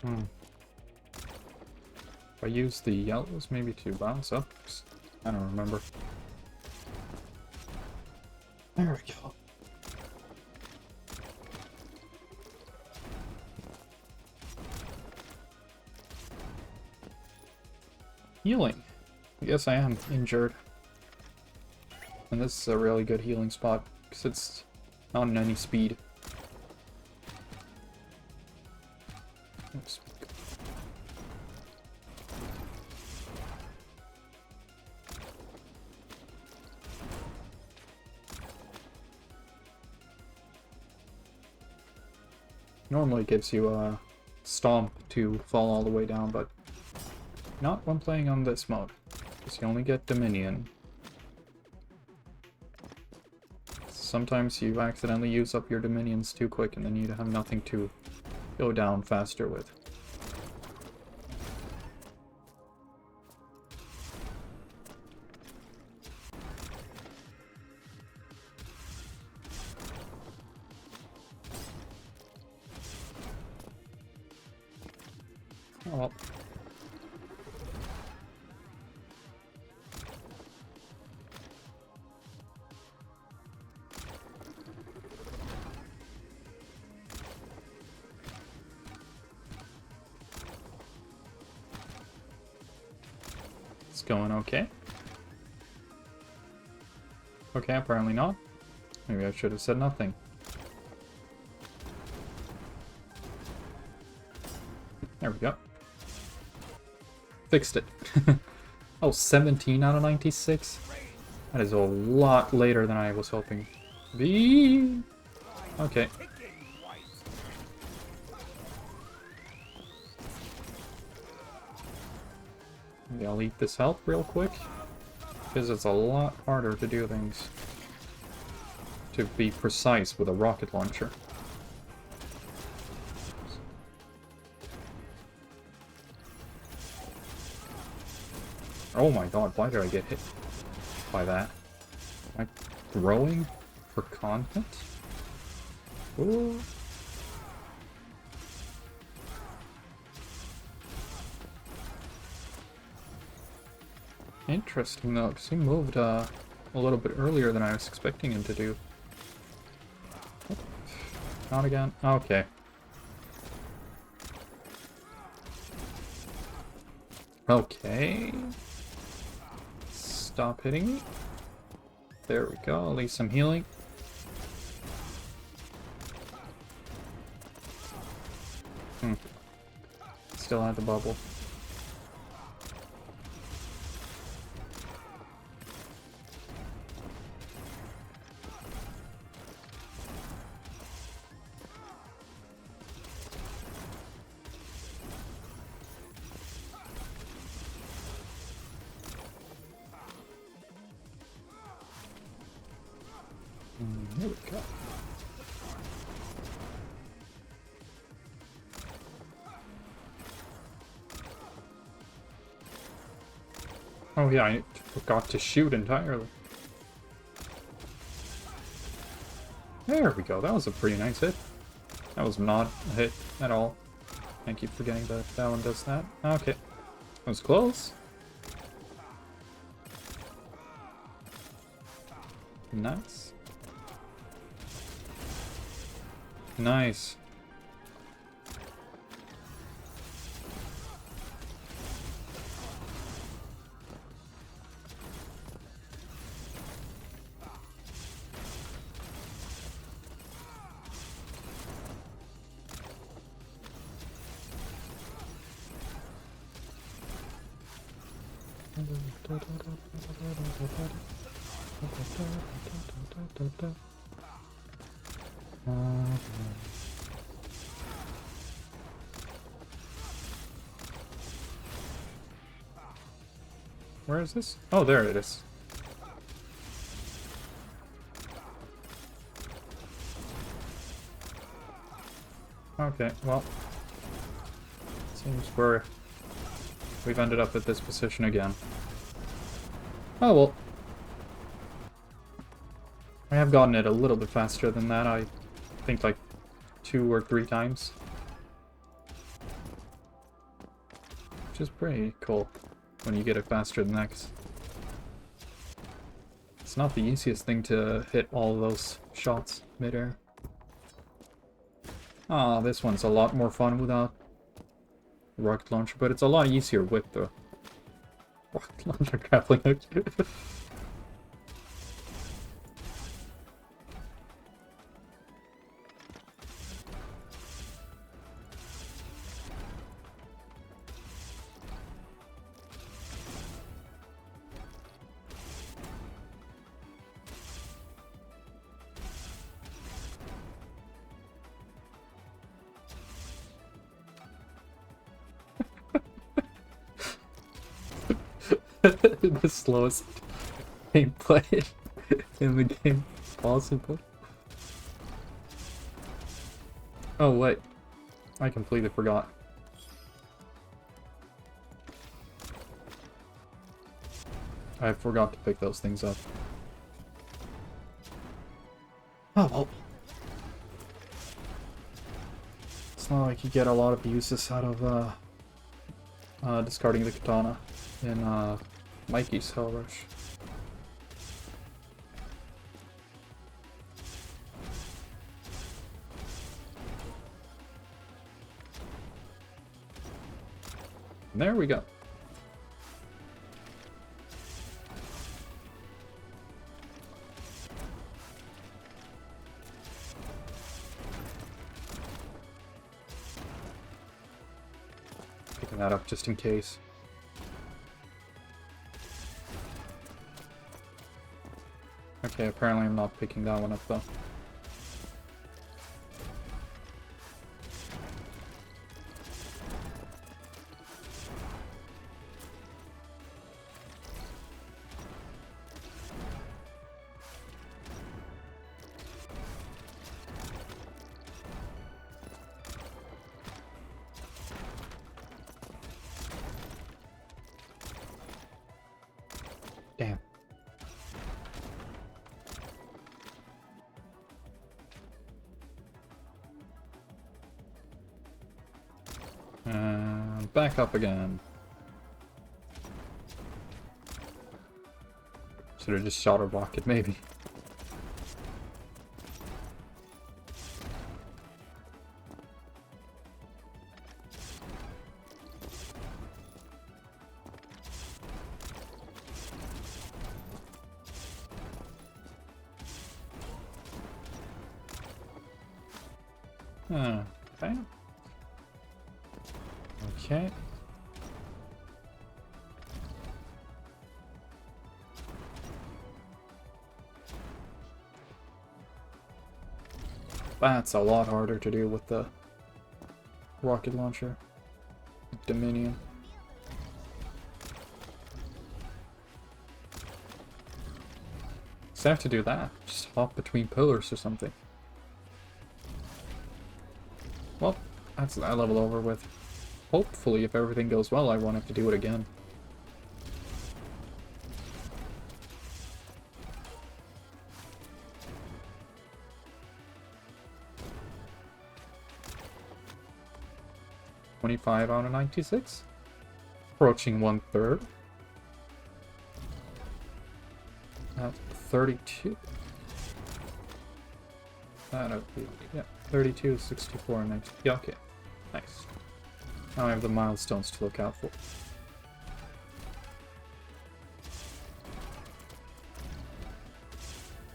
Speaker 1: If I use the yellows maybe to bounce up, I don't remember. There we go. Healing. Yes, I am injured. And this is a really good healing spot, because it's not in any speed. Oops. Normally it gives you a stomp to fall all the way down, but not when playing on this mode, because you only get Dominion. Sometimes you accidentally use up your Dominions too quick and then you have nothing to go down faster with. Oh well. It's going okay. Okay, apparently not. Maybe I should have said nothing. There we go. Fixed it. Oh, 17 out of 96? That is a lot later than I was hoping. Okay. Maybe I'll eat this health real quick, because it's a lot harder to do things. To be precise with a rocket launcher. Oh my god, why did I get hit by that? Am I throwing for content? Ooh. Interesting though, because he moved a little bit earlier than I was expecting him to do. Oh, not again. Okay. Okay. Stop hitting me. There we go, at least some healing. Still had the bubble. Here we go. Oh yeah, I forgot to shoot entirely. There we go, that was a pretty nice hit. That was not a hit at all. I keep forgetting that that one does that. Okay. That was close. Nice. Nice. Where is this? Oh, there it is. Okay, well, seems we've ended up at this position again. Oh well. I have gotten it a little bit faster than that, I think like 2 or 3 times. Which is pretty cool when you get it faster than that, 'cause it's not the easiest thing to hit all those shots midair. Ah, this one's a lot more fun without the rocket launcher, but it's a lot easier with the rocket launcher grappling hook. The slowest gameplay in the game possible. Oh wait, I completely forgot. I forgot to pick those things up. Oh well. It's not like you get a lot of uses out of discarding the katana in Mikey's Hell Rush. There we go. Picking that up just in case. Okay, apparently I'm not picking that one up though. Damn. And back up again. Should have just shot a rocket, maybe. Okay. Okay. That's a lot harder to do with the rocket launcher. Dominion. So I have to do that. Just hop between pillars or something. Well, that's that level over with. Hopefully, if everything goes well, I won't have to do it again. $25 out of 96. Approaching 1/3. At 32. Yeah, 32, 64, 90. Yeah, okay. Nice. Now I have the milestones to look out for.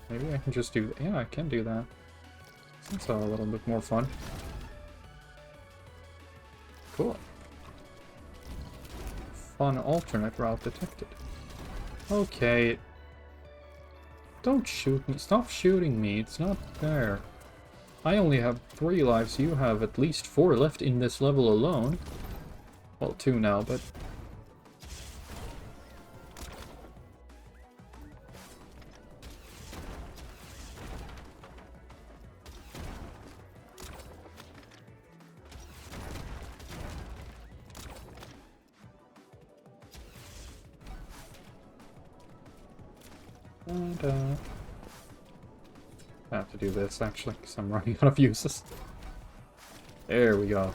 Speaker 1: Maybe I can just do... Yeah, I can do that. That's a little bit more fun. Cool. Fun alternate route detected. Okay. Don't shoot me. Stop shooting me. It's not fair. I only have 3 lives. You have at least 4 left in this level alone. Well, 2 now, but... And, I have to do this, actually, because I'm running out of uses. There we go.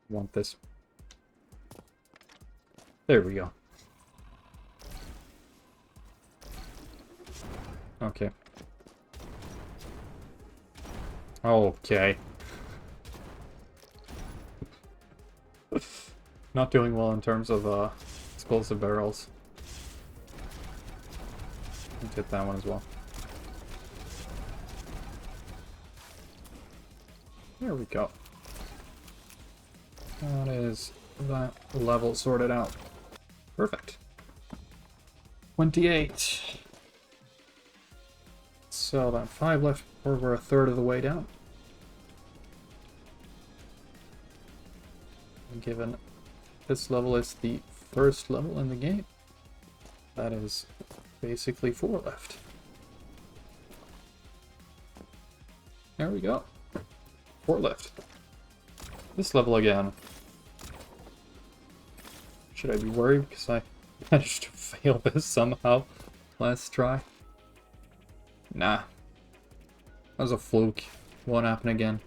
Speaker 1: Want this. There we go. Okay. Okay. Not doing well in terms of explosive barrels. Let's hit that one as well. There we go. That is that level sorted out. Perfect. 28. So that 5 left before we're a third of the way down. And given this level is the first level in the game, that is basically 4 left. There we go. 4 left. This level again. Should I be worried because I managed to fail this somehow last try? Nah. That was a fluke. Won't happen again.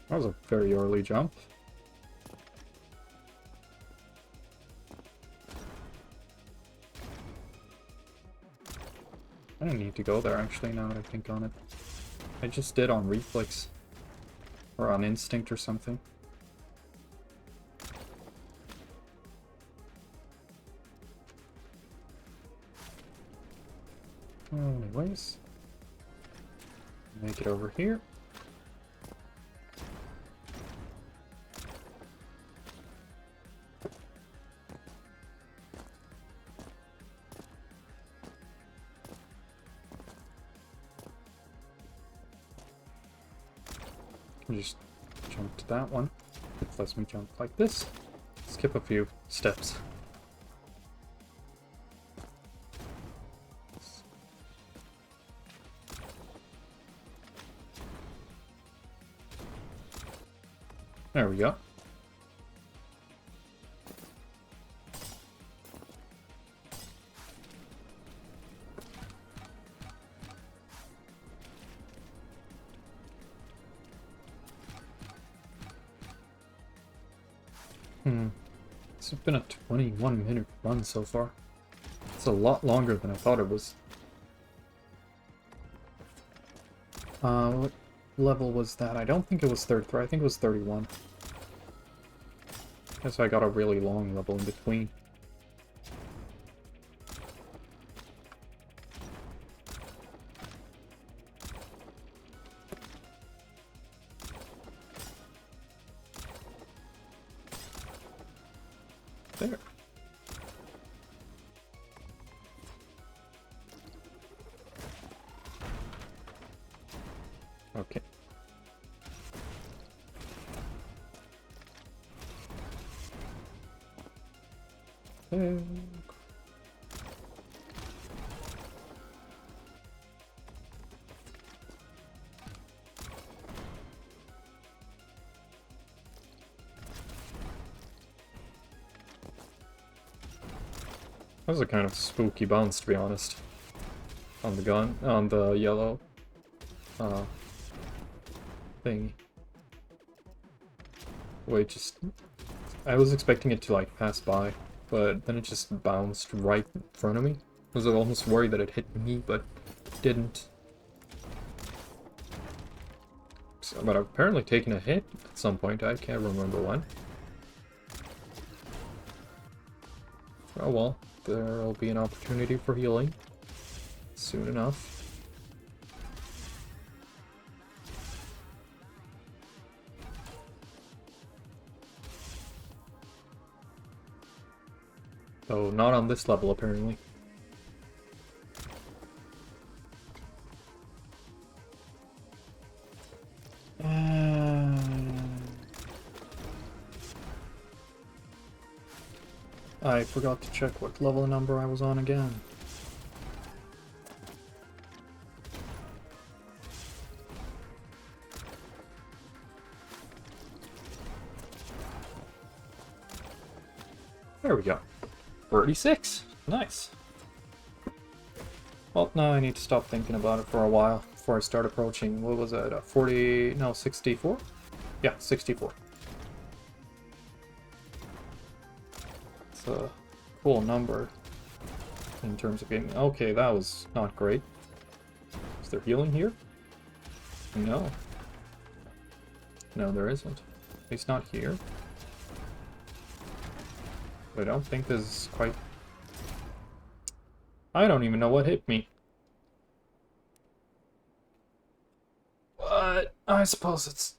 Speaker 1: That was a very early jump. I don't need to go there actually now that I think on it. I just did on reflex. Or on instinct or something. Anyways. Make it over here. Just jump to that one. It lets me jump like this. Skip a few steps. There we go. This has been a 21-minute run so far. It's a lot longer than I thought it was. What level was that? I don't think it was 33. I think it was 31. Guess I got a really long level in between. There. Okay. That was a kind of spooky bounce, to be honest. On the gun, on the yellow thing. Wait, just... I was expecting it to, like, pass by, but then it just bounced right in front of me. I was almost worried that it hit me, but it didn't. So, but I've apparently taken a hit at some point, I can't remember when. Oh well. There will be an opportunity for healing soon enough. Though not on this level apparently. I forgot to check what level number I was on again. There we go. 36. Nice. Well, now I need to stop thinking about it for a while before I start approaching, what was it, 40, no, 64? Yeah, 64. It's a cool number in terms of gaming. Okay, that was not great. Is there healing here? No. No, there isn't. He's not here. I don't think this is quite... I don't even know what hit me. But I suppose it's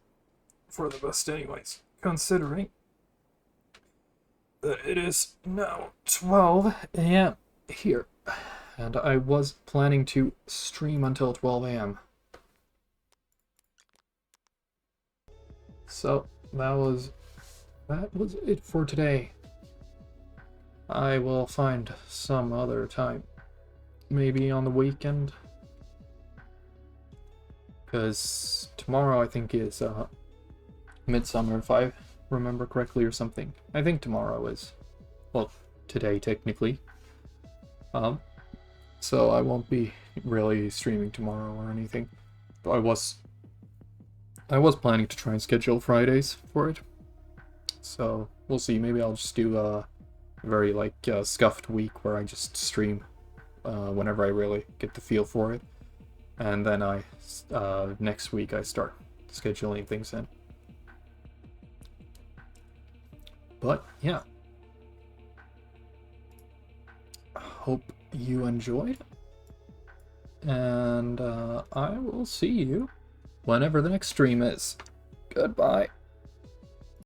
Speaker 1: for the best anyways, considering that it is now 12 a.m. here. And I was planning to stream until 12 a.m. So that was it for today. I will find some other time, maybe on the weekend, because tomorrow I think is Midsummer, if I remember correctly, or something. I think tomorrow is, well, today technically. So I won't be really streaming tomorrow or anything. I was planning to try and schedule Fridays for it. So we'll see. Maybe I'll just do a very scuffed week where I just stream whenever I really get the feel for it. And then next week I start scheduling things in. But yeah. Hope you enjoyed. And I will see you whenever the next stream is. Goodbye.